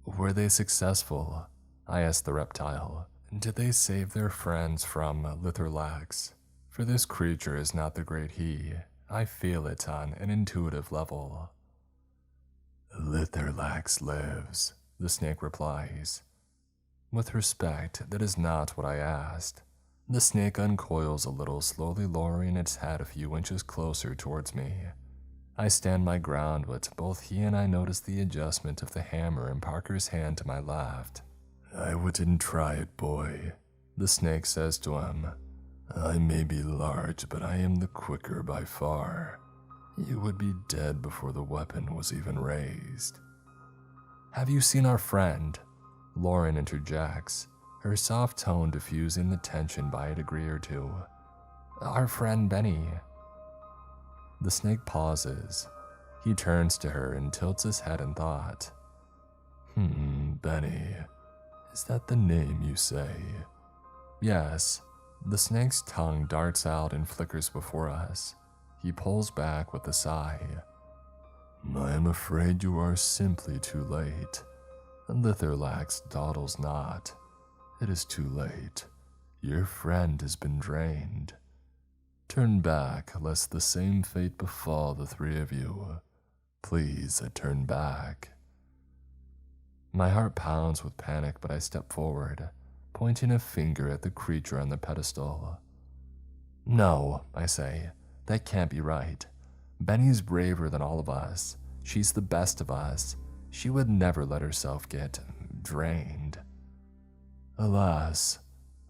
Were they successful? I asked the reptile. Did they save their friends from Litherlax? For this creature is not the great he. I feel it on an intuitive level. Litherlax lives, the snake replies. With respect, that is not what I asked. The snake uncoils a little, slowly lowering its head a few inches closer towards me. I stand my ground, but both he and I notice the adjustment of the hammer in Parker's hand to my left. "I wouldn't try it, boy," the snake says to him. "I may be large, but I am the quicker by far. You would be dead before the weapon was even raised." "Have you seen our friend?" Lauren interjects, her soft tone diffusing the tension by a degree or two. "Our friend Benny." The snake pauses. He turns to her and tilts his head in thought. Benny. Is that the name you say?" "Yes." The snake's tongue darts out and flickers before us. He pulls back with a sigh. "I am afraid you are simply too late." Litherlax dawdles not. "It is too late. Your friend has been drained. Turn back, lest the same fate befall the three of you. Please, turn back." My heart pounds with panic, but I step forward, pointing a finger at the creature on the pedestal. "No," I say, "that can't be right. Benny's braver than all of us. She's the best of us. She would never let herself get drained." "Alas,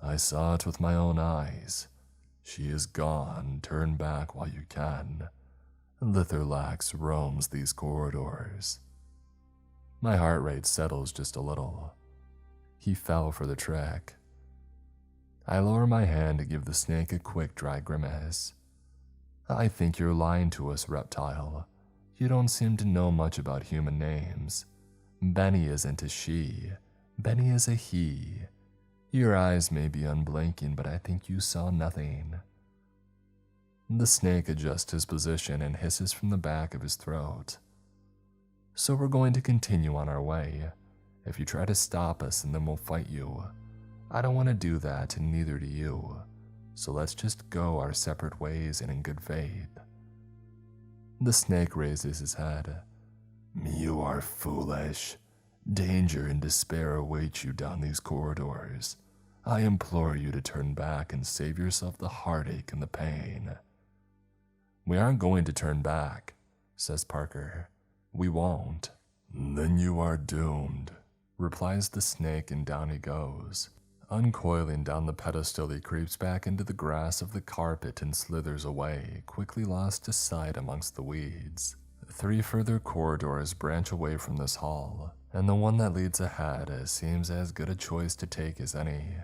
I saw it with my own eyes. She is gone. Turn back while you can. Litherlax roams these corridors." My heart rate settles just a little. He fell for the trick. I lower my hand to give the snake a quick dry grimace. "I think you're lying to us, reptile. You don't seem to know much about human names. Benny isn't a she. Benny is a he. Your eyes may be unblinking, but I think you saw nothing." The snake adjusts his position and hisses from the back of his throat. "So we're going to continue on our way. If you try to stop us, and then we'll fight you. I don't want to do that, and neither do you. So let's just go our separate ways and in good faith." The snake raises his head. "You are foolish. Danger and despair await you down these corridors. I implore you to turn back and save yourself the heartache and the pain." "We aren't going to turn back," says Parker. "We won't." "Then you are doomed," replies the snake, and down he goes. Uncoiling down the pedestal, he creeps back into the grass of the carpet and slithers away, quickly lost to sight amongst the weeds. 3 further corridors branch away from this hall, and the one that leads ahead seems as good a choice to take as any.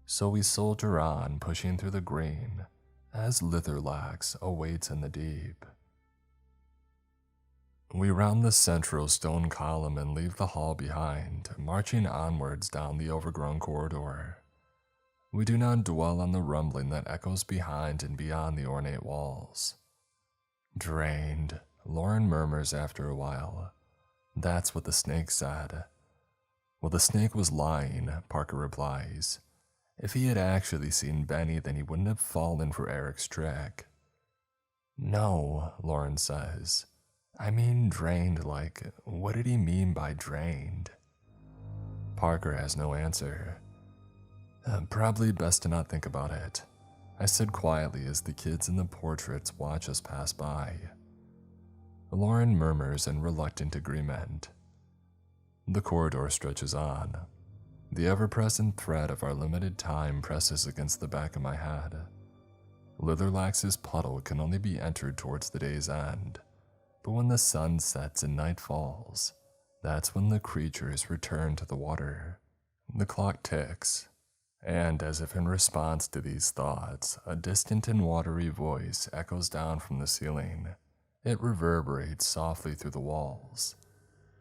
So we soldier on, pushing through the green, as Litherlax awaits in the deep. We round the central stone column and leave the hall behind, marching onwards down the overgrown corridor. We do not dwell on the rumbling that echoes behind and beyond the ornate walls. "Drained," Lauren murmurs after a while. "That's what the snake said." "Well, the snake was lying," Parker replies. "If he had actually seen Benny, then he wouldn't have fallen for Eric's trick." "No," Lauren says. "I mean drained, like, what did he mean by drained?" Parker has no answer. Probably best to not think about it," I said quietly as the kids in the portraits watch us pass by. Lauren murmurs in reluctant agreement. The corridor stretches on. The ever-present threat of our limited time presses against the back of my head. Litherlax's puddle can only be entered towards the day's end, but when the sun sets and night falls, that's when the creatures return to the water. The clock ticks, and as if in response to these thoughts, a distant and watery voice echoes down from the ceiling. It reverberates softly through the walls.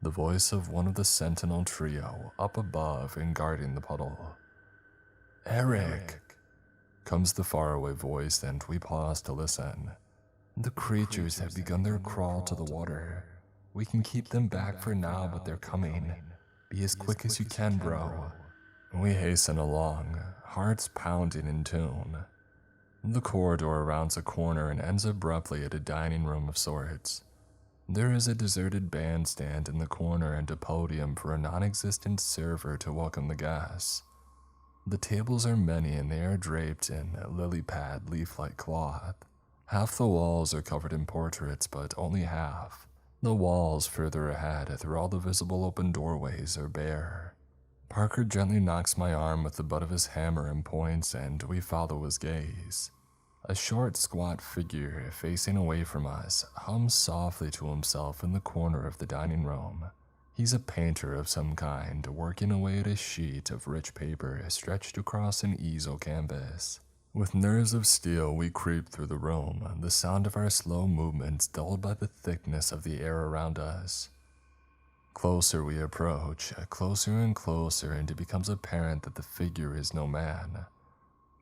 The voice of one of the sentinel trio up above and guarding the puddle. "Eric!" comes the faraway voice, and we pause to listen. "The creatures have begun their crawl to the water. We can keep them back for now, but they're coming. Be as quick as you can, bro." We hasten along, hearts pounding in tune. The corridor rounds a corner and ends abruptly at a dining room of sorts. There is a deserted bandstand in the corner and a podium for a non-existent server to welcome the guests. The tables are many and they are draped in lily pad leaf-like cloth. Half the walls are covered in portraits, but only half. The walls further ahead, through all the visible open doorways, are bare. Parker gently knocks my arm with the butt of his hammer and points, and we follow his gaze. A short, squat figure facing away from us hums softly to himself in the corner of the dining room. He's a painter of some kind, working away at a sheet of rich paper stretched across an easel canvas. With nerves of steel, we creep through the room, the sound of our slow movements dulled by the thickness of the air around us. Closer we approach, closer and closer, and it becomes apparent that the figure is no man.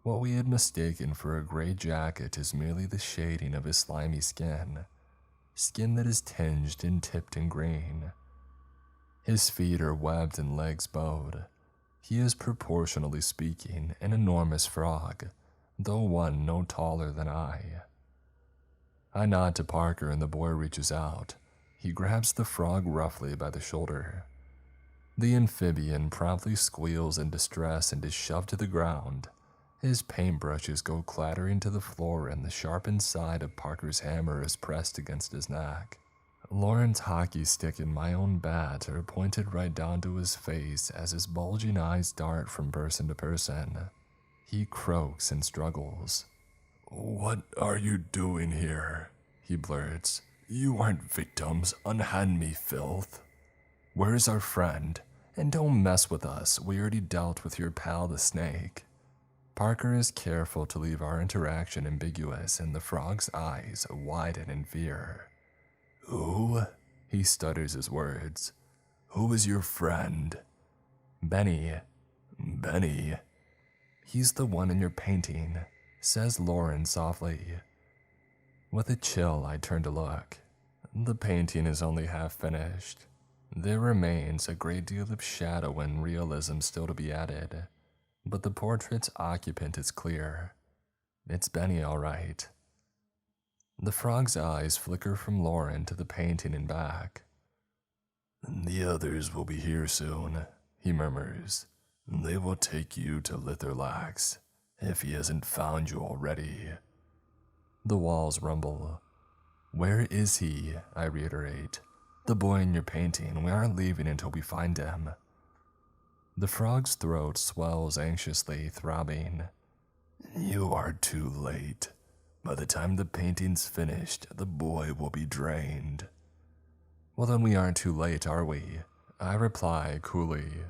What we had mistaken for a gray jacket is merely the shading of his slimy skin that is tinged and tipped in green. His feet are webbed and legs bowed. He is, proportionally speaking, an enormous frog, though one no taller than I. I nod to Parker and the boy reaches out. He grabs the frog roughly by the shoulder. The amphibian promptly squeals in distress and is shoved to the ground. His paintbrushes go clattering to the floor and the sharpened side of Parker's hammer is pressed against his neck. Lauren's hockey stick and my own bat are pointed right down to his face as his bulging eyes dart from person to person. He croaks and struggles. "What are you doing here?" he blurts. "You aren't victims. Unhand me, filth." "Where's our friend? And don't mess with us. We already dealt with your pal the snake." Parker is careful to leave our interaction ambiguous, and the frog's eyes widen in fear. "Who?" he stutters his words. "Who is your friend?" "Benny." "Benny?" "He's the one in your painting," says Lauren softly. With a chill, I turn to look. The painting is only half finished. There remains a great deal of shadow and realism still to be added, but the portrait's occupant is clear. It's Benny, all right. The frog's eyes flicker from Lauren to the painting and back. "The others will be here soon," he murmurs. "They will take you to Litherlax, if he hasn't found you already." The walls rumble. "Where is he?" I reiterate. "The boy in your painting. We aren't leaving until we find him." The frog's throat swells anxiously, throbbing. "You are too late. By the time the painting's finished, the boy will be drained." "Well, then we aren't too late, are we?" I reply coolly.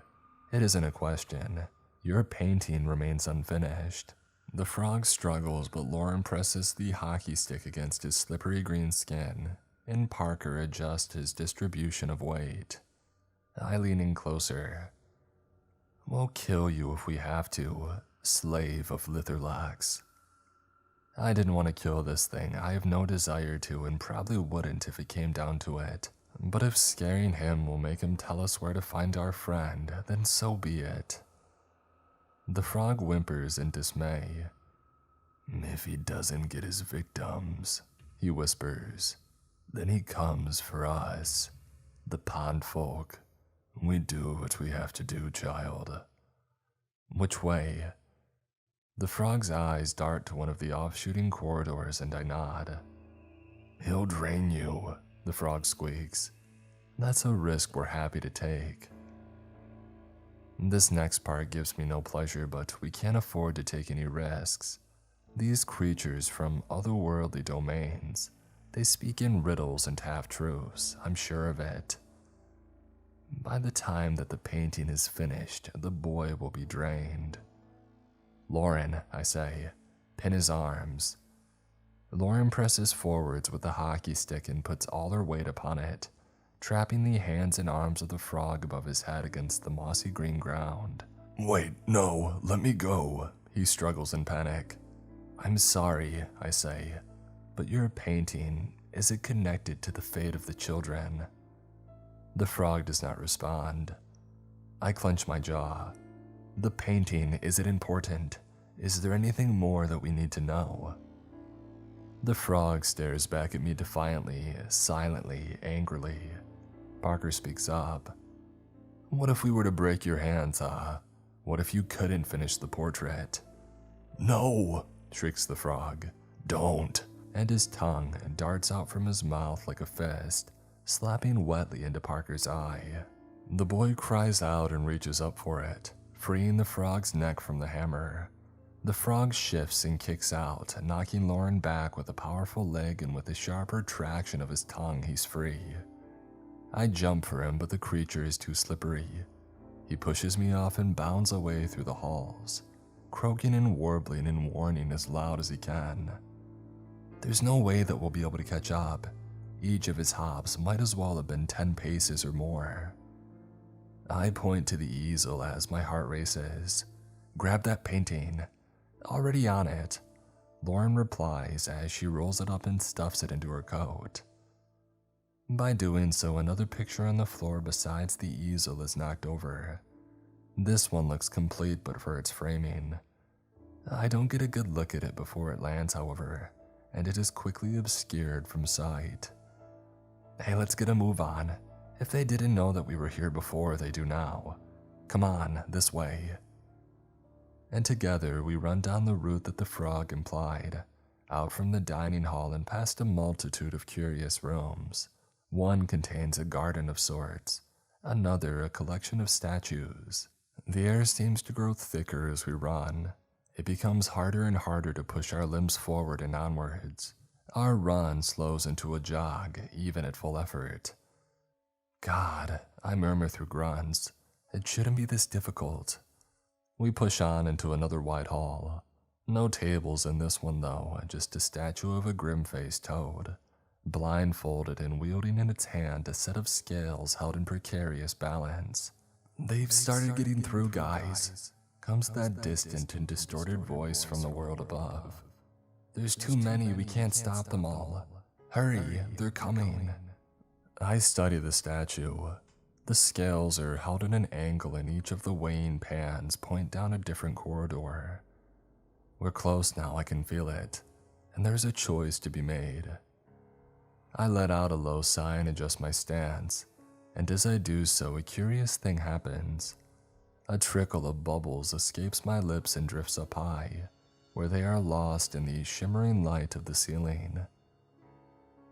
"It isn't a question. Your painting remains unfinished." The frog struggles, but Lauren presses the hockey stick against his slippery green skin, and Parker adjusts his distribution of weight. I lean in closer. "We'll kill you if we have to, slave of Litherlax." I didn't want to kill this thing. I have no desire to, and probably wouldn't if it came down to it. But if scaring him will make him tell us where to find our friend, then so be it. The frog whimpers in dismay. "If he doesn't get his victims," he whispers, "then he comes for us, the pond folk. We do what we have to do, child." "Which way?" The frog's eyes dart to one of the off-shooting corridors and I nod. "He'll drain you," the frog squeaks. "That's a risk we're happy to take." This next part gives me no pleasure, but we can't afford to take any risks. These creatures from otherworldly domains, they speak in riddles and half-truths, I'm sure of it. By the time that the painting is finished, the boy will be drained. "Lauren," I say, "pin his arms." Lauren presses forwards with the hockey stick and puts all her weight upon it, trapping the hands and arms of the frog above his head against the mossy green ground. "Wait, no, let me go," he struggles in panic. "I'm sorry," I say, "but your painting, is it connected to the fate of the children?" The frog does not respond. I clench my jaw. "The painting, is it important? Is there anything more that we need to know?" The frog stares back at me defiantly, silently, angrily. Parker speaks up. "What if we were to break your hands, huh? What if you couldn't finish the portrait? No, shrieks the frog. Don't. And his tongue darts out from his mouth like a fist, slapping wetly into Parker's eye. The boy cries out and reaches up for it, freeing the frog's neck from the hammer. The frog shifts and kicks out, knocking Lauren back with a powerful leg, and with the sharper traction of his tongue, he's free. I jump for him, but the creature is too slippery. He pushes me off and bounds away through the halls, croaking and warbling and warning as loud as he can. There's no way that we'll be able to catch up. Each of his hops might as well have been 10 paces or more. I point to the easel as my heart races. Grab that painting. Already on it, Lauren replies as she rolls it up and stuffs it into her coat. By doing so, another picture on the floor besides the easel is knocked over. This one looks complete but for its framing. I don't get a good look at it before it lands, however, and it is quickly obscured from sight. Hey, let's get a move on. If they didn't know that we were here before, they do now. Come on, this way. And together we run down the route that the frog implied, out from the dining hall and past a multitude of curious rooms. One contains a garden of sorts, another a collection of statues. The air seems to grow thicker as we run. It becomes harder and harder to push our limbs forward and onwards. Our run slows into a jog, even at full effort. God, I murmur through grunts. It shouldn't be this difficult. We push on into another wide hall. No tables in this one though, just a statue of a grim-faced toad, blindfolded and wielding in its hand a set of scales held in precarious balance. They've started getting through, guys. Comes that distant and distorted voice from the world above. There's too many, we can't stop them all. Hurry, they're coming. I study the statue. The scales are held at an angle and each of the weighing pans point down a different corridor. We're close now, I can feel it, and there's a choice to be made. I let out a low sigh and adjust my stance, and as I do so, a curious thing happens. A trickle of bubbles escapes my lips and drifts up high, where they are lost in the shimmering light of the ceiling.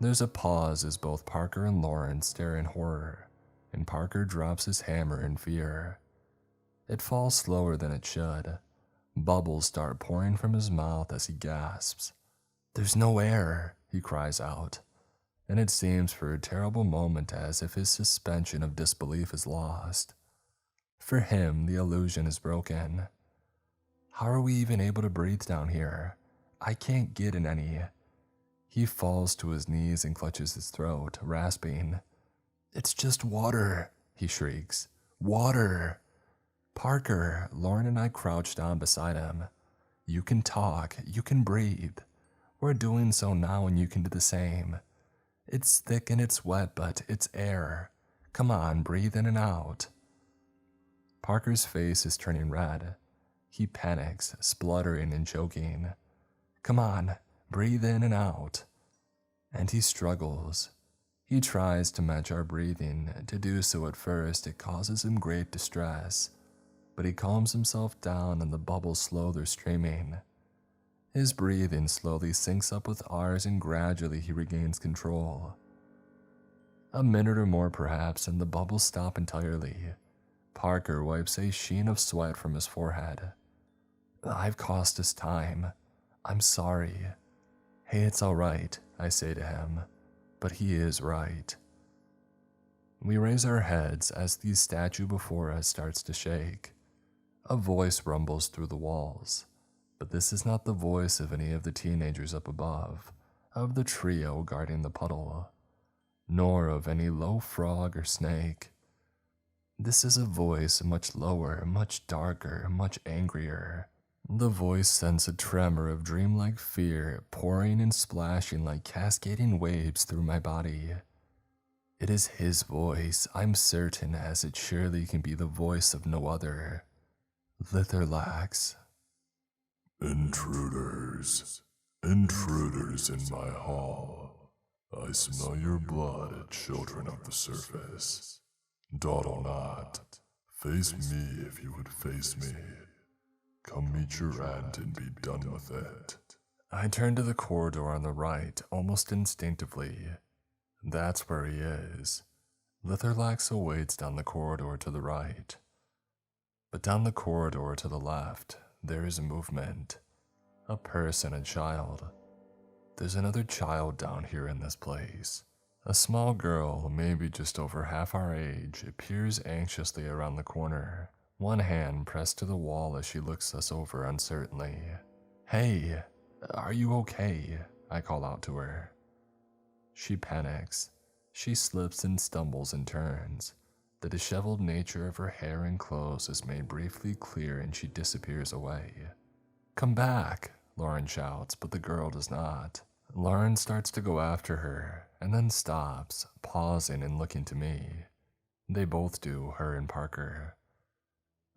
There's a pause as both Parker and Lauren stare in horror, and Parker drops his hammer in fear. It falls slower than it should. Bubbles start pouring from his mouth as he gasps. "There's no air," he cries out, and it seems for a terrible moment as if his suspension of disbelief is lost. For him, the illusion is broken. How are we even able to breathe down here? I can't get in any. He falls to his knees and clutches his throat, rasping. "It's just water," he shrieks. "Water!" Parker, Lauren and I crouch down beside him. You can talk, you can breathe. We're doing so now and you can do the same. It's thick and it's wet, but it's air. Come on, breathe in and out. Parker's face is turning red. He panics, spluttering and choking. "Come on, breathe in and out." And he struggles. He tries to match our breathing. To do so at first, it causes him great distress. But he calms himself down and the bubbles slow their streaming. His breathing slowly syncs up with ours and gradually he regains control. A minute or more perhaps and the bubbles stop entirely. Parker wipes a sheen of sweat from his forehead. "I've cost us time. I'm sorry." "Hey, it's all right," I say to him, but he is right. We raise our heads as the statue before us starts to shake. A voice rumbles through the walls, but this is not the voice of any of the teenagers up above, of the trio guarding the puddle, nor of any low frog or snake. This is a voice much lower, much darker, much angrier. The voice sends a tremor of dreamlike fear pouring and splashing like cascading waves through my body. It is his voice, I'm certain, as it surely can be the voice of no other. Litherlax. "Intruders, intruders in my hall. I smell your blood, children of the surface. Dawdle not, Face me if you would face me. Come meet your aunt and be done with it. I turn to the corridor on the right almost instinctively. That's where he is. Litherlax awaits down the corridor to the right. But down the corridor to the left, there is movement. A person, a child. There's another child down here in this place. A small girl, maybe just over half our age, peers anxiously around the corner, one hand pressed to the wall as she looks us over uncertainly. "Hey, are you okay?" I call out to her. She panics. She slips and stumbles and turns. The disheveled nature of her hair and clothes is made briefly clear and she disappears away. "Come back," Lauren shouts, but the girl does not. Lauren starts to go after her, and then stops, pausing and looking to me. They both do, her and Parker.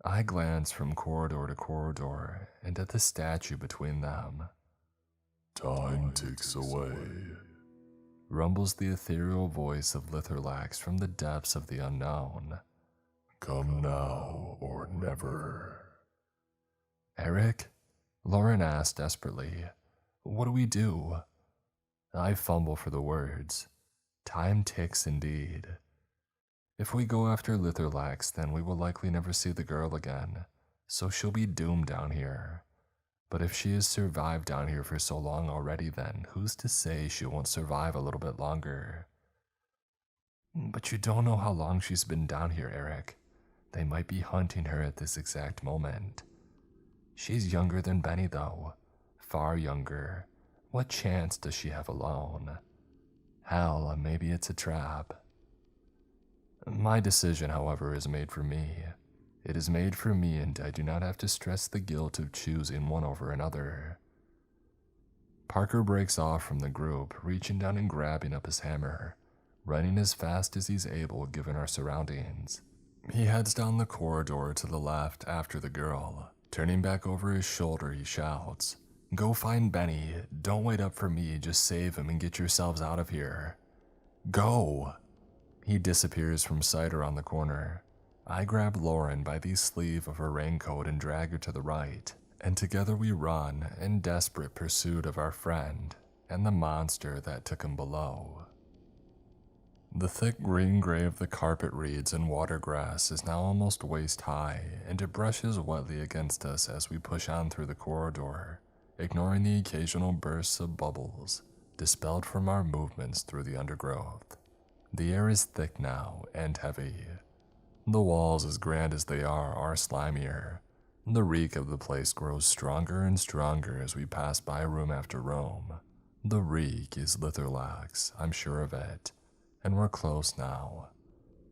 I glance from corridor to corridor, and at the statue between them. Time ticks away, Rumbles the ethereal voice of Litherlax from the depths of the unknown. Come now or never. "Eric?" Lauren asks desperately. "What do we do?" I fumble for the words. Time ticks indeed. If we go after Litherlax, then we will likely never see the girl again, so she'll be doomed down here. But if she has survived down here for so long already, then who's to say she won't survive a little bit longer? "But you don't know how long she's been down here, Eric. They might be hunting her at this exact moment. She's younger than Benny, though. Far younger. What chance does she have alone? Hell, maybe it's a trap." My decision, however, is made for me. It is made for me, and I do not have to stress the guilt of choosing one over another. Parker breaks off from the group, reaching down and grabbing up his hammer, running as fast as he's able given our surroundings. He heads down the corridor to the left after the girl. Turning back over his shoulder, he shouts, "Go find Benny. Don't wait up for me. Just save him and get yourselves out of here. Go!" He disappears from sight around the corner. I grab Lauren by the sleeve of her raincoat and drag her to the right, and together we run in desperate pursuit of our friend and the monster that took him below. The thick green gray of the carpet reeds and watergrass is now almost waist high, and it brushes wetly against us as we push on through the corridor, ignoring the occasional bursts of bubbles dispelled from our movements through the undergrowth. The air is thick now and heavy. The walls, as grand as they are slimier. The reek of the place grows stronger and stronger as we pass by room after room. The reek is Litherlax, I'm sure of it, and we're close now.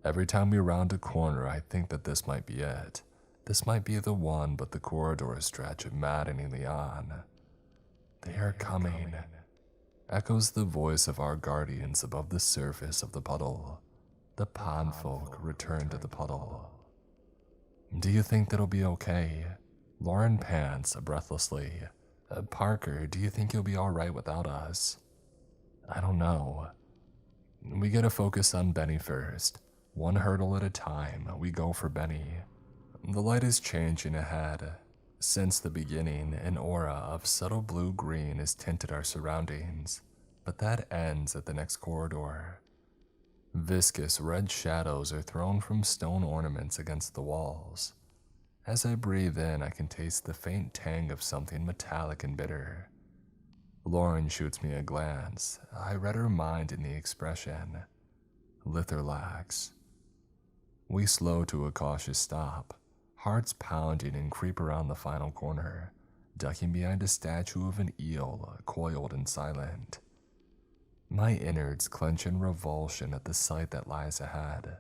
Every time we round a corner, I think that this might be it. This might be the one, but the corridors stretch maddeningly on. "They are coming," echoes the voice of our guardians above the surface of the puddle. The pond folk return to the puddle. "Do you think that'll be okay?" Lauren pants breathlessly. "Parker, do you think you'll be alright without us?" "I don't know." We gotta focus on Benny first. One hurdle at a time, we go for Benny. The light is changing ahead. Since the beginning, an aura of subtle blue-green has tinted our surroundings, but that ends at the next corridor. Viscous red shadows are thrown from stone ornaments against the walls. As I breathe in, I can taste the faint tang of something metallic and bitter. Lauren shoots me a glance. I read her mind in the expression. Litherlax. We slow to a cautious stop, hearts pounding, and creep around the final corner, ducking behind a statue of an eel, coiled and silent. My innards clench in revulsion at the sight that lies ahead.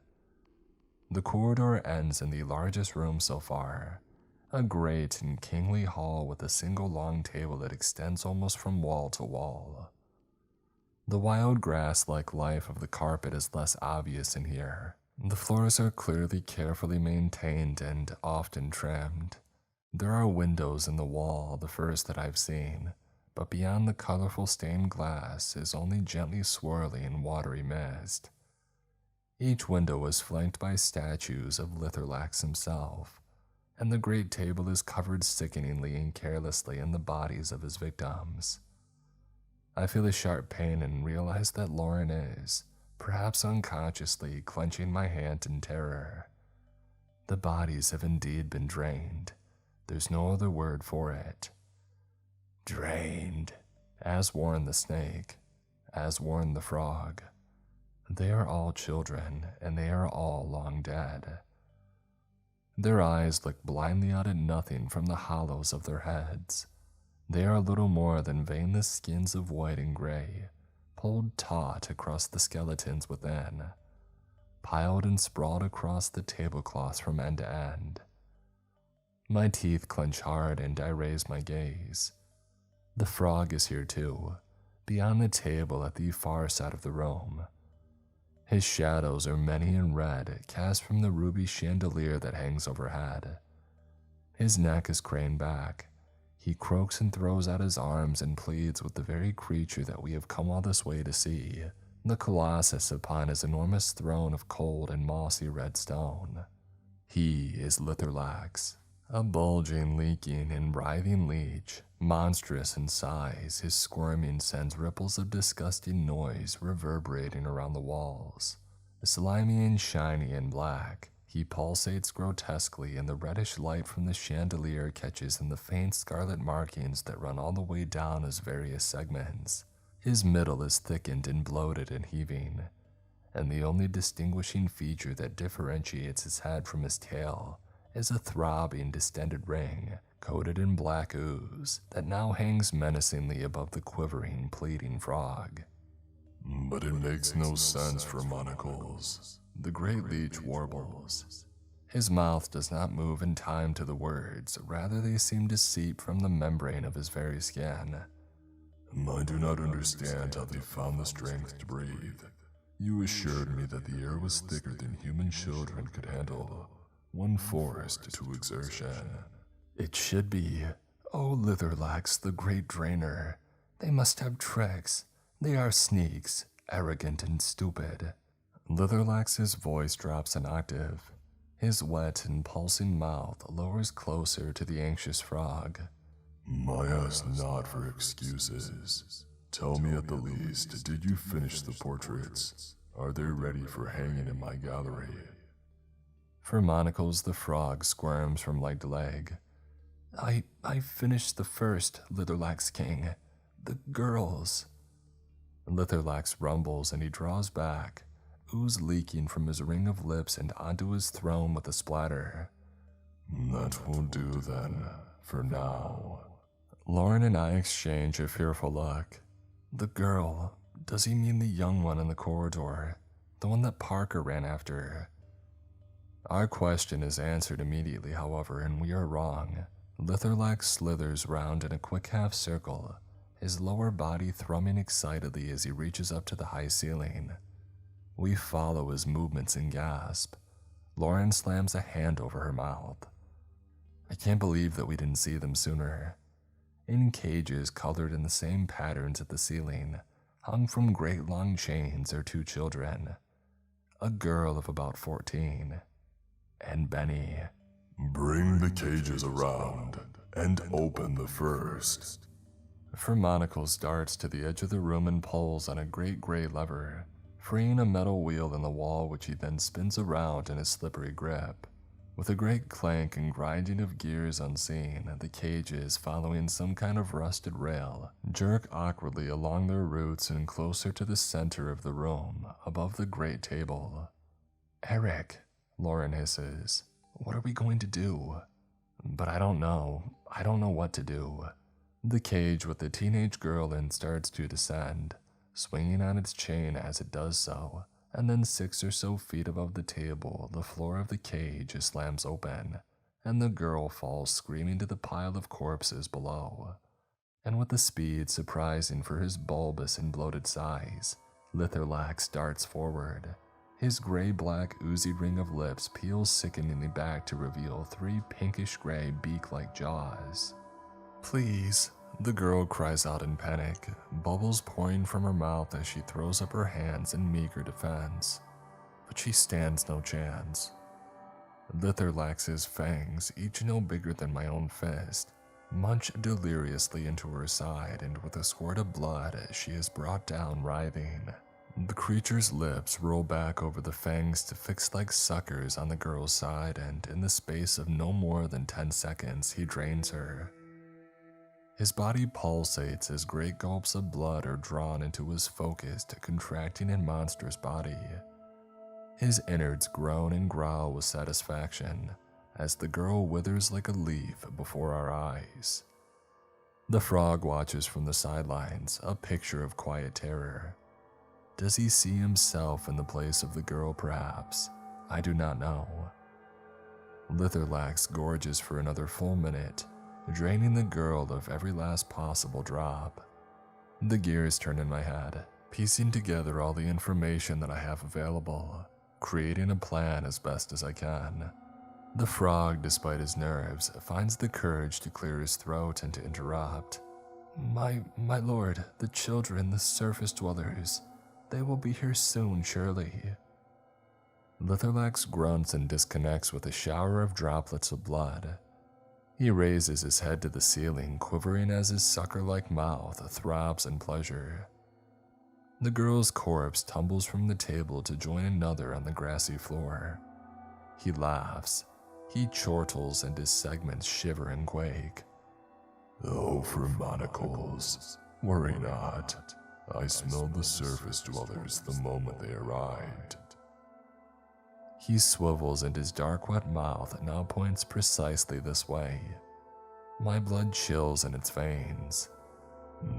The corridor ends in the largest room so far, a great and kingly hall with a single long table that extends almost from wall to wall. The wild grass-like life of the carpet is less obvious in here. The floors are clearly carefully maintained and often trimmed. There are windows in the wall, the first that I've seen, but beyond the colorful stained glass is only gently swirling watery mist. Each window is flanked by statues of Litherlax himself, and the great table is covered sickeningly and carelessly in the bodies of his victims. I feel a sharp pain and realize that Lauren is, perhaps unconsciously, clenching my hand in terror. The bodies have indeed been drained. There's no other word for it. Drained, as warned the snake, as warned the frog. They are all children, and they are all long dead. Their eyes look blindly out at nothing from the hollows of their heads. They are little more than veinless skins of white and gray, pulled taut across the skeletons within, piled and sprawled across the tablecloths from end to end. My teeth clench hard and I raise my gaze. The frog is here too, beyond the table at the far side of the room. His shadows are many and red, cast from the ruby chandelier that hangs overhead. His neck is craned back. He croaks and throws out his arms and pleads with the very creature that we have come all this way to see, the colossus upon his enormous throne of cold and mossy red stone. He is Litherlax, a bulging, leaking, and writhing leech. Monstrous in size, his squirming sends ripples of disgusting noise reverberating around the walls. Slimy and shiny and black, he pulsates grotesquely, and the reddish light from the chandelier catches in the faint scarlet markings that run all the way down his various segments. His middle is thickened and bloated and heaving, and the only distinguishing feature that differentiates his head from his tail is a throbbing, distended ring coated in black ooze that now hangs menacingly above the quivering, pleading frog. But it makes no sense for monocles. The great leech warbles. His mouth does not move in time to the words, rather they seem to seep from the membrane of his very skin. I do not understand how they found the strength to breathe. You assured me that the air was thicker than human children could handle, when forced to exertion. It should be. Oh, Litherlax, the great drainer. They must have tricks. They are sneaks, arrogant and stupid. Litherlax's voice drops an octave. His wet and pulsing mouth lowers closer to the anxious frog. I ask not for excuses. Tell me at the least, did you finish the portraits? Are they ready for hanging in my gallery? For Monocles, the frog squirms from leg to leg. I finished the first, Litherlax King. The girls. Litherlax rumbles and he draws back, ooze leaking from his ring of lips and onto his throne with a splatter. That will do then, for now. Lauren and I exchange a fearful look. The girl, does he mean the young one in the corridor? The one that Parker ran after? Our question is answered immediately, however, and we are wrong. Litherlax slithers round in a quick half circle, his lower body thrumming excitedly as he reaches up to the high ceiling. We follow his movements and gasp. Lauren slams a hand over her mouth. I can't believe that we didn't see them sooner. In cages colored in the same patterns at the ceiling, hung from great long chains, are two children. A girl of about 14, and Benny. Bring the cages around, and open the first. Monocles darts to the edge of the room and pulls on a great gray lever, freeing a metal wheel in the wall which he then spins around in his slippery grip. With a great clank and grinding of gears unseen, the cages, following some kind of rusted rail, jerk awkwardly along their routes and closer to the center of the room, above the great table. Eric, Lauren hisses. What are we going to do? But I don't know. I don't know what to do. The cage with the teenage girl in starts to descend, swinging on its chain as it does so, and then 6 or so feet above the table, the floor of the cage slams open, and the girl falls screaming to the pile of corpses below. And with a speed surprising for his bulbous and bloated size, Litherlax darts forward. His gray-black oozy ring of lips peels sickeningly back to reveal 3 pinkish-gray beak-like jaws. Please, the girl cries out in panic, bubbles pouring from her mouth as she throws up her hands in meager defense. but she stands no chance. Litherlax's fangs, each no bigger than my own fist, munch deliriously into her side, and with a squirt of blood, she is brought down writhing. The creature's lips roll back over the fangs to fix like suckers on the girl's side, and in the space of no more than 10 seconds, he drains her. His body pulsates as great gulps of blood are drawn into his focused, contracting and monstrous body. His innards groan and growl with satisfaction as the girl withers like a leaf before our eyes. The frog watches from the sidelines, a picture of quiet terror. Does he see himself in the place of the girl, perhaps? I do not know. Litherlax gorges for another full minute, draining the girl of every last possible drop. The gears turn in my head, piecing together all the information that I have available, creating a plan as best as I can. The frog, despite his nerves, finds the courage to clear his throat and to interrupt. My lord, the children, the surface dwellers, they will be here soon, surely." Litherlax grunts and disconnects with a shower of droplets of blood. He raises his head to the ceiling, quivering as his sucker-like mouth throbs in pleasure. The girl's corpse tumbles from the table to join another on the grassy floor. He laughs. He chortles and his segments shiver and quake. "Oh, for monocles, worry not. I smelled the surface dwellers the moment they arrived." He swivels and his dark wet mouth now points precisely this way. My blood chills in its veins.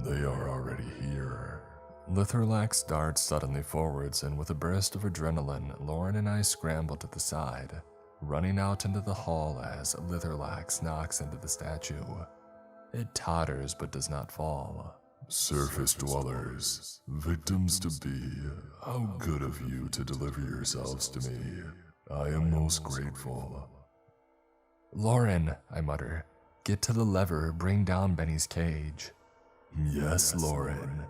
"They are already here." Litherlax darts suddenly forwards, and with a burst of adrenaline, Lauren and I scramble to the side, running out into the hall as Litherlax knocks into the statue. It totters but does not fall. "Surface dwellers, victims to be, how good of you to deliver yourselves to me. I am most grateful." "Lauren," I mutter, "get to the lever, bring down Benny's cage." Yes, Lauren."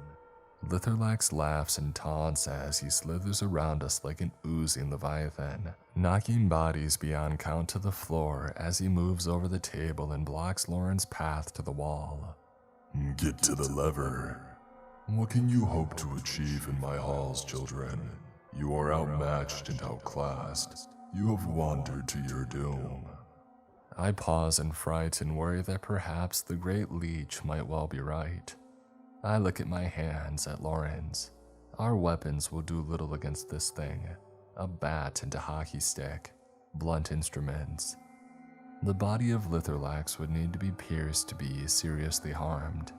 Litherlax laughs and taunts as he slithers around us like an oozing leviathan, knocking bodies beyond count to the floor as he moves over the table and blocks Lauren's path to the wall. "Get to the lever. What can you hope to achieve in my halls, children? You are outmatched and outclassed. You have wandered to your doom." I pause in fright and worry that perhaps the great leech might well be right. I look at my hands, at Lauren's. Our weapons will do little against this thing. A bat and a hockey stick. Blunt instruments. The body of Litherlax would need to be pierced to be seriously harmed.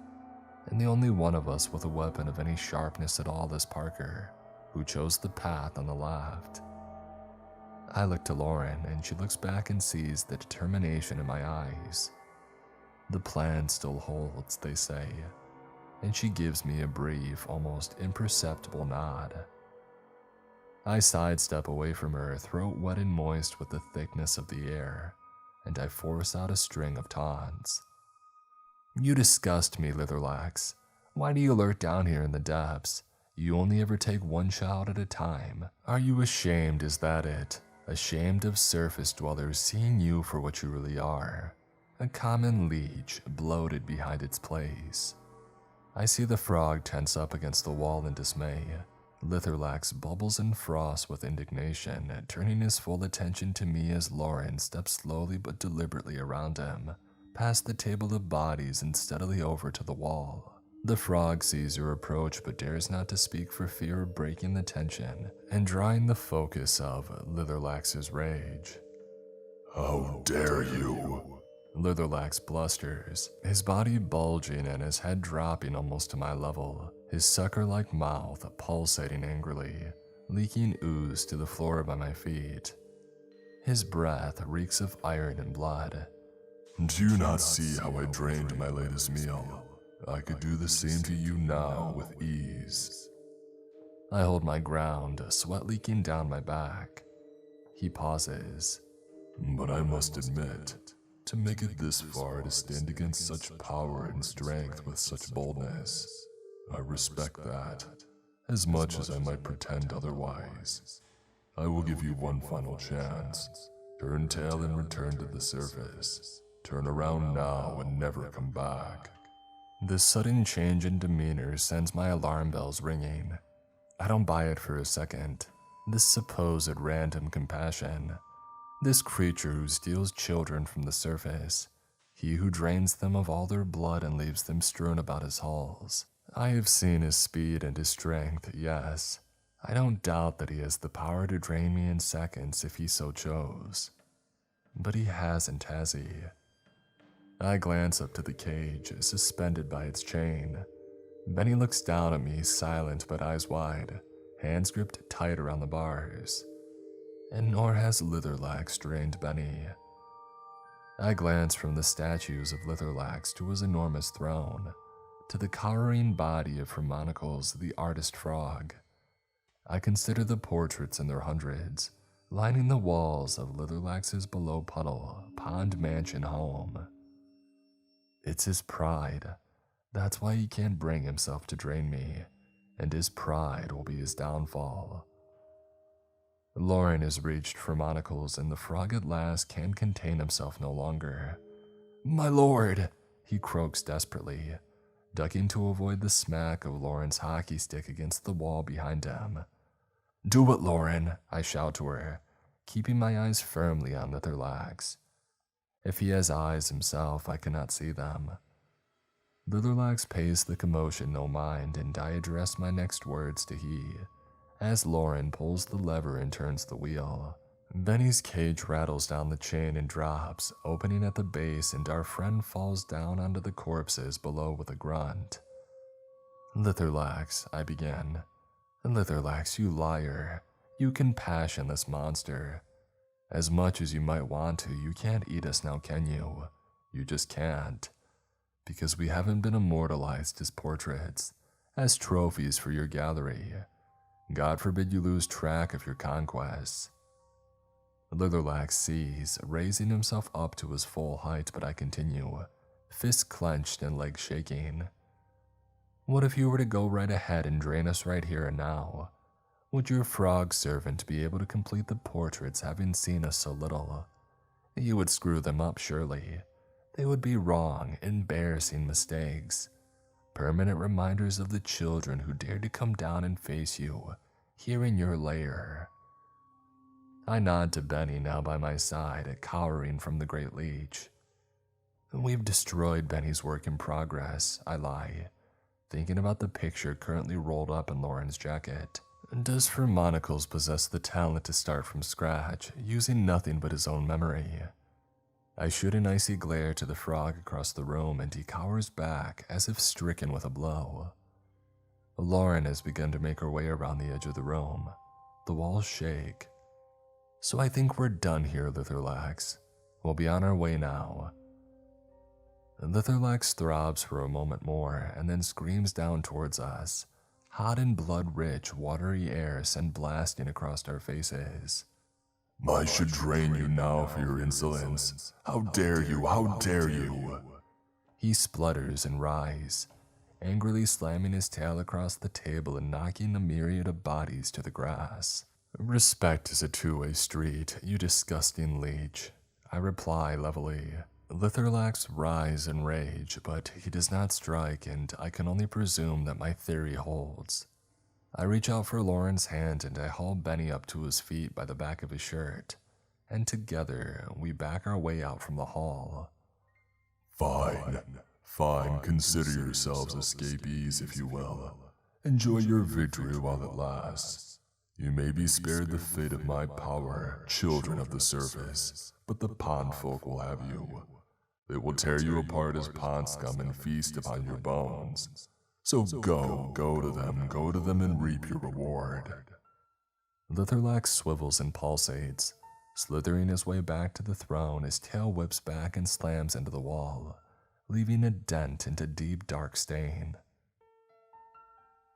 And the only one of us with a weapon of any sharpness at all is Parker, who chose the path on the left. I look to Lauren, and she looks back and sees the determination in my eyes. The plan still holds, they say, and she gives me a brief, almost imperceptible nod. I sidestep away from her, throat wet and moist with the thickness of the air, and I force out a string of taunts. "You disgust me, Litherlax. Why do you lurk down here in the depths? You only ever take one child at a time. Are you ashamed, is that it? Ashamed of surface dwellers seeing you for what you really are? A common leech, bloated behind its place." I see the frog tense up against the wall in dismay. Litherlax bubbles and frosts with indignation, turning his full attention to me as Lauren steps slowly but deliberately around him, past the table of bodies and steadily over to the wall. The frog sees her approach but dares not to speak for fear of breaking the tension and drawing the focus of Litherlax's rage. "How dare you!" Litherlax blusters, his body bulging and his head dropping almost to my level, his sucker-like mouth pulsating angrily, leaking ooze to the floor by my feet. His breath reeks of iron and blood. "Do you not see how I drained my latest meal? I could do the same to you now with ease." I hold my ground, sweat leaking down my back. He pauses. "But I must admit, to make it this far to stand against such power and strength with such boldness, I respect that, as much as I might pretend otherwise. I will give you one final chance. Turn tail and return to the surface. Turn around now and never come back. This sudden change in demeanor sends my alarm bells ringing. I don't buy it for a second. This supposed random compassion. This creature who steals children from the surface. He who drains them of all their blood and leaves them strewn about his halls. I have seen his speed and his strength, yes. I don't doubt that he has the power to drain me in seconds if he so chose. But he hasn't, has he? I glance up to the cage, suspended by its chain. Benny looks down at me, silent but eyes wide, hands gripped tight around the bars. And nor has Litherlax drained Benny. I glance from the statues of Litherlax to his enormous throne, to the cowering body of Harmonicles, the artist frog. I consider the portraits in their hundreds, lining the walls of Litherlax's below puddle, pond mansion home. It's his pride. That's why he can't bring himself to drain me, and his pride will be his downfall. Lauren has reached Harmonicles, and the frog at last can't contain himself no longer. "My lord!" he croaks desperately, ducking to avoid the smack of Lauren's hockey stick against the wall behind him. "Do it, Lauren," I shout to her, keeping my eyes firmly on Litherlax. If he has eyes himself, I cannot see them. Litherlax pays the commotion no mind, and I address my next words to he, as Lauren pulls the lever and turns the wheel. Benny's cage rattles down the chain and drops, opening at the base, and our friend falls down onto the corpses below with a grunt. "Litherlax," I begin. "Litherlax, you liar. You compassionless monster. As much as you might want to, you can't eat us now, can you? You just can't. Because we haven't been immortalized as portraits, as trophies for your gallery. God forbid you lose track of your conquests." Litherlax sees, raising himself up to his full height, but I continue, fists clenched and legs shaking. "What if you were to go right ahead and drain us right here and now? Would your frog servant be able to complete the portraits having seen us so little? You would screw them up, surely. They would be wrong, embarrassing mistakes. Permanent reminders of the children who dared to come down and face you, here in your lair." I nod to Benny, now by my side, cowering from the Great Leech. "We've destroyed Benny's work in progress," I lie, thinking about the picture currently rolled up in Lauren's jacket. Does Harmonicles possess the talent to start from scratch, using nothing but his own memory? I shoot an icy glare to the frog across the room, and he cowers back as if stricken with a blow. Lauren has begun to make her way around the edge of the room. The walls shake. "So I think we're done here, Litherlax. We'll be on our way now." Litherlax throbs for a moment more and then screams down towards us. Hot and blood-rich, watery air sent blasting across our faces. "I should drain you now for your insolence. How dare you, how dare you!" He splutters and writhes, angrily slamming his tail across the table and knocking a myriad of bodies to the grass. "Respect is a two-way street, you disgusting leech," I reply levelly. Litherlax writhes in rage, but he does not strike, and I can only presume that my theory holds. I reach out for Lauren's hand and I haul Benny up to his feet by the back of his shirt, and together we back our way out from the hall. Fine, consider yourselves escapees, if you will. Enjoy your victory while it lasts. You may be spared the fate of my power, children of the surface, but the pond folk will have you. They will tear you apart as pond scum and feast upon your bones. So go to them and reap your reward." Litherlax swivels and pulsates, slithering his way back to the throne. His tail whips back and slams into the wall, leaving a dent into deep dark stain.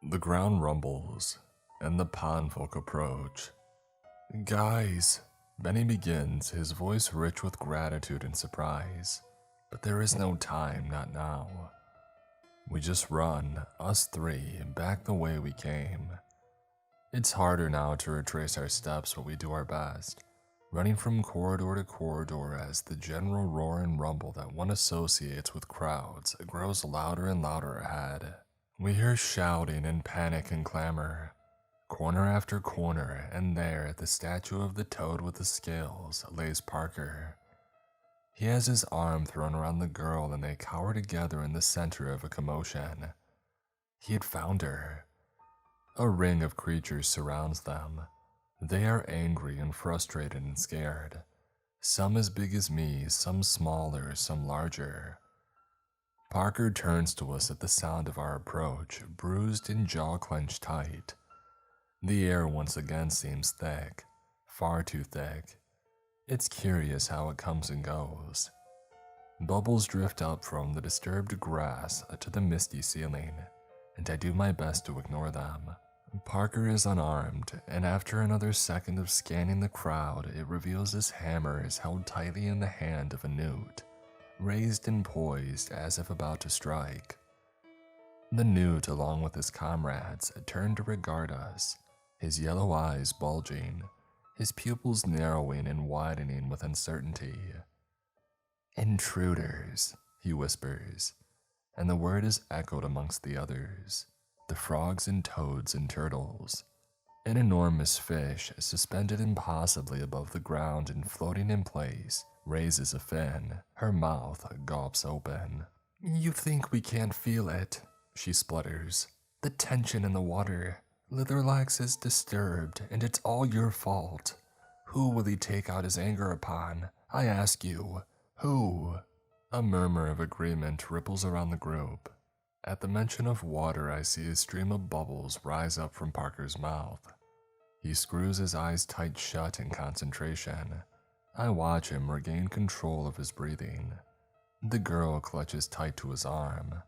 The ground rumbles, and the pond folk approach. "Guys," Benny begins, his voice rich with gratitude and surprise. But there is no time, not now. We just run, us three, back the way we came. It's harder now to retrace our steps, but we do our best, running from corridor to corridor as the general roar and rumble that one associates with crowds grows louder and louder ahead. We hear shouting and panic and clamor. Corner after corner, and there at the statue of the toad with the scales lays Parker. He has his arm thrown around the girl and they cower together in the center of a commotion. He had found her. A ring of creatures surrounds them. They are angry and frustrated and scared. Some as big as me, some smaller, some larger. Parker turns to us at the sound of our approach, bruised and jaw clenched tight. The air once again seems thick, far too thick. It's curious how it comes and goes. Bubbles drift up from the disturbed grass to the misty ceiling, and I do my best to ignore them. Parker is unarmed, and after another second of scanning the crowd, it reveals his hammer is held tightly in the hand of a newt, raised and poised as if about to strike. The newt, along with his comrades, turn to regard us, his yellow eyes bulging, his pupils narrowing and widening with uncertainty. "Intruders," he whispers, and the word is echoed amongst the others, the frogs and toads and turtles. An enormous fish, suspended impossibly above the ground and floating in place, raises a fin, her mouth gulps open. "You think we can't feel it," she splutters. "The tension in the water. Litherlax is disturbed, and it's all your fault. Who will he take out his anger upon? I ask you, who?" A murmur of agreement ripples around the group. At the mention of water, I see a stream of bubbles rise up from Parker's mouth. He screws his eyes tight shut in concentration. I watch him regain control of his breathing. The girl clutches tight to his arm.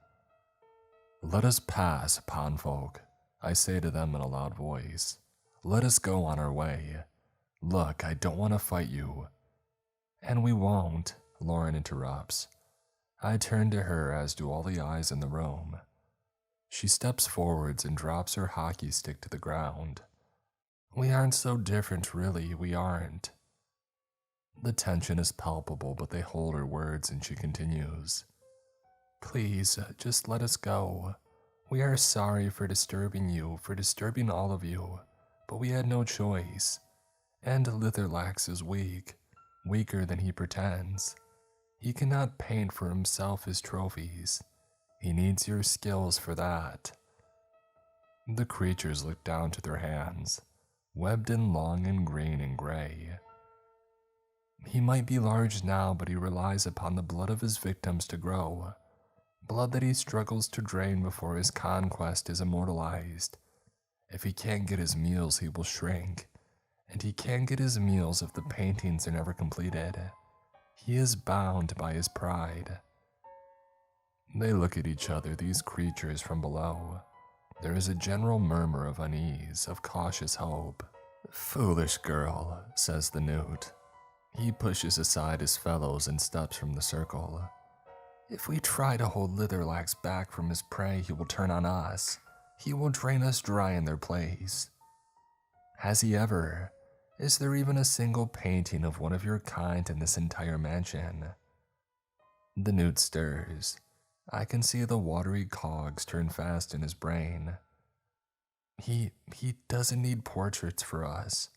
"Let us pass, pond folk," I say to them in a loud voice. "Let us go on our way. Look, I don't want to fight you." "And we won't," Lauren interrupts. I turn to her, as do all the eyes in the room. She steps forwards and drops her hockey stick to the ground. "We aren't so different, really, we aren't." The tension is palpable, but they hold her words and she continues. "Please, just let us go. We are sorry for disturbing you, for disturbing all of you, but we had no choice. And Litherlax is weak, weaker than he pretends. He cannot paint for himself his trophies. He needs your skills for that." The creatures look down to their hands, webbed and long and green and gray. "He might be large now, but he relies upon the blood of his victims to grow. Blood that he struggles to drain before his conquest is immortalized. If he can't get his meals, he will shrink. And he can't get his meals if the paintings are never completed. He is bound by his pride." They look at each other, these creatures from below. There is a general murmur of unease, of cautious hope. "Foolish girl," says the newt. He pushes aside his fellows and steps from the circle. "If we try to hold Litherlax back from his prey, he will turn on us. He will drain us dry in their place." "Has he ever? Is there even a single painting of one of your kind in this entire mansion?" The newt stirs. I can see the watery cogs turn fast in his brain. He doesn't need portraits for us.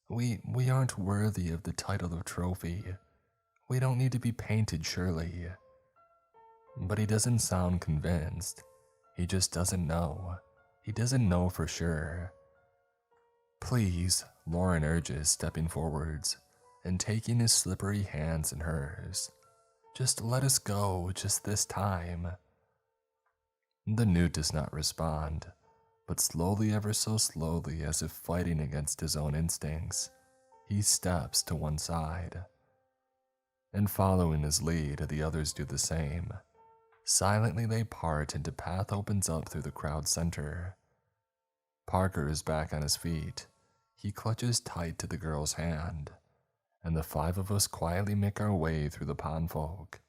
We aren't worthy of the title of trophy. We don't need to be painted, surely." But he doesn't sound convinced. He just doesn't know. He doesn't know for sure. "Please," Lauren urges, stepping forwards and taking his slippery hands in hers. "Just let us go, just this time." The newt does not respond, but slowly, ever so slowly, as if fighting against his own instincts, he steps to one side. And following his lead, the others do the same. Silently they part and a path opens up through the crowd center. Parker is back on his feet. He clutches tight to the girl's hand, and the five of us quietly make our way through the pond folk.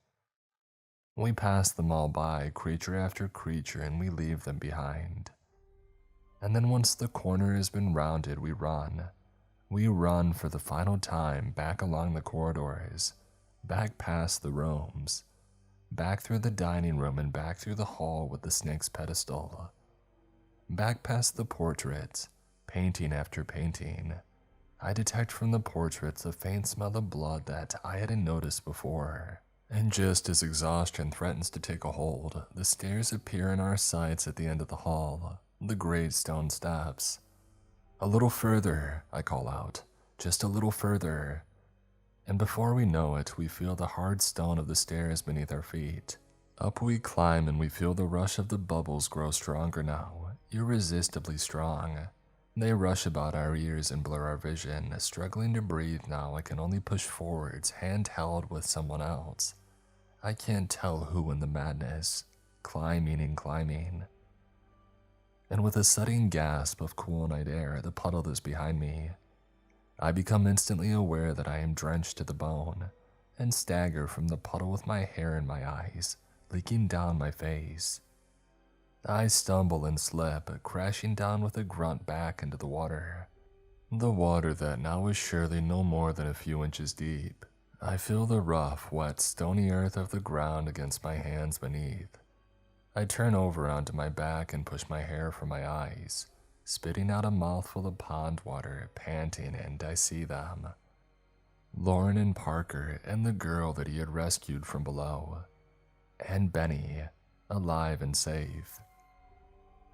We pass them all by, creature after creature, and we leave them behind. And then once the corner has been rounded, we run. We run for the final time back along the corridors, back past the rooms, back through the dining room and back through the hall with the snake's pedestal, back past the portraits, painting after painting. I detect from the portraits a faint smell of blood that I hadn't noticed before. And just as exhaustion threatens to take a hold, the stairs appear in our sights at the end of the hall, the great stone steps. "A little further," I call out, "just a little further." And before we know it, we feel the hard stone of the stairs beneath our feet. Up we climb and we feel the rush of the bubbles grow stronger now, irresistibly strong. They rush about our ears and blur our vision. Struggling to breathe now, I can only push forwards, hand held with someone else. I can't tell who in the madness, climbing and climbing. And with a sudden gasp of cool night air, the puddle is behind me. I become instantly aware that I am drenched to the bone, and stagger from the puddle with my hair in my eyes, leaking down my face. I stumble and slip, crashing down with a grunt back into the water. The water that now is surely no more than a few inches deep. I feel the rough, wet, stony earth of the ground against my hands beneath. I turn over onto my back and push my hair from my eyes, spitting out a mouthful of pond water, panting, and I see them. Lauren and Parker and the girl that he had rescued from below. And Benny, alive and safe.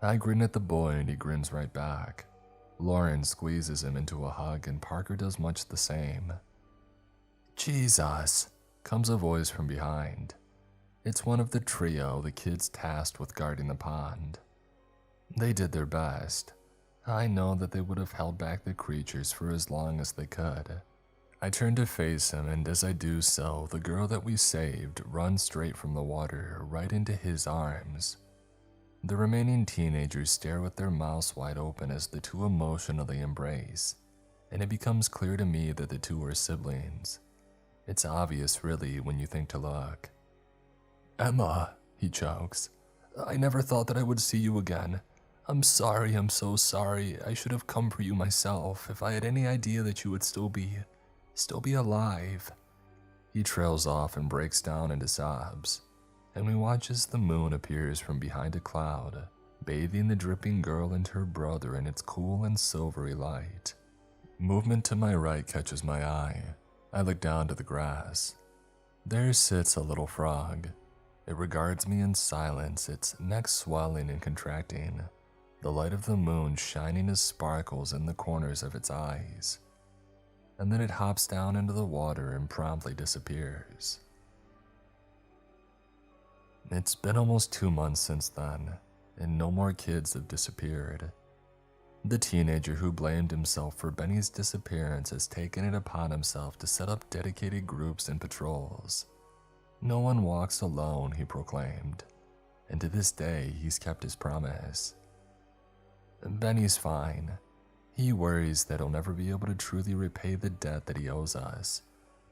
I grin at the boy and he grins right back. Lauren squeezes him into a hug and Parker does much the same. "Jesus," comes a voice from behind. It's one of the trio, the kids tasked with guarding the pond. They did their best. I know that they would have held back the creatures for as long as they could. I turn to face him, and as I do so, the girl that we saved runs straight from the water right into his arms. The remaining teenagers stare with their mouths wide open as the two emotionally embrace, and it becomes clear to me that the two are siblings. It's obvious, really, when you think to look. "Emma," he chokes, "I never thought that I would see you again. I'm sorry, I'm so sorry. I should have come for you myself if I had any idea that you would still be alive." He trails off and breaks down into sobs, and we watch as the moon appears from behind a cloud, bathing the dripping girl and her brother in its cool and silvery light. Movement to my right catches my eye. I look down to the grass. There sits a little frog. It regards me in silence, its neck swelling and contracting, the light of the moon shining as sparkles in the corners of its eyes. And then it hops down into the water and promptly disappears. It's been almost 2 months since then, and no more kids have disappeared. The teenager who blamed himself for Benny's disappearance has taken it upon himself to set up dedicated groups and patrols. "No one walks alone," he proclaimed, and to this day he's kept his promise. Benny's fine. He worries that he'll never be able to truly repay the debt that he owes us,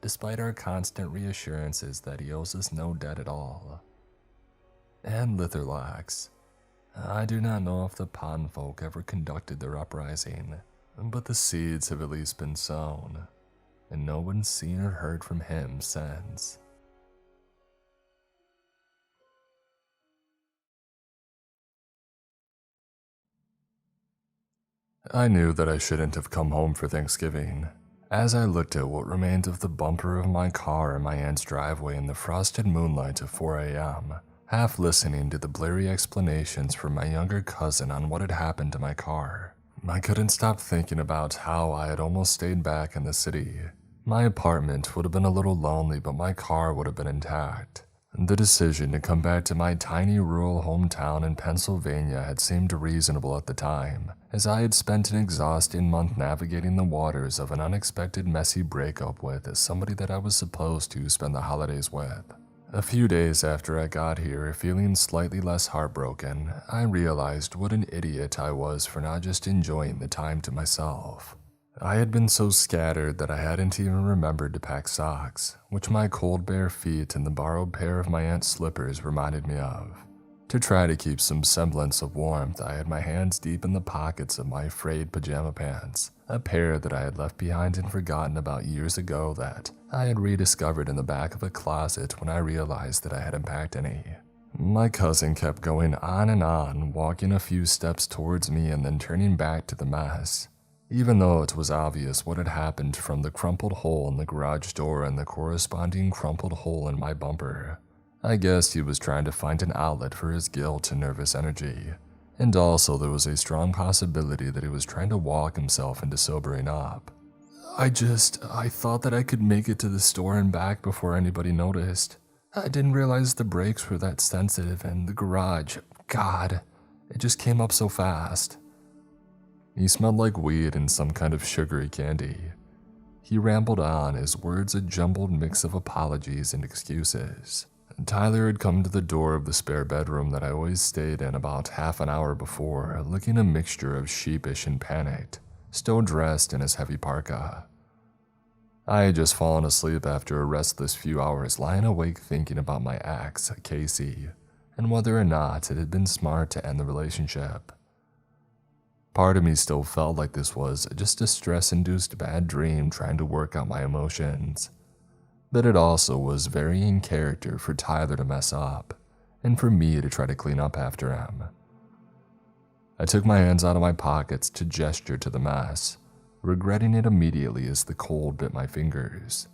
despite our constant reassurances that he owes us no debt at all. And Litherlax. I do not know if the pond folk ever conducted their uprising, but the seeds have at least been sown, and no one's seen or heard from him since. I knew that I shouldn't have come home for Thanksgiving. As I looked at what remained of the bumper of my car in my aunt's driveway in the frosted moonlight of 4 a.m., half listening to the blurry explanations from my younger cousin on what had happened to my car, I couldn't stop thinking about how I had almost stayed back in the city. My apartment would have been a little lonely, but my car would have been intact. The decision to come back to my tiny rural hometown in Pennsylvania had seemed reasonable at the time, as I had spent an exhausting month navigating the waters of an unexpected messy breakup with somebody that I was supposed to spend the holidays with. A few days after I got here, feeling slightly less heartbroken, I realized what an idiot I was for not just enjoying the time to myself. I had been so scattered that I hadn't even remembered to pack socks, which my cold bare feet and the borrowed pair of my aunt's slippers reminded me of. To try to keep some semblance of warmth, I had my hands deep in the pockets of my frayed pajama pants, a pair that I had left behind and forgotten about years ago that I had rediscovered in the back of a closet when I realized that I hadn't packed any. My cousin kept going on and on, walking a few steps towards me and then turning back to the mess, even though it was obvious what had happened from the crumpled hole in the garage door and the corresponding crumpled hole in my bumper. I guess he was trying to find an outlet for his guilt and nervous energy, and also there was a strong possibility that he was trying to walk himself into sobering up. I thought that I could make it to the store and back before anybody noticed. I didn't realize the brakes were that sensitive and the garage, God, it just came up so fast. He smelled like weed and some kind of sugary candy. He rambled on, his words a jumbled mix of apologies and excuses. Tyler had come to the door of the spare bedroom that I always stayed in about half an hour before, looking a mixture of sheepish and panicked, still dressed in his heavy parka. I had just fallen asleep after a restless few hours lying awake thinking about my ex, Casey, and whether or not it had been smart to end the relationship. Part of me still felt like this was just a stress-induced bad dream trying to work out my emotions. But it also was very in character for Tyler to mess up, and for me to try to clean up after him. I took my hands out of my pockets to gesture to the mess, regretting it immediately as the cold bit my fingers.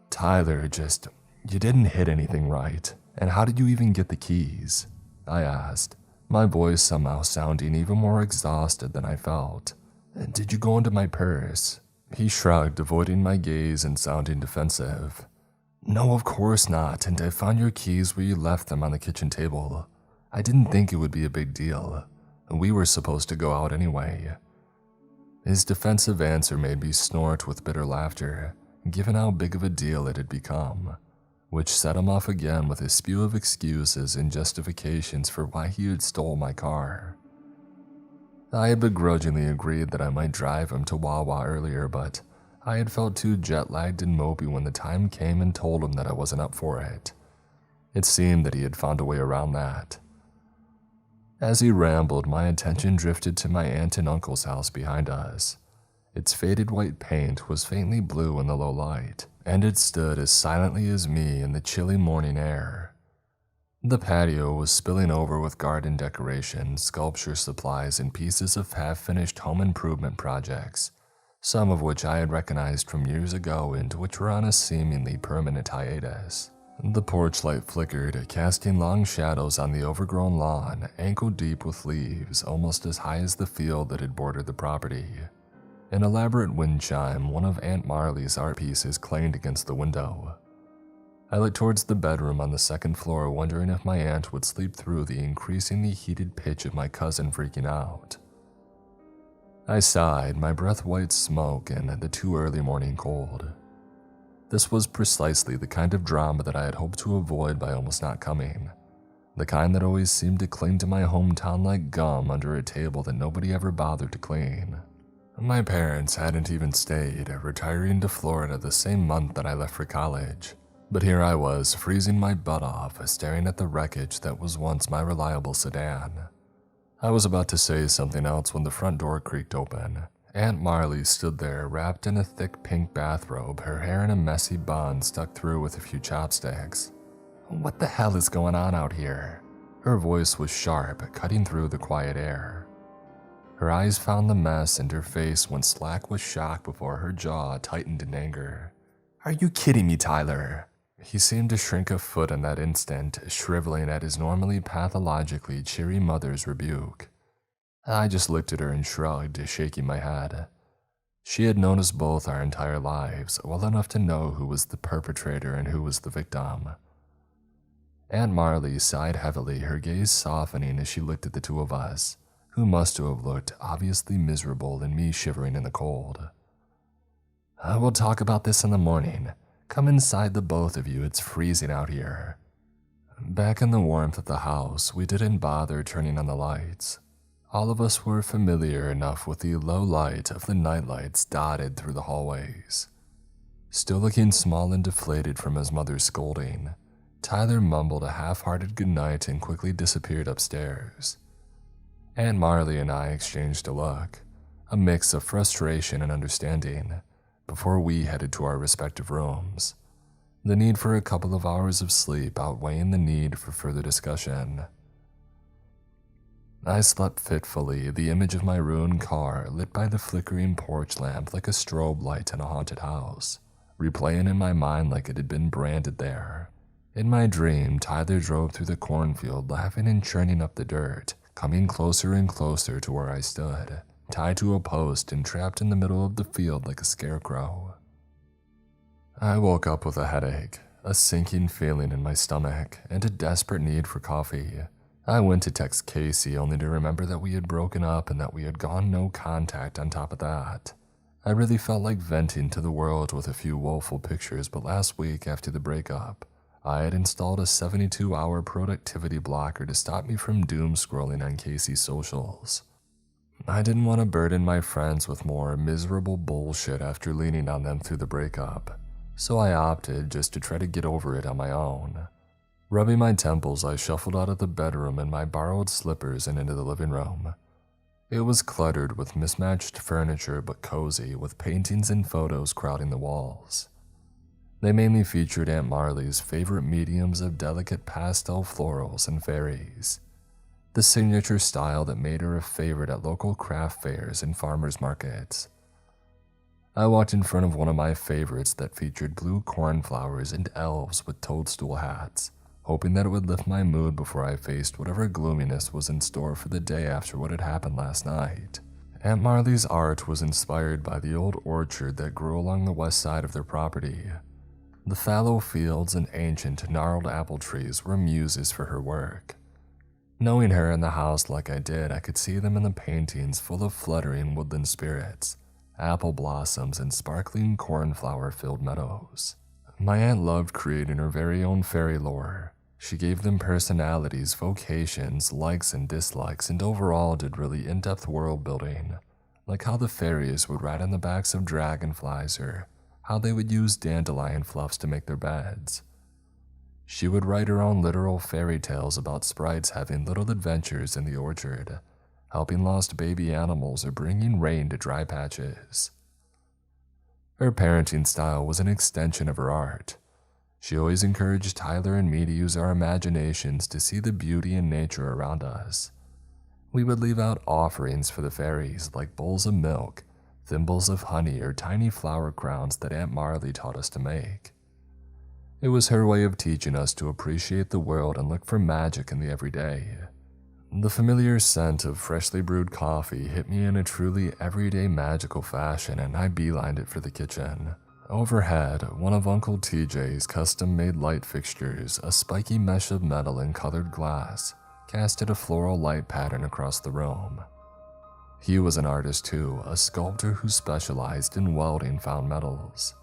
Tyler, you didn't hit anything right, and how did you even get the keys? I asked, my voice somehow sounding even more exhausted than I felt. Did you go into my purse? He shrugged, avoiding my gaze and sounding defensive. No, of course not, and I found your keys where you left them on the kitchen table. I didn't think it would be a big deal. We were supposed to go out anyway. His defensive answer made me snort with bitter laughter, given how big of a deal it had become, which set him off again with a spew of excuses and justifications for why he had stole my car. I had begrudgingly agreed that I might drive him to Wawa earlier, but I had felt too jet-lagged and mopey when the time came and told him that I wasn't up for it. It seemed that he had found a way around that. As he rambled, my attention drifted to my aunt and uncle's house behind us. Its faded white paint was faintly blue in the low light, and it stood as silently as me in the chilly morning air. The patio was spilling over with garden decorations, sculpture supplies, and pieces of half-finished home improvement projects, some of which I had recognized from years ago and which were on a seemingly permanent hiatus. The porch light flickered, casting long shadows on the overgrown lawn, ankle-deep with leaves, almost as high as the field that had bordered the property. An elaborate wind chime, one of Aunt Marley's art pieces, clanged against the window. I looked towards the bedroom on the second floor, wondering if my aunt would sleep through the increasingly heated pitch of my cousin freaking out. I sighed, my breath white smoke and the too early morning cold. This was precisely the kind of drama that I had hoped to avoid by almost not coming, the kind that always seemed to cling to my hometown like gum under a table that nobody ever bothered to clean. My parents hadn't even stayed, retiring to Florida the same month that I left for college, but here I was, freezing my butt off, staring at the wreckage that was once my reliable sedan. I was about to say something else when the front door creaked open. Aunt Marley stood there, wrapped in a thick pink bathrobe, her hair in a messy bun stuck through with a few chopsticks. What the hell is going on out here? Her voice was sharp, cutting through the quiet air. Her eyes found the mess and her face went slack with shock before her jaw tightened in anger. Are you kidding me, Tyler? He seemed to shrink a foot in that instant, shriveling at his normally pathologically cheery mother's rebuke. I just looked at her and shrugged, shaking my head. She had known us both our entire lives, well enough to know who was the perpetrator and who was the victim. Aunt Marley sighed heavily, her gaze softening as she looked at the two of us, who must have looked obviously miserable and me shivering in the cold. We'll talk about this in the morning. Come inside, the both of you, it's freezing out here. Back in the warmth of the house, we didn't bother turning on the lights. All of us were familiar enough with the low light of the nightlights dotted through the hallways. Still looking small and deflated from his mother's scolding, Tyler mumbled a half-hearted goodnight and quickly disappeared upstairs. Aunt Marley and I exchanged a look, a mix of frustration and understanding, before we headed to our respective rooms, the need for a couple of hours of sleep outweighing the need for further discussion. I slept fitfully, the image of my ruined car lit by the flickering porch lamp like a strobe light in a haunted house, replaying in my mind like it had been branded there. In my dream, Tyler drove through the cornfield, laughing and churning up the dirt, coming closer and closer to where I stood, tied to a post and trapped in the middle of the field like a scarecrow. I woke up with a headache, a sinking feeling in my stomach, and a desperate need for coffee. I went to text Casey only to remember that we had broken up and that we had gone no contact on top of that. I really felt like venting to the world with a few woeful pictures, but last week after the breakup, I had installed a 72-hour productivity blocker to stop me from doom scrolling on Casey's socials. I didn't want to burden my friends with more miserable bullshit after leaning on them through the breakup, so I opted just to try to get over it on my own. Rubbing my temples, I shuffled out of the bedroom in my borrowed slippers and into the living room. It was cluttered with mismatched furniture but cozy, with paintings and photos crowding the walls. They mainly featured Aunt Marley's favorite mediums of delicate pastel florals and fairies, the signature style that made her a favorite at local craft fairs and farmers markets. I walked in front of one of my favorites that featured blue cornflowers and elves with toadstool hats, hoping that it would lift my mood before I faced whatever gloominess was in store for the day after what had happened last night. Aunt Marley's art was inspired by the old orchard that grew along the west side of their property. The fallow fields and ancient gnarled apple trees were muses for her work. Knowing her in the house like I did, I could see them in the paintings full of fluttering woodland spirits, apple blossoms, and sparkling cornflower-filled meadows. My aunt loved creating her very own fairy lore. She gave them personalities, vocations, likes and dislikes, and overall did really in-depth world building, like how the fairies would ride on the backs of dragonflies or how they would use dandelion fluffs to make their beds. She would write her own literal fairy tales about sprites having little adventures in the orchard, helping lost baby animals or bringing rain to dry patches. Her parenting style was an extension of her art. She always encouraged Tyler and me to use our imaginations to see the beauty in nature around us. We would leave out offerings for the fairies like bowls of milk, thimbles of honey, or tiny flower crowns that Aunt Marley taught us to make. It was her way of teaching us to appreciate the world and look for magic in the everyday. The familiar scent of freshly brewed coffee hit me in a truly everyday magical fashion, and I beelined it for the kitchen. Overhead, one of Uncle TJ's custom-made light fixtures, a spiky mesh of metal and colored glass, casted a floral light pattern across the room. He was an artist too, a sculptor who specialized in welding found metals.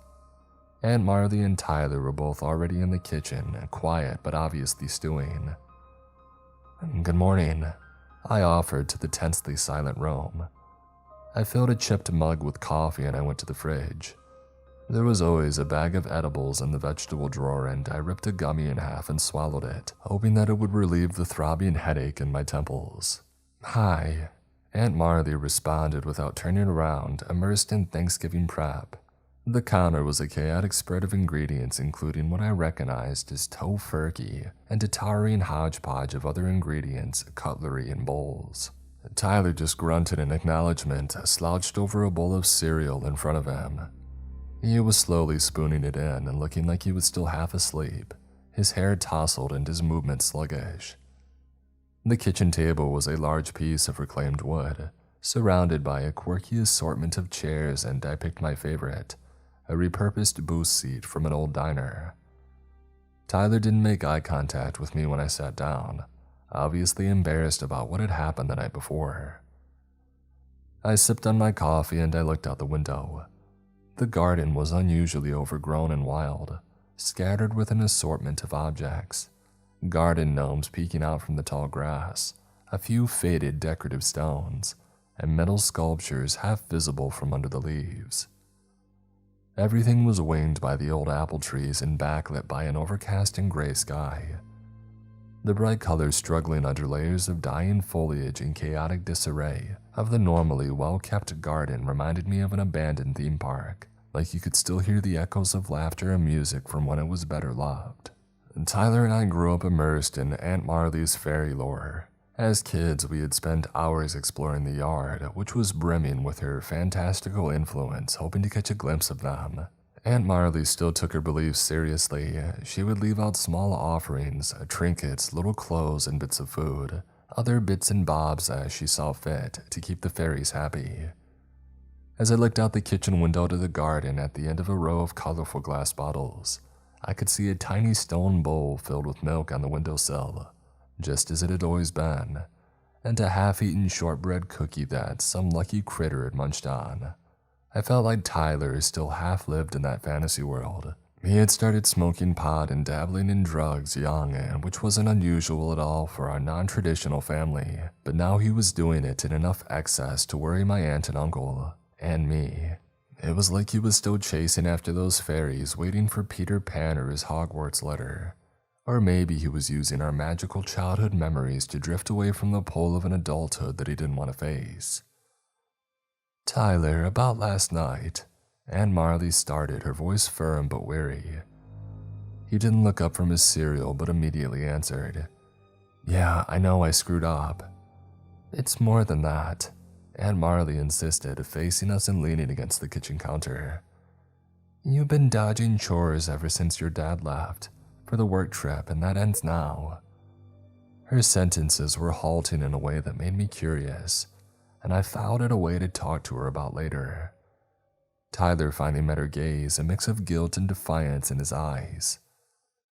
Aunt Marley and Tyler were both already in the kitchen, quiet but obviously stewing. "Good morning," I offered to the tensely silent room. I filled a chipped mug with coffee and I went to the fridge. There was always a bag of edibles in the vegetable drawer, and I ripped a gummy in half and swallowed it, hoping that it would relieve the throbbing headache in my temples. "Hi," Aunt Marley responded without turning around, immersed in Thanksgiving prep. The counter was a chaotic spread of ingredients, including what I recognized as tofurkey and a towering hodgepodge of other ingredients, cutlery, and bowls. Tyler just grunted in acknowledgement, slouched over a bowl of cereal in front of him. He was slowly spooning it in and looking like he was still half asleep, his hair tousled and his movements sluggish. The kitchen table was a large piece of reclaimed wood, surrounded by a quirky assortment of chairs, and I picked my favorite, a repurposed booth seat from an old diner. Tyler didn't make eye contact with me when I sat down, obviously embarrassed about what had happened the night before. I sipped on my coffee and I looked out the window. The garden was unusually overgrown and wild, scattered with an assortment of objects. Garden gnomes peeking out from the tall grass, a few faded decorative stones, and metal sculptures half visible from under the leaves. Everything was winged by the old apple trees and backlit by an overcast and gray sky. The bright colors struggling under layers of dying foliage and chaotic disarray of the normally well-kept garden reminded me of an abandoned theme park, like you could still hear the echoes of laughter and music from when it was better loved. Tyler and I grew up immersed in Aunt Marley's fairy lore. As kids, we had spent hours exploring the yard, which was brimming with her fantastical influence, hoping to catch a glimpse of them. Aunt Marley still took her beliefs seriously. She would leave out small offerings, trinkets, little clothes, and bits of food, other bits and bobs as she saw fit to keep the fairies happy. As I looked out the kitchen window to the garden at the end of a row of colorful glass bottles, I could see a tiny stone bowl filled with milk on the windowsill, just as it had always been, and a half-eaten shortbread cookie that some lucky critter had munched on. I felt like Tyler still half-lived in that fantasy world. He had started smoking pot and dabbling in drugs young, which wasn't unusual at all for our non-traditional family, but now he was doing it in enough excess to worry my aunt and uncle, and me. It was like he was still chasing after those fairies, waiting for Peter Pan or his Hogwarts letter. Or maybe he was using our magical childhood memories to drift away from the pull of an adulthood that he didn't want to face. "Tyler, about last night," Aunt Marley started, her voice firm but weary. He didn't look up from his cereal but immediately answered, "Yeah, I know I screwed up." "It's more than that," Aunt Marley insisted, facing us and leaning against the kitchen counter. "You've been dodging chores ever since your dad left for the work trip, and that ends now." Her sentences were halting in a way that made me curious, and I fouled it away to talk to her about later. Tyler finally met her gaze, a mix of guilt and defiance in his eyes.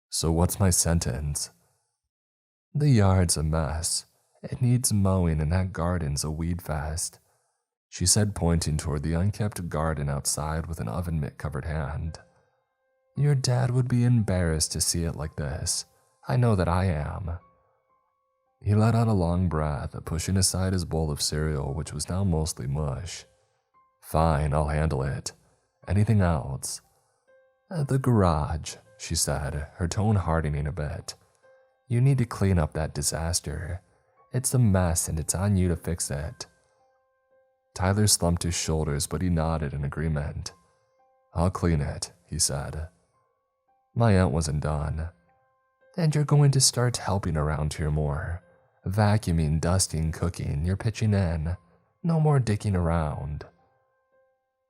"So what's my sentence?" "The yard's a mess. It needs mowing and that garden's a weed fest," she said, pointing toward the unkept garden outside with an oven mitt-covered hand. "Your dad would be embarrassed to see it like this. I know that I am." He let out a long breath, pushing aside his bowl of cereal, which was now mostly mush. "Fine, I'll handle it. Anything else?" "The garage," she said, her tone hardening a bit. "You need to clean up that disaster. It's a mess and it's on you to fix it." Tyler slumped his shoulders, but he nodded in agreement. "I'll clean it," he said. My aunt wasn't done. "And you're going to start helping around here more. Vacuuming, dusting, cooking, you're pitching in. No more dicking around."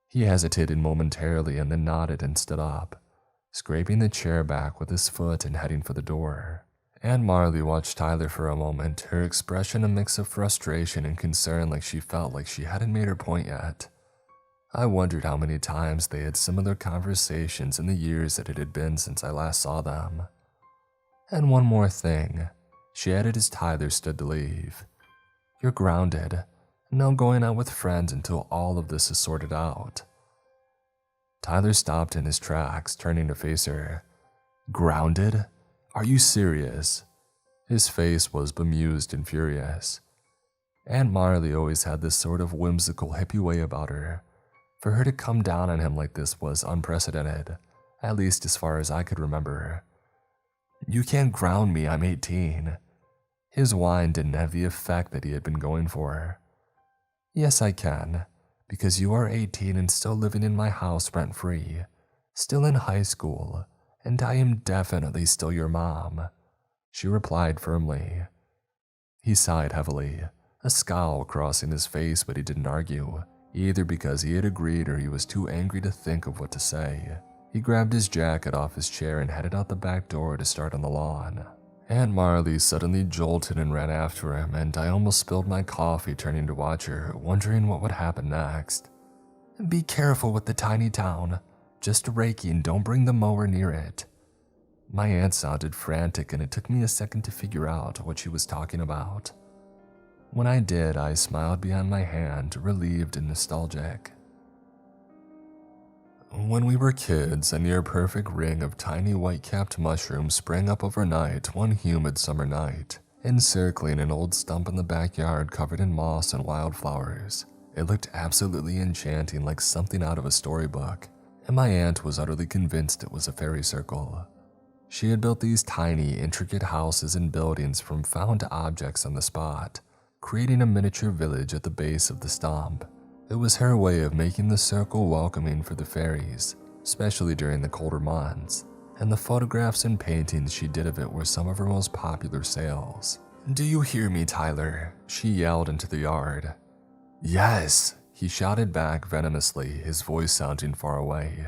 He hesitated momentarily and then nodded and stood up, scraping the chair back with his foot and heading for the door. Aunt Marley watched Tyler for a moment, her expression a mix of frustration and concern, like she felt like she hadn't made her point yet. I wondered how many times they had similar conversations in the years that it had been since I last saw them. "And one more thing," she added as Tyler stood to leave. "You're grounded. No going out with friends until all of this is sorted out." Tyler stopped in his tracks, turning to face her. "Grounded? Are you serious?" His face was bemused and furious. Aunt Marley always had this sort of whimsical hippie way about her. For her to come down on him like this was unprecedented, at least as far as I could remember. "You can't ground me, I'm 18. His whine didn't have the effect that he had been going for. "Yes, I can, because you are 18 and still living in my house rent-free, still in high school, and I am definitely still your mom," she replied firmly. He sighed heavily, a scowl crossing his face, but he didn't argue, either because he had agreed or he was too angry to think of what to say. He grabbed his jacket off his chair and headed out the back door to start on the lawn. Aunt Marley suddenly jolted and ran after him, and I almost spilled my coffee turning to watch her, wondering what would happen next. "Be careful with the tiny town. Just raking, don't bring the mower near it." My aunt sounded frantic, and it took me a second to figure out what she was talking about. When I did, I smiled behind my hand, relieved and nostalgic. When we were kids, a near-perfect ring of tiny white-capped mushrooms sprang up overnight one humid summer night, encircling an old stump in the backyard covered in moss and wildflowers. It looked absolutely enchanting, like something out of a storybook. and my aunt was utterly convinced it was a fairy circle. She had built these tiny, intricate houses and buildings from found objects on the spot, creating a miniature village at the base of the stump. It was her way of making the circle welcoming for the fairies, especially during the colder months, and the photographs and paintings she did of it were some of her most popular sales. "Do you hear me, Tyler?" she yelled into the yard. "Yes," he shouted back venomously, his voice sounding far away.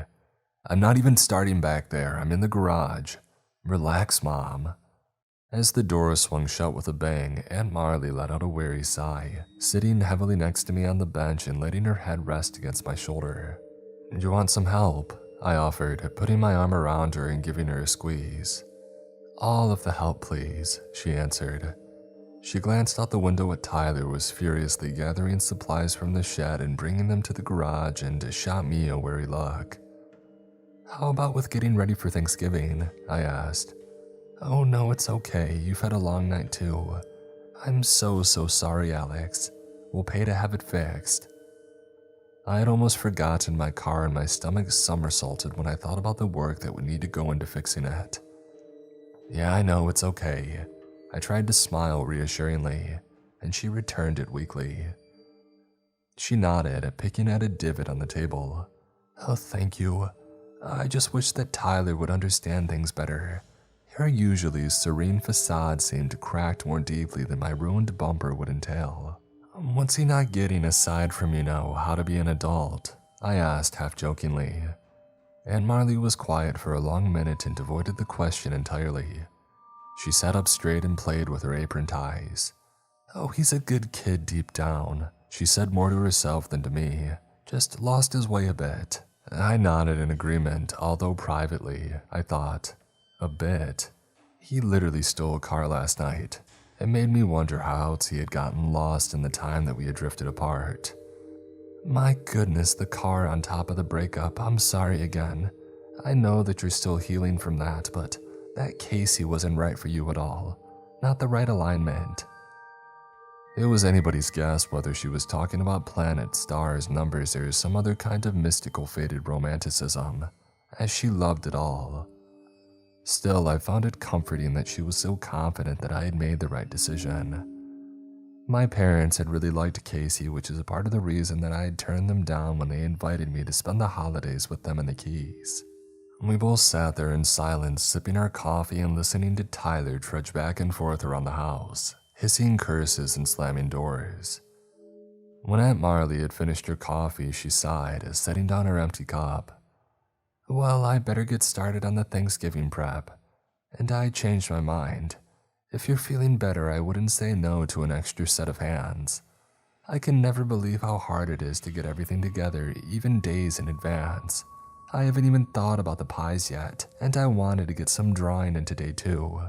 "I'm not even starting back there, I'm in the garage. Relax, Mom." As the door swung shut with a bang, Aunt Marley let out a weary sigh, sitting heavily next to me on the bench and letting her head rest against my shoulder. "You want some help?" I offered, putting my arm around her and giving her a squeeze. "All of the help, please," she answered. She glanced out the window at Tyler, who was furiously gathering supplies from the shed and bringing them to the garage, and shot me a wary look. "How about with getting ready for Thanksgiving?" I asked. "Oh no, it's okay. You've had a long night too. I'm so sorry, Alex. We'll pay to have it fixed." I had almost forgotten my car and my stomach somersaulted when I thought about the work that would need to go into fixing it. "Yeah, I know, it's okay." I tried to smile reassuringly, and she returned it weakly. She nodded, picking at a divot on the table. "Oh, thank you. I just wish that Tyler would understand things better. Her usually serene facade seemed cracked more deeply than my ruined bumper would entail. What's he not getting aside from, how to be an adult?" I asked half-jokingly. Aunt Marley was quiet for a long minute and avoided the question entirely. She sat up straight and played with her apron ties. "Oh, he's a good kid deep down," she said more to herself than to me. "Just lost his way a bit." I nodded in agreement, although privately, I thought, a bit. He literally stole a car last night. It made me wonder how else he had gotten lost in the time that we had drifted apart. "My goodness, the car on top of the breakup. I'm sorry again. I know that you're still healing from that, but that Casey wasn't right for you at all. Not the right alignment." It was anybody's guess whether she was talking about planets, stars, numbers, or some other kind of mystical faded romanticism, as she loved it all. Still, I found it comforting that she was so confident that I had made the right decision. My parents had really liked Casey, which is a part of the reason that I had turned them down when they invited me to spend the holidays with them in the Keys. We both sat there in silence, sipping our coffee and listening to Tyler trudge back and forth around the house, hissing curses and slamming doors. When Aunt Marley had finished her coffee, she sighed, setting down her empty cup. "Well, I better get started on the Thanksgiving prep." And I changed my mind. If you're feeling better, I wouldn't say no to an extra set of hands. I can never believe how hard it is to get everything together, even days in advance. I haven't even thought about the pies yet, and I wanted to get some drawing in today too.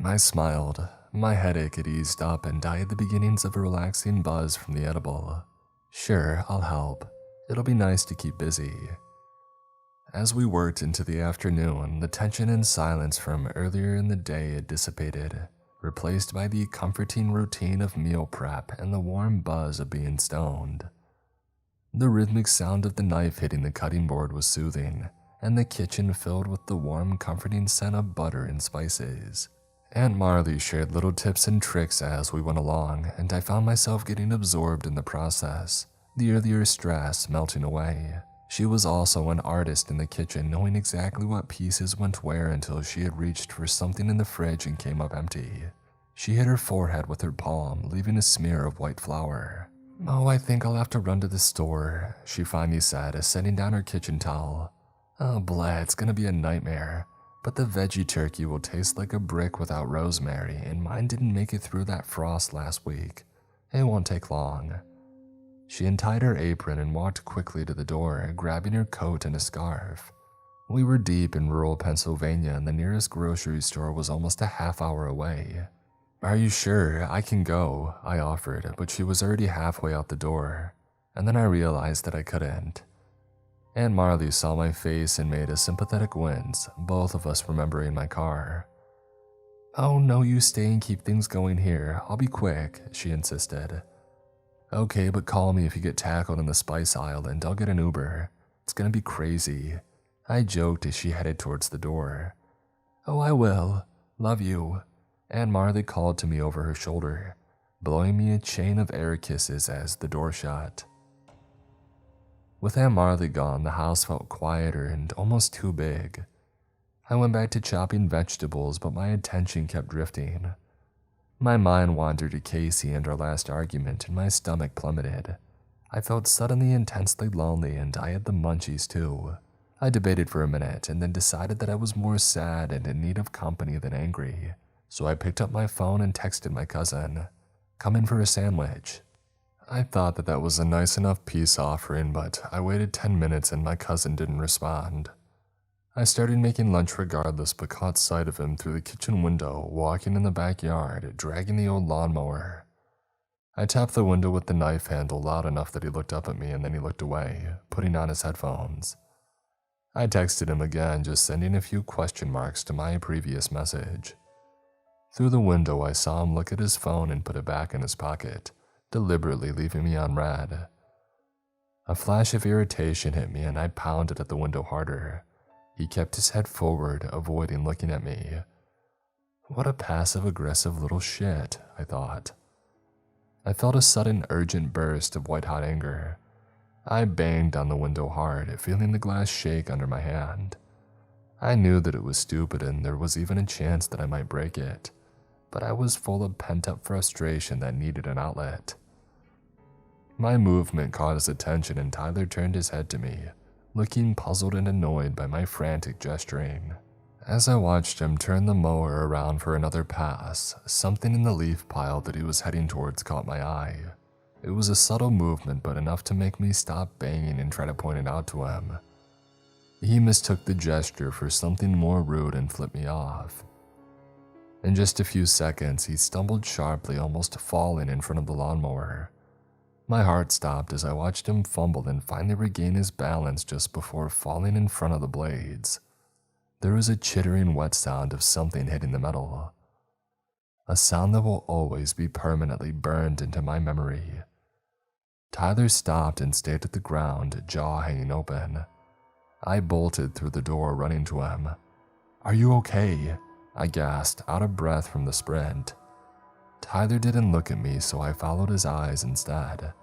I smiled. My headache had eased up, and I had the beginnings of a relaxing buzz from the edible. "Sure, I'll help. It'll be nice to keep busy." As we worked into the afternoon, the tension and silence from earlier in the day had dissipated, replaced by the comforting routine of meal prep and the warm buzz of being stoned. The rhythmic sound of the knife hitting the cutting board was soothing, and the kitchen filled with the warm, comforting scent of butter and spices. Aunt Marley shared little tips and tricks as we went along, and I found myself getting absorbed in the process, the earlier stress melting away. She was also an artist in the kitchen, knowing exactly what pieces went where until she had reached for something in the fridge and came up empty. She hit her forehead with her palm, leaving a smear of white flour. "Oh, I think I'll have to run to the store," she finally said, setting down her kitchen towel. "Oh, bleh, it's gonna be a nightmare. But the veggie turkey will taste like a brick without rosemary, and mine didn't make it through that frost last week. It won't take long." She untied her apron and walked quickly to the door, grabbing her coat and a scarf. We were deep in rural Pennsylvania, and the nearest grocery store was almost a half-hour away. "Are you sure? I can go," I offered, but she was already halfway out the door, and then I realized that I couldn't. Aunt Marley saw my face and made a sympathetic wince, both of us remembering my car. "Oh, no, you stay and keep things going here. I'll be quick," she insisted. "Okay, but call me if you get tackled in the spice aisle and I'll get an Uber. It's gonna be crazy," I joked as she headed towards the door. "Oh, I will. Love you," Aunt Marley called to me over her shoulder, blowing me a chain of air kisses as the door shut. With Aunt Marley gone, the house felt quieter and almost too big. I went back to chopping vegetables, but my attention kept drifting. My mind wandered to Casey and our last argument, and my stomach plummeted. I felt suddenly intensely lonely, and I had the munchies too. I debated for a minute and then decided that I was more sad and in need of company than angry. So I picked up my phone and texted my cousin, "Come in for a sandwich." I thought that was a nice enough peace offering, but I waited 10 minutes and my cousin didn't respond. I started making lunch regardless, but caught sight of him through the kitchen window, walking in the backyard, dragging the old lawnmower. I tapped the window with the knife handle loud enough that he looked up at me, and then he looked away, putting on his headphones. I texted him again, just sending a few question marks to my previous message. Through the window, I saw him look at his phone and put it back in his pocket, deliberately leaving me on red. A flash of irritation hit me, and I pounded at the window harder. He kept his head forward, avoiding looking at me. What a passive-aggressive little shit, I thought. I felt a sudden urgent burst of white-hot anger. I banged on the window hard, feeling the glass shake under my hand. I knew that it was stupid and there was even a chance that I might break it, but I was full of pent-up frustration that needed an outlet. My movement caught his attention and Tyler turned his head to me, looking puzzled and annoyed by my frantic gesturing. As I watched him turn the mower around for another pass, something in the leaf pile that he was heading towards caught my eye. It was a subtle movement, but enough to make me stop banging and try to point it out to him. He mistook the gesture for something more rude and flipped me off. In just a few seconds, he stumbled sharply, almost falling in front of the lawnmower. My heart stopped as I watched him fumble and finally regain his balance just before falling in front of the blades. There was a chittering wet sound of something hitting the metal. A sound that will always be permanently burned into my memory. Tyler stopped and stayed at the ground, jaw hanging open. I bolted through the door, running to him. "Are you okay?" I gasped, out of breath from the sprint. Tyler didn't look at me, so I followed his eyes instead.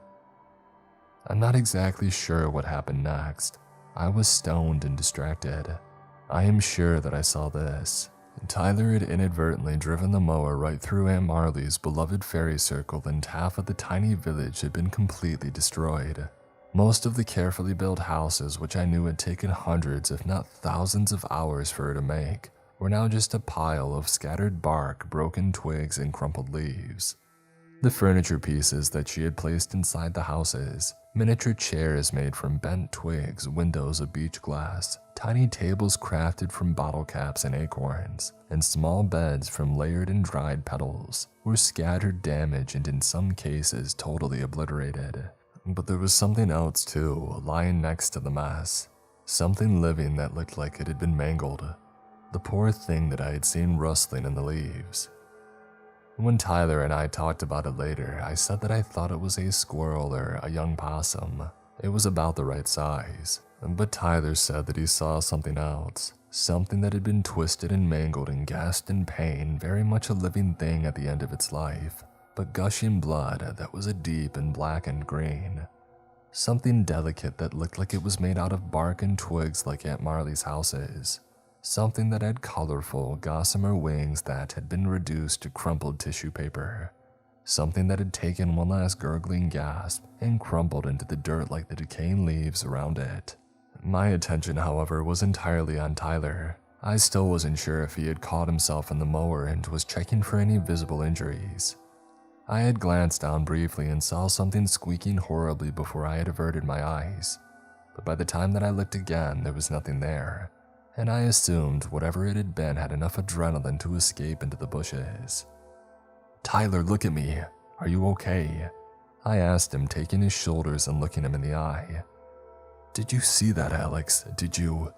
I'm not exactly sure what happened next. I was stoned and distracted. I am sure that I saw this. Tyler had inadvertently driven the mower right through Aunt Marley's beloved fairy circle, and half of the tiny village had been completely destroyed. Most of the carefully built houses, which I knew had taken hundreds if not thousands of hours for her to make, were now just a pile of scattered bark, broken twigs, and crumpled leaves. The furniture pieces that she had placed inside the houses, miniature chairs made from bent twigs, windows of beach glass, tiny tables crafted from bottle caps and acorns, and small beds from layered and dried petals, were scattered, damaged, and in some cases totally obliterated. But there was something else too, lying next to the mess. Something living that looked like it had been mangled. The poor thing that I had seen rustling in the leaves. When Tyler and I talked about it later, I said that I thought it was a squirrel or a young possum. It was about the right size. But Tyler said that he saw something else, something that had been twisted and mangled and gasped in pain, very much a living thing at the end of its life, but gushing blood that was a deep and blackened green. Something delicate that looked like it was made out of bark and twigs like Aunt Marley's houses. Something that had colorful, gossamer wings that had been reduced to crumpled tissue paper. Something that had taken one last gurgling gasp and crumpled into the dirt like the decaying leaves around it. My attention, however, was entirely on Tyler. I still wasn't sure if he had caught himself in the mower and was checking for any visible injuries. I had glanced down briefly and saw something squeaking horribly before I had averted my eyes. But by the time that I looked again, there was nothing there, and I assumed whatever it had been had enough adrenaline to escape into the bushes. "Tyler, look at me. Are you okay?" I asked him, taking his shoulders and looking him in the eye. "Did you see that, Alex? Did you?"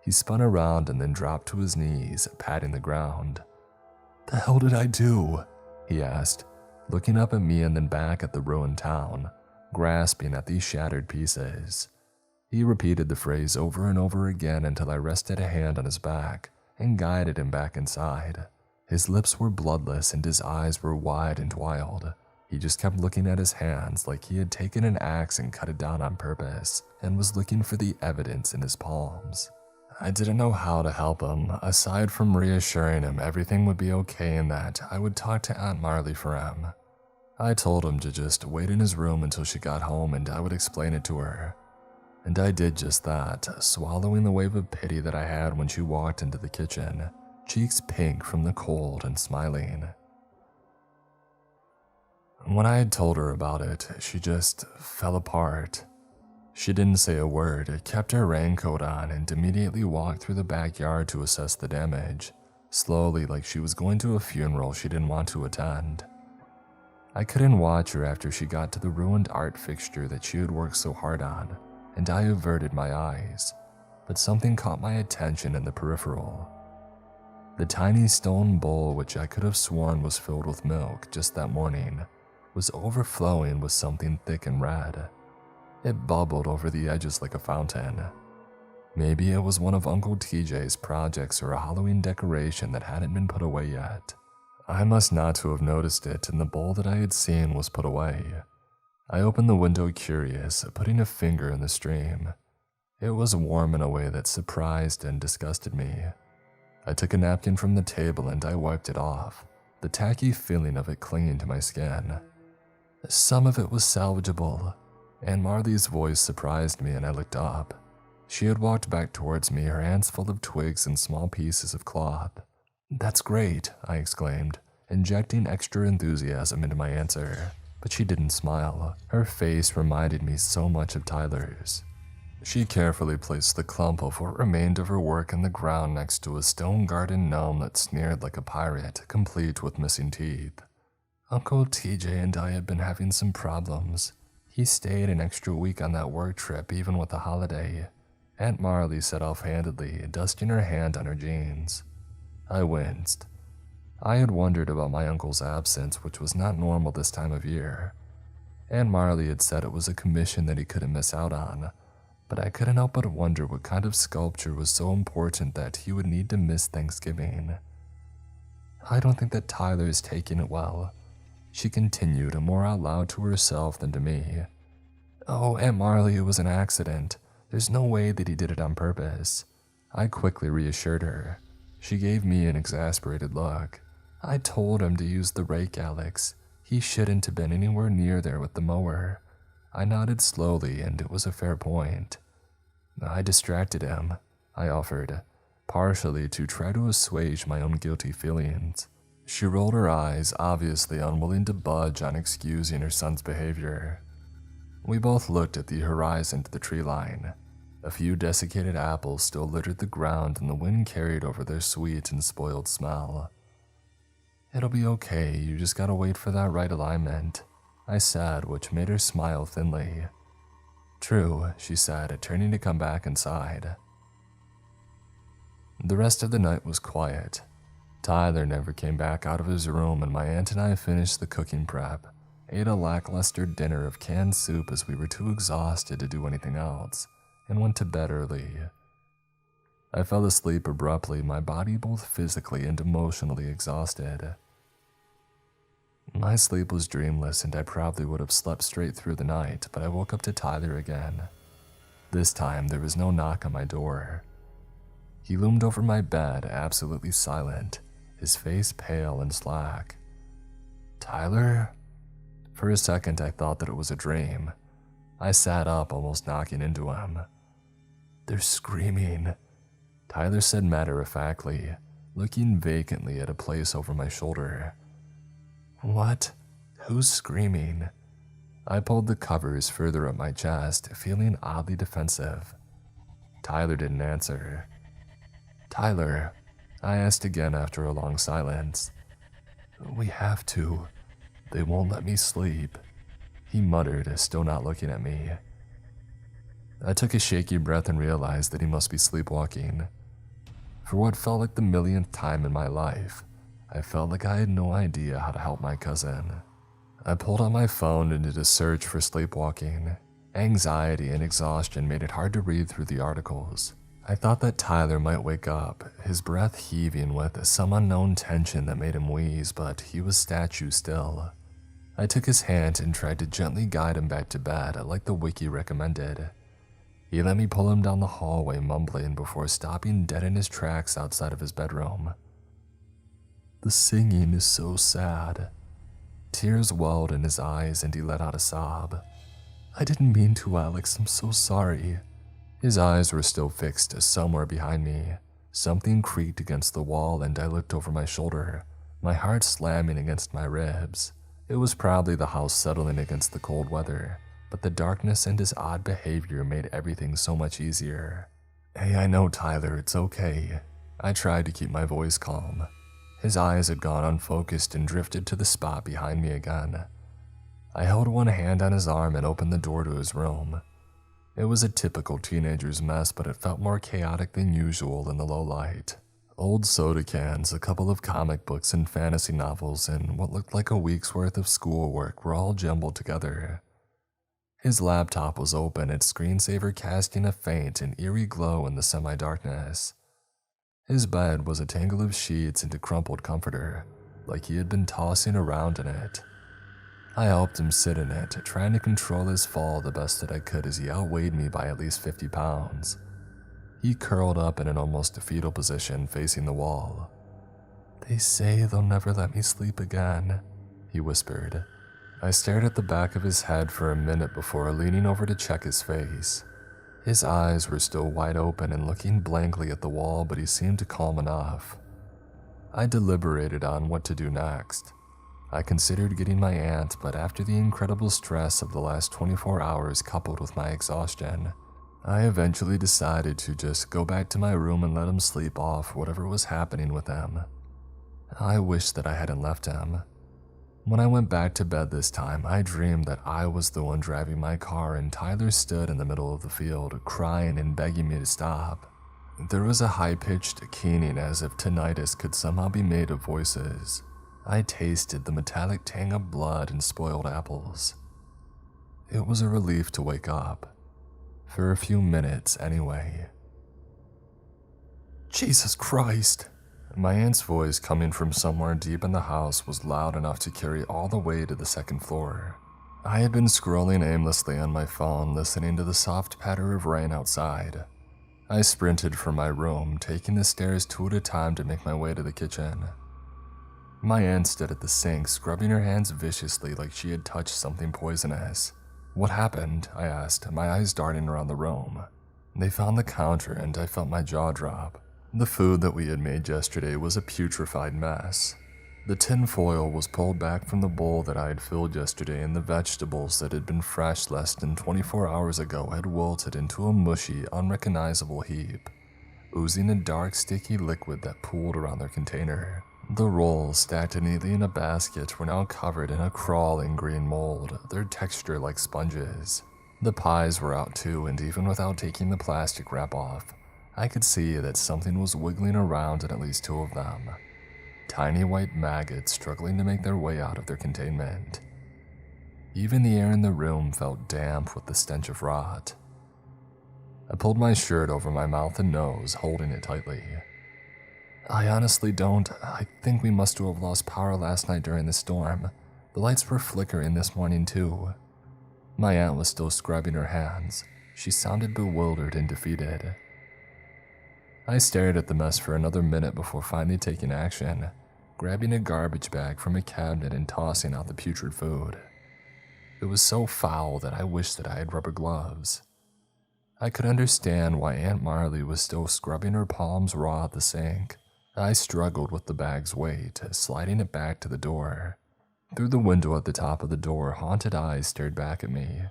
He spun around and then dropped to his knees, patting the ground. "The hell did I do?" he asked, looking up at me and then back at the ruined town, grasping at these shattered pieces. He repeated the phrase over and over again until I rested a hand on his back and guided him back inside. His lips were bloodless and his eyes were wide and wild. He just kept looking at his hands like he had taken an axe and cut it down on purpose and was looking for the evidence in his palms. I didn't know how to help him, aside from reassuring him everything would be okay and that I would talk to Aunt Marley for him. I told him to just wait in his room until she got home and I would explain it to her. And I did just that, swallowing the wave of pity that I had when she walked into the kitchen, cheeks pink from the cold and smiling. When I had told her about it, she just fell apart. She didn't say a word, kept her raincoat on, and immediately walked through the backyard to assess the damage, slowly like she was going to a funeral she didn't want to attend. I couldn't watch her after she got to the ruined art fixture that she had worked so hard on, and I averted my eyes, but something caught my attention in the peripheral. The tiny stone bowl, which I could have sworn was filled with milk just that morning, was overflowing with something thick and red. It bubbled over the edges like a fountain. Maybe it was one of Uncle TJ's projects or a Halloween decoration that hadn't been put away yet. I must not to have noticed it, and the bowl that I had seen was put away. I opened the window curious, putting a finger in the stream. It was warm in a way that surprised and disgusted me. I took a napkin from the table and I wiped it off, the tacky feeling of it clinging to my skin. Some of it was salvageable. Aunt Marley's voice surprised me and I looked up. She had walked back towards me, her hands full of twigs and small pieces of cloth. "That's great," I exclaimed, injecting extra enthusiasm into my answer. But she didn't smile. Her face reminded me so much of Tyler's. She carefully placed the clump of what remained of her work in the ground next to a stone garden gnome that sneered like a pirate, complete with missing teeth. Uncle TJ and I had been having some problems. He stayed an extra week on that work trip even with the holiday, Aunt Marley said offhandedly, dusting her hand on her jeans. I winced. I had wondered about my uncle's absence, which was not normal this time of year. Aunt Marley had said it was a commission that he couldn't miss out on, but I couldn't help but wonder what kind of sculpture was so important that he would need to miss Thanksgiving. "I don't think that Tyler is taking it well," she continued, more out loud to herself than to me. "Oh, Aunt Marley, it was an accident. There's no way that he did it on purpose." I quickly reassured her. She gave me an exasperated look. "I told him to use the rake, Alex. He shouldn't have been anywhere near there with the mower." I nodded slowly, and it was a fair point. "I distracted him," I offered, partially to try to assuage my own guilty feelings. She rolled her eyes, obviously unwilling to budge on excusing her son's behavior. We both looked at the horizon to the tree line. A few desiccated apples still littered the ground and the wind carried over their sweet and spoiled smell. "It'll be okay, you just gotta wait for that right alignment," I said, which made her smile thinly. "True," she said, turning to come back inside. The rest of the night was quiet. Tyler never came back out of his room, and my aunt and I finished the cooking prep, ate a lackluster dinner of canned soup as we were too exhausted to do anything else, and went to bed early. I fell asleep abruptly, my body both physically and emotionally exhausted. My sleep was dreamless, and I probably would have slept straight through the night, but I woke up to Tyler again. This time, there was no knock on my door. He loomed over my bed, absolutely silent, his face pale and slack. "Tyler?" For a second, I thought that it was a dream. I sat up, almost knocking into him. "They're screaming," Tyler said matter-of-factly, looking vacantly at a place over my shoulder. "What? Who's screaming?" I pulled the covers further up my chest, feeling oddly defensive. Tyler didn't answer. "Tyler," I asked again after a long silence. "We have to. They won't let me sleep," he muttered, still not looking at me. I took a shaky breath and realized that he must be sleepwalking. For what felt like the millionth time in my life, I felt like I had no idea how to help my cousin. I pulled out my phone and did a search for sleepwalking, Anxiety and exhaustion made it hard to read through the articles. I thought that Tyler might wake up, his breath heaving with some unknown tension that made him wheeze, but he was statue still. I took his hand and tried to gently guide him back to bed like the wiki recommended. He let me pull him down the hallway mumbling before stopping dead in his tracks outside of his bedroom. The singing is so sad. Tears welled in his eyes and he let out a sob. I didn't mean to, Alex, I'm so sorry. His eyes were still fixed somewhere behind me. Something creaked against the wall and I looked over my shoulder, my heart slamming against my ribs. It was probably the house settling against the cold weather, but the darkness and his odd behavior made everything so much easier. Hey, I know, Tyler, it's okay. I tried to keep my voice calm. His eyes had gone unfocused and drifted to the spot behind me again. I held one hand on his arm and opened the door to his room. It was a typical teenager's mess, but it felt more chaotic than usual in the low light. Old soda cans, a couple of comic books and fantasy novels, and what looked like a week's worth of schoolwork were all jumbled together. His laptop was open, its screensaver casting a faint and eerie glow in the semi-darkness. His bed was a tangle of sheets and a crumpled comforter, like he had been tossing around in it. I helped him sit in it, trying to control his fall the best that I could as he outweighed me by at least 50 pounds. He curled up in an almost fetal position facing the wall. They say they'll never let me sleep again, he whispered. I stared at the back of his head for a minute before leaning over to check his face. His eyes were still wide open and looking blankly at the wall, but he seemed calm enough. I deliberated on what to do next. I considered getting my aunt, but after the incredible stress of the last 24 hours coupled with my exhaustion, I eventually decided to just go back to my room and let him sleep off whatever was happening with him. I wished that I hadn't left him. When I went back to bed this time, I dreamed that I was the one driving my car and Tyler stood in the middle of the field, crying and begging me to stop. There was a high-pitched keening as if tinnitus could somehow be made of voices. I tasted the metallic tang of blood and spoiled apples. It was a relief to wake up. For a few minutes, anyway. Jesus Christ! My aunt's voice coming from somewhere deep in the house was loud enough to carry all the way to the second floor. I had been scrolling aimlessly on my phone, listening to the soft patter of rain outside. I sprinted from my room, taking the stairs two at a time to make my way to the kitchen. My aunt stood at the sink, scrubbing her hands viciously like she had touched something poisonous. What happened? I asked, my eyes darting around the room. They found the counter and I felt my jaw drop. The food that we had made yesterday was a putrefied mess. The tin foil was pulled back from the bowl that I had filled yesterday, and the vegetables that had been fresh less than 24 hours ago had wilted into a mushy, unrecognizable heap, oozing a dark, sticky liquid that pooled around their container. The rolls, stacked neatly in a basket, were now covered in a crawling green mold, their texture like sponges. The pies were out too, and even without taking the plastic wrap off, I could see that something was wiggling around in at least two of them. Tiny white maggots struggling to make their way out of their containment. Even the air in the room felt damp with the stench of rot. I pulled my shirt over my mouth and nose, holding it tightly. I honestly don't. I think we must have lost power last night during the storm. The lights were flickering this morning too. My aunt was still scrubbing her hands. She sounded bewildered and defeated. I stared at the mess for another minute before finally taking action, grabbing a garbage bag from a cabinet and tossing out the putrid food. It was so foul that I wished that I had rubber gloves. I could understand why Aunt Marley was still scrubbing her palms raw at the sink. I struggled with the bag's weight, sliding it back to the door. Through the window at the top of the door, haunted eyes stared back at me.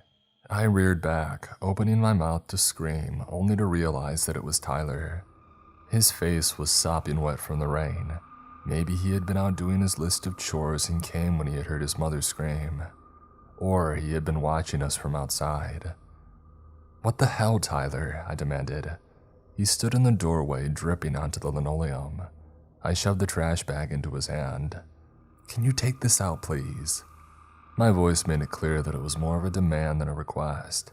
I reared back, opening my mouth to scream, only to realize that it was Tyler. His face was sopping wet from the rain. Maybe he had been out doing his list of chores and came when he had heard his mother scream. Or he had been watching us from outside. What the hell, Tyler? I demanded. He stood in the doorway, dripping onto the linoleum. I shoved the trash bag into his hand. Can you take this out, please? My voice made it clear that it was more of a demand than a request.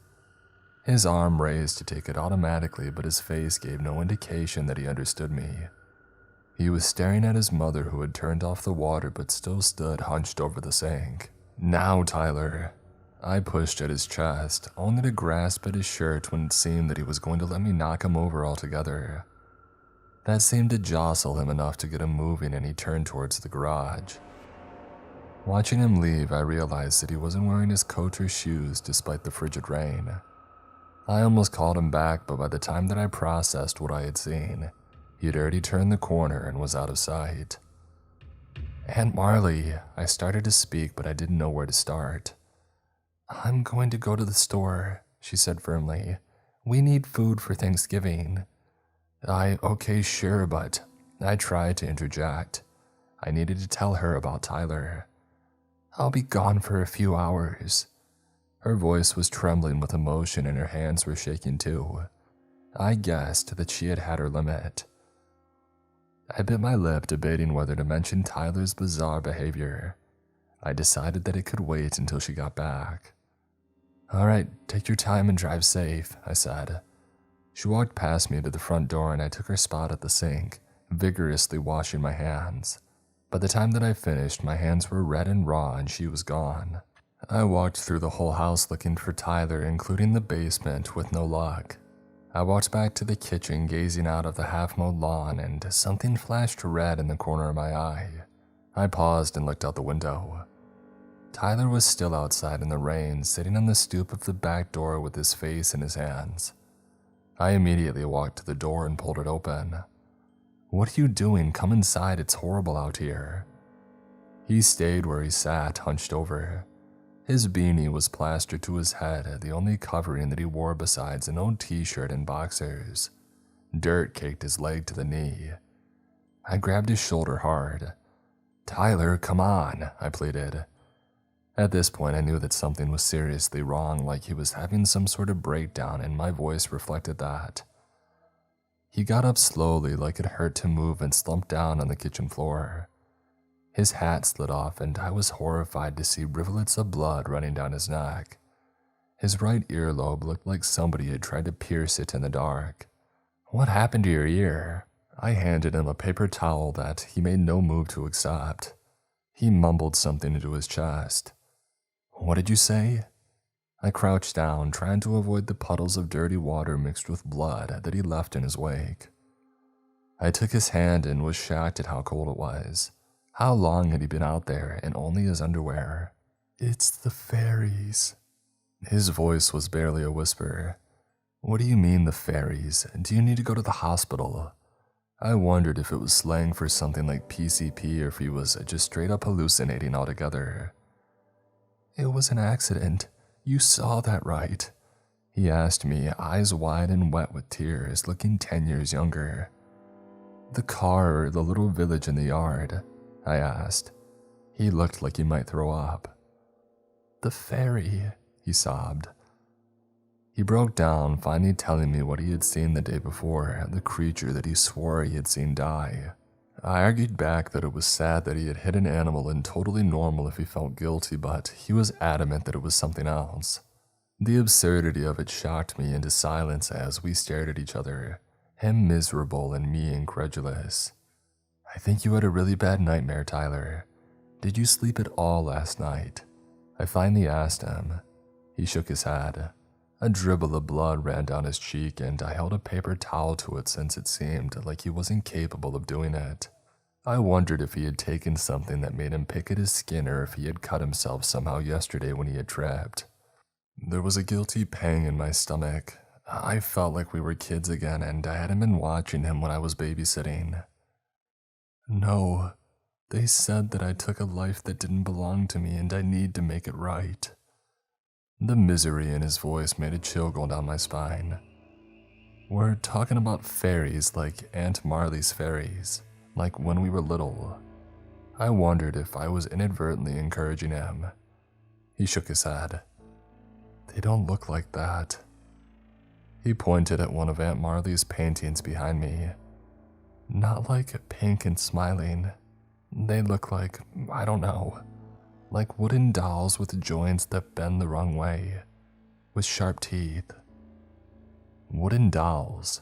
His arm raised to take it automatically, but his face gave no indication that he understood me. He was staring at his mother, who had turned off the water but still stood hunched over the sink. "Now, Tyler." I pushed at his chest, only to grasp at his shirt when it seemed that he was going to let me knock him over altogether. That seemed to jostle him enough to get him moving, and he turned towards the garage. Watching him leave, I realized that he wasn't wearing his coat or shoes despite the frigid rain. I almost called him back, but by the time that I processed what I had seen, he had already turned the corner and was out of sight. "Aunt Marley," I started to speak, but I didn't know where to start. "I'm going to go to the store," she said firmly. "We need food for Thanksgiving." Okay, sure, but I tried to interject. I needed to tell her about Tyler. "I'll be gone for a few hours." Her voice was trembling with emotion and her hands were shaking too. I guessed that she had had her limit. I bit my lip, debating whether to mention Tyler's bizarre behavior. I decided that it could wait until she got back. "All right, take your time and drive safe," I said. She walked past me to the front door and I took her spot at the sink, vigorously washing my hands. By the time that I finished, my hands were red and raw and she was gone. I walked through the whole house looking for Tyler, including the basement, with no luck. I walked back to the kitchen, gazing out of the half-mowed lawn, and something flashed red in the corner of my eye. I paused and looked out the window. Tyler was still outside in the rain, sitting on the stoop of the back door with his face in his hands. I immediately walked to the door and pulled it open. "What are you doing? Come inside, it's horrible out here." He stayed where he sat, hunched over. His beanie was plastered to his head, the only covering that he wore besides an old t-shirt and boxers. Dirt caked his leg to the knee. I grabbed his shoulder hard. "Tyler, come on," I pleaded. At this point, I knew that something was seriously wrong, like he was having some sort of breakdown, and my voice reflected that. He got up slowly, like it hurt to move, and slumped down on the kitchen floor. His hat slid off, and I was horrified to see rivulets of blood running down his neck. His right earlobe looked like somebody had tried to pierce it in the dark. "What happened to your ear?" I handed him a paper towel that he made no move to accept. He mumbled something into his chest. "What did you say?" I crouched down, trying to avoid the puddles of dirty water mixed with blood that he left in his wake. I took his hand and was shocked at how cold it was. How long had he been out there in only his underwear? "It's the fairies." His voice was barely a whisper. "What do you mean, the fairies? Do you need to go to the hospital?" I wondered if it was slang for something like PCP or if he was just straight up hallucinating altogether. "It was an accident. You saw that, right?" He asked me, eyes wide and wet with tears, looking 10 years younger. "The car or the little village in the yard?" I asked. He looked like he might throw up. "The fairy," he sobbed. He broke down, finally telling me what he had seen the day before, the creature that he swore he had seen die. I argued back that it was sad that he had hit an animal and totally normal if he felt guilty, but he was adamant that it was something else. The absurdity of it shocked me into silence as we stared at each other, him miserable and me incredulous. "I think you had a really bad nightmare, Tyler. Did you sleep at all last night?" I finally asked him. He shook his head. A dribble of blood ran down his cheek, and I held a paper towel to it since it seemed like he wasn't capable of doing it. I wondered if he had taken something that made him pick at his skin or if he had cut himself somehow yesterday when he had tripped. There was a guilty pang in my stomach. I felt like we were kids again, and I hadn't been watching him when I was babysitting. "No, they said that I took a life that didn't belong to me and I need to make it right." The misery in his voice made a chill go down my spine. "We're talking about fairies like Aunt Marley's fairies, like when we were little." I wondered if I was inadvertently encouraging him. He shook his head. "They don't look like that." He pointed at one of Aunt Marley's paintings behind me. "Not like pink and smiling. They look like, I don't know, like wooden dolls with joints that bend the wrong way, with sharp teeth." Wooden dolls.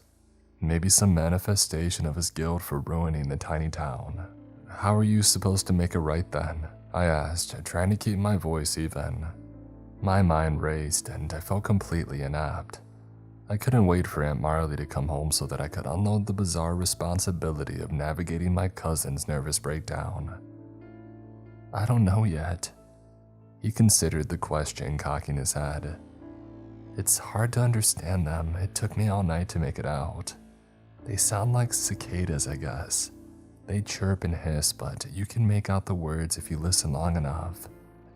Maybe some manifestation of his guilt for ruining the tiny town. How are you supposed to make it right then? I asked, trying to keep my voice even. My mind raced and I felt completely inept. I couldn't wait for Aunt Marley to come home so that I could unload the bizarre responsibility of navigating my cousin's nervous breakdown. I don't know yet. He considered the question, cocking his head. It's hard to understand them. It took me all night to make it out. They sound like cicadas, I guess. They chirp and hiss, but you can make out the words if you listen long enough.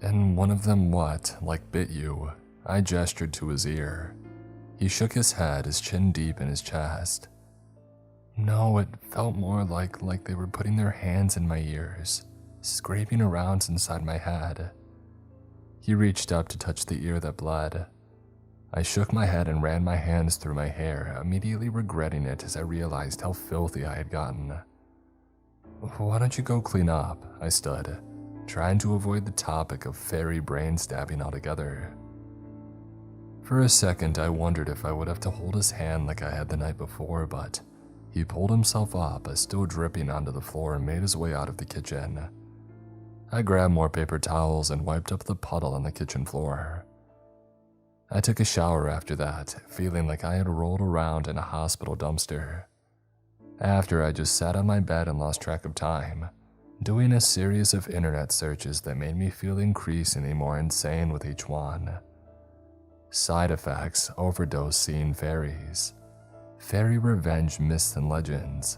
And one of them like bit you? I gestured to his ear. He shook his head, his chin deep in his chest. No, it felt more like they were putting their hands in my ears, scraping around inside my head. He reached up to touch the ear that bled. I shook my head and ran my hands through my hair, immediately regretting it as I realized how filthy I had gotten. Why don't you go clean up? I stood, trying to avoid the topic of fairy brain stabbing altogether. For a second, I wondered if I would have to hold his hand like I had the night before, but he pulled himself up, still dripping onto the floor, and made his way out of the kitchen. I grabbed more paper towels and wiped up the puddle on the kitchen floor. I took a shower after that, feeling like I had rolled around in a hospital dumpster. After, I just sat on my bed and lost track of time, doing a series of internet searches that made me feel increasingly more insane with each one. Side effects: overdose seeing fairies. Fairy revenge myths and legends.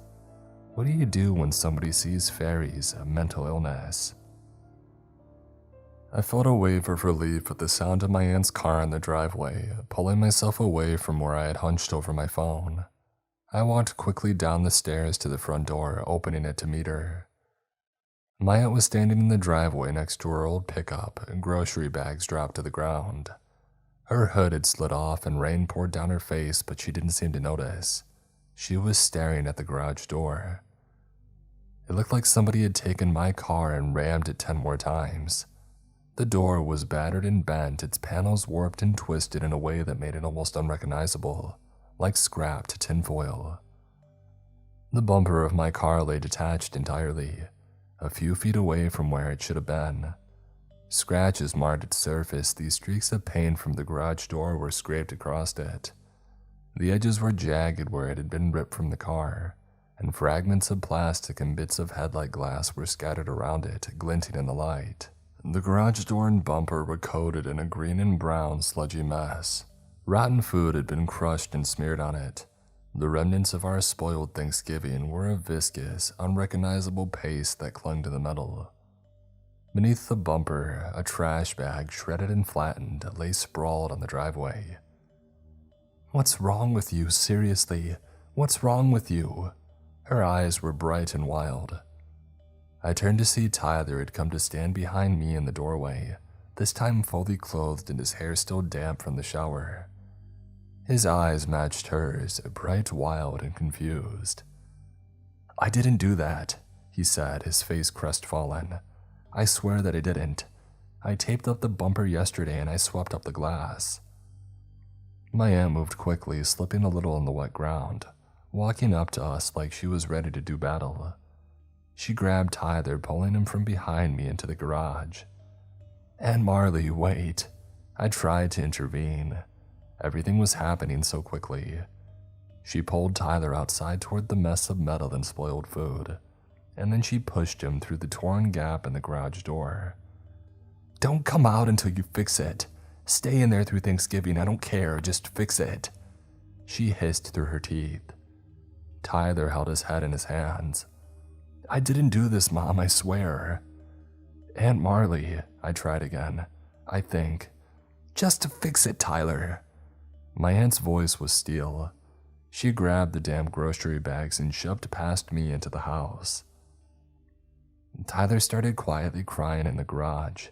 What do you do when somebody sees fairies? Mental illness. I felt a wave of relief at the sound of my aunt's car in the driveway, pulling myself away from where I had hunched over my phone. I walked quickly down the stairs to the front door, opening it to meet her. My aunt was standing in the driveway next to her old pickup, grocery bags dropped to the ground. Her hood had slid off and rain poured down her face, but she didn't seem to notice. She was staring at the garage door. It looked like somebody had taken my car and rammed it 10 more times. The door was battered and bent, its panels warped and twisted in a way that made it almost unrecognizable, like scrapped tinfoil. The bumper of my car lay detached entirely, a few feet away from where it should have been. Scratches marred its surface. These streaks of paint from the garage door were scraped across it. The edges were jagged where it had been ripped from the car, and fragments of plastic and bits of headlight glass were scattered around it, glinting in the light. The garage door and bumper were coated in a green and brown sludgy mess. Rotten food had been crushed and smeared on it. The remnants of our spoiled Thanksgiving were a viscous, unrecognizable paste that clung to the metal. Beneath the bumper, a trash bag, shredded and flattened, lay sprawled on the driveway. What's wrong with you? Seriously, what's wrong with you? Her eyes were bright and wild. I turned to see Tyler had come to stand behind me in the doorway, this time fully clothed and his hair still damp from the shower. His eyes matched hers, bright, wild, and confused. I didn't do that, he said, his face crestfallen. I swear that I didn't. I taped up the bumper yesterday and I swept up the glass. My aunt moved quickly, slipping a little on the wet ground, walking up to us like she was ready to do battle. She grabbed Tyler, pulling him from behind me into the garage. Aunt Marley, wait. I tried to intervene. Everything was happening so quickly. She pulled Tyler outside toward the mess of metal and spoiled food, and then she pushed him through the torn gap in the garage door. Don't come out until you fix it. Stay in there through Thanksgiving, I don't care, just fix it. She hissed through her teeth. Tyler held his head in his hands. I didn't do this, Mom, I swear. Aunt Marley, I tried again. I think. Just to fix it, Tyler. My aunt's voice was steel. She grabbed the damn grocery bags and shoved past me into the house. Tyler started quietly crying in the garage,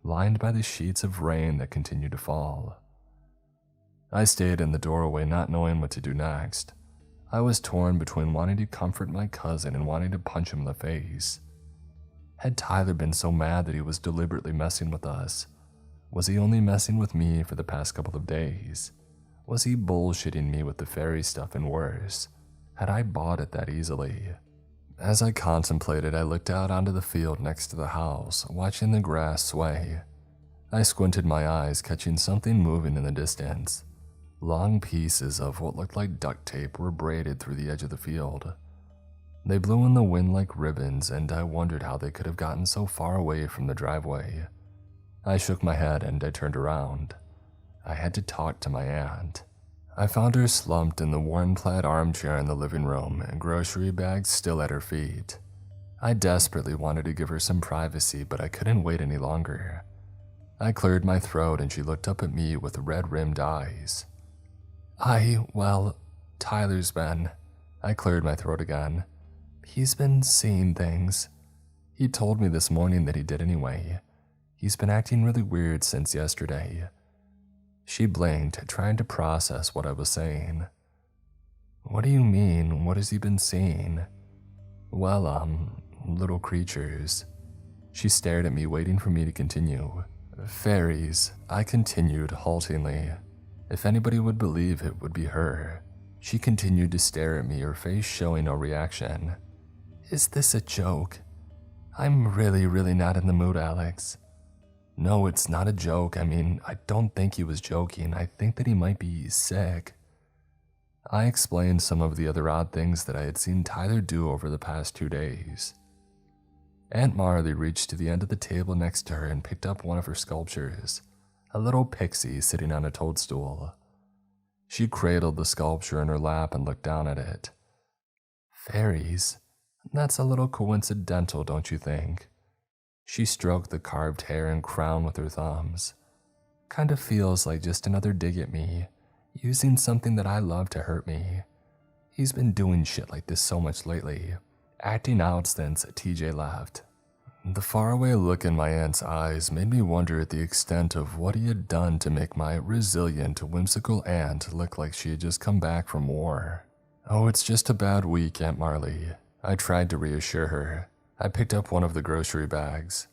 lined by the sheets of rain that continued to fall. I stayed in the doorway, not knowing what to do next. I was torn between wanting to comfort my cousin and wanting to punch him in the face. Had Tyler been so mad that he was deliberately messing with us? Was he only messing with me for the past couple of days? Was he bullshitting me with the fairy stuff and worse? Had I bought it that easily? As I contemplated, I looked out onto the field next to the house, watching the grass sway. I squinted my eyes, catching something moving in the distance. Long pieces of what looked like duct tape were braided through the edge of the field. They blew in the wind like ribbons, and I wondered how they could have gotten so far away from the driveway. I shook my head and I turned around. I had to talk to my aunt. I found her slumped in the worn-plaid armchair in the living room, and grocery bags still at her feet. I desperately wanted to give her some privacy, but I couldn't wait any longer. I cleared my throat and she looked up at me with red-rimmed eyes. Well, Tyler's been. I cleared my throat again. He's been seeing things. He told me this morning that he did anyway. He's been acting really weird since yesterday. She blinked, trying to process what I was saying. What do you mean? What has he been seeing? Well, little creatures. She stared at me, waiting for me to continue. Fairies, I continued haltingly. If anybody would believe it would be her. She continued to stare at me, her face showing no reaction. Is this a joke? I'm really not in the mood, Alex. No, it's not a joke. I mean, I don't think he was joking. I think that he might be sick. I explained some of the other odd things that I had seen Tyler do over the past 2 days. Aunt Marley reached to the end of the table next to her and picked up one of her sculptures, a little pixie sitting on a toadstool. She cradled the sculpture in her lap and looked down at it. Fairies? That's a little coincidental, don't you think? She stroked the carved hair and crown with her thumbs. Kind of feels like just another dig at me, using something that I love to hurt me. He's been doing shit like this so much lately, acting out since TJ left. The faraway look in my aunt's eyes made me wonder at the extent of what he had done to make my resilient, whimsical aunt look like she had just come back from war. Oh, it's just a bad week, Aunt Marley. I tried to reassure her. I picked up one of the grocery bags.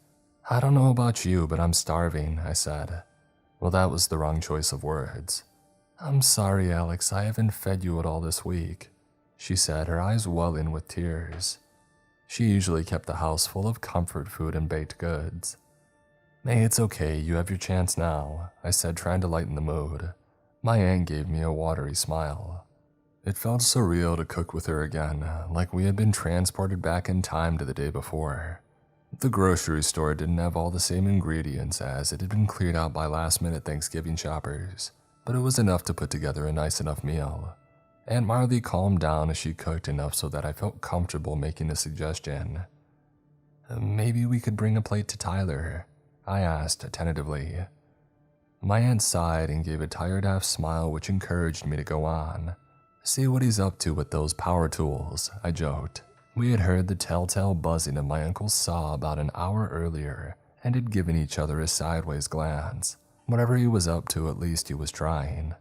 I don't know about you, but I'm starving, I said. Well, that was the wrong choice of words. I'm sorry, Alex, I haven't fed you at all this week, she said, her eyes welling with tears. She usually kept the house full of comfort food and baked goods. Hey, it's okay, you have your chance now, I said, trying to lighten the mood. My aunt gave me a watery smile. It felt surreal to cook with her again, like we had been transported back in time to the day before. The grocery store didn't have all the same ingredients as it had been cleared out by last-minute Thanksgiving shoppers, but it was enough to put together a nice enough meal. Aunt Marley calmed down as she cooked enough so that I felt comfortable making a suggestion. Maybe we could bring a plate to Tyler, I asked tentatively. My aunt sighed and gave a tired half smile which encouraged me to go on. See what he's up to with those power tools, I joked. We had heard the telltale buzzing of my uncle's saw about an hour earlier and had given each other a sideways glance. Whatever he was up to, at least he was trying.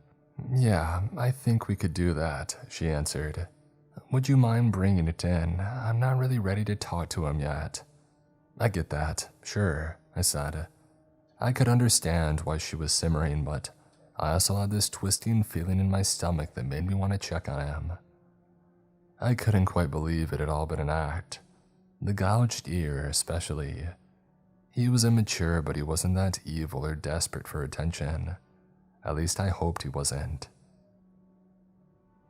Yeah, I think we could do that, she answered. Would you mind bringing it in? I'm not really ready to talk to him yet. I get that, sure, I said. I could understand why she was simmering, but I also had this twisting feeling in my stomach that made me want to check on him. I couldn't quite believe it had all been an act. The gouged ear, especially. He was immature, but he wasn't that evil or desperate for attention. At least I hoped he wasn't.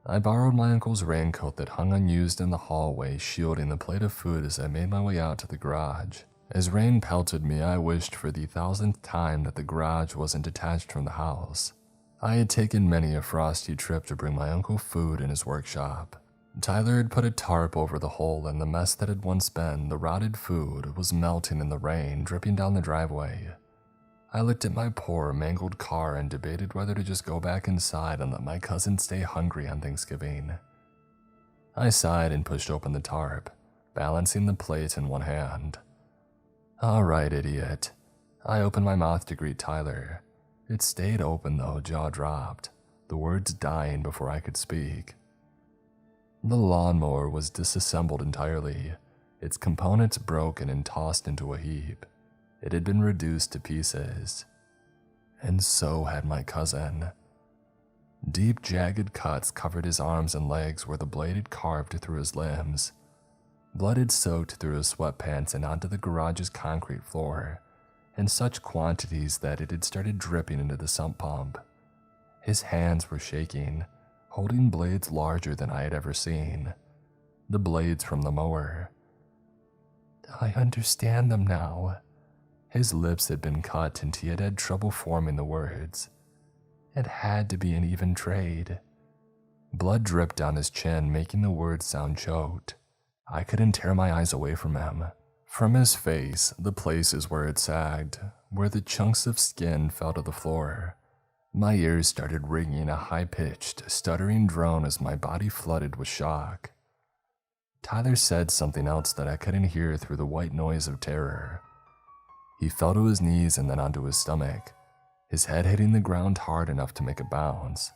I borrowed my uncle's raincoat that hung unused in the hallway, shielding the plate of food as I made my way out to the garage. As rain pelted me, I wished for the 1000th time that the garage wasn't detached from the house. I had taken many a frosty trip to bring my uncle food in his workshop. Tyler had put a tarp over the hole, and the mess that had once been the rotted food was melting in the rain, dripping down the driveway. I looked at my poor, mangled car and debated whether to just go back inside and let my cousin stay hungry on Thanksgiving. I sighed and pushed open the tarp, balancing the plate in one hand. All right, idiot. I opened my mouth to greet Tyler. It stayed open though, jaw dropped, the words dying before I could speak. The lawnmower was disassembled entirely, its components broken and tossed into a heap. It had been reduced to pieces. And so had my cousin. Deep, jagged cuts covered his arms and legs where the blade had carved through his limbs. Blood had soaked through his sweatpants and onto the garage's concrete floor, in such quantities that it had started dripping into the sump pump. His hands were shaking, holding blades larger than I had ever seen. The blades from the mower. I understand them now. His lips had been cut and he had had trouble forming the words. It had to be an even trade. Blood dripped down his chin, making the words sound choked. I couldn't tear my eyes away from him. From his face, the places where it sagged, where the chunks of skin fell to the floor. My ears started ringing a high-pitched, stuttering drone as my body flooded with shock. Tyler said something else that I couldn't hear through the white noise of terror. He fell to his knees and then onto his stomach, his head hitting the ground hard enough to make a bounce.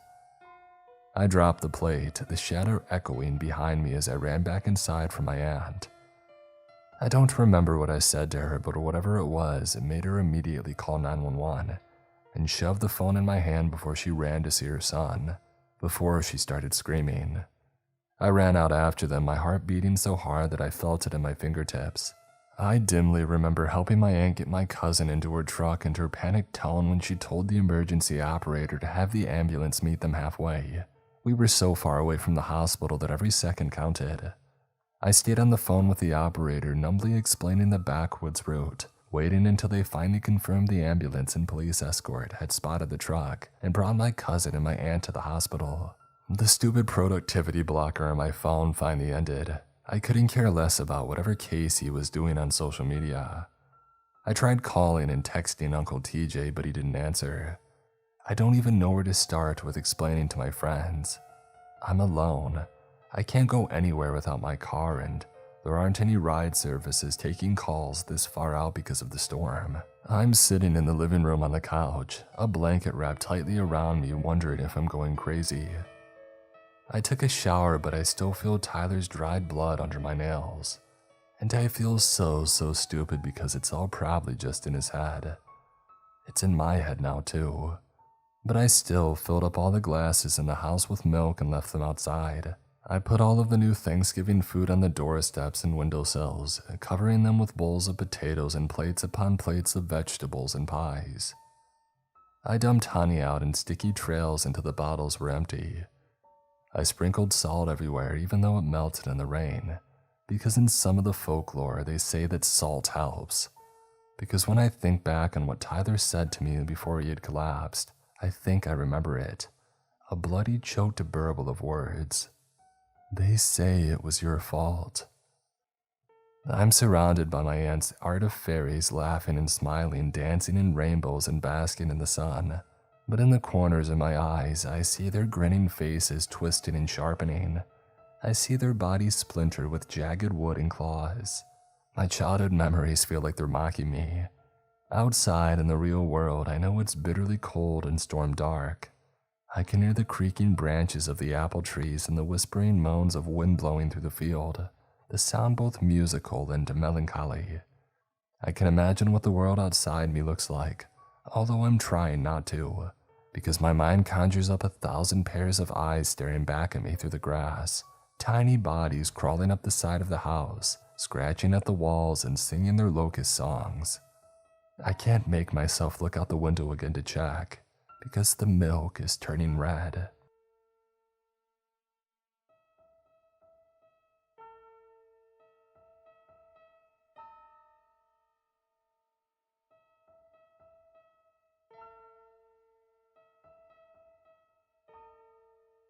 I dropped the plate, the shadow echoing behind me as I ran back inside for my aunt. I don't remember what I said to her, but whatever it was, it made her immediately call 911 and shove the phone in my hand before she ran to see her son, before she started screaming. I ran out after them, my heart beating so hard that I felt it in my fingertips. I dimly remember helping my aunt get my cousin into her truck and her panicked tone when she told the emergency operator to have the ambulance meet them halfway. We were so far away from the hospital that every second counted. I stayed on the phone with the operator, numbly explaining the backwoods route, waiting until they finally confirmed the ambulance and police escort had spotted the truck and brought my cousin and my aunt to the hospital. The stupid productivity blocker on my phone finally ended. I couldn't care less about whatever Casey was doing on social media. I tried calling and texting Uncle TJ, but he didn't answer. I don't even know where to start with explaining to my friends. I'm alone. I can't go anywhere without my car, and there aren't any ride services taking calls this far out because of the storm. I'm sitting in the living room on the couch, a blanket wrapped tightly around me, wondering if I'm going crazy. I took a shower, but I still feel Tyler's dried blood under my nails. And I feel so stupid because it's all probably just in his head. It's in my head now too. But I still filled up all the glasses in the house with milk and left them outside. I put all of the new Thanksgiving food on the doorsteps and windowsills, covering them with bowls of potatoes and plates upon plates of vegetables and pies. I dumped honey out and sticky trails until the bottles were empty. I sprinkled salt everywhere even though it melted in the rain, because in some of the folklore they say that salt helps. Because when I think back on what Tyler said to me before he had collapsed, I think I remember it. A bloody choked burble of words. They say it was your fault. I'm surrounded by my aunt's art of fairies laughing and smiling, dancing in rainbows and basking in the sun. But in the corners of my eyes, I see their grinning faces twisting and sharpening. I see their bodies splinter with jagged wood and claws. My childhood memories feel like they're mocking me. Outside in the real world, I know it's bitterly cold and storm dark. I can hear the creaking branches of the apple trees and the whispering moans of wind blowing through the field, the sound both musical and melancholy. I can imagine what the world outside me looks like, although I'm trying not to, because my mind conjures up 1,000 pairs of eyes staring back at me through the grass, tiny bodies crawling up the side of the house, scratching at the walls and singing their locust songs. I can't make myself look out the window again to check, because the milk is turning red.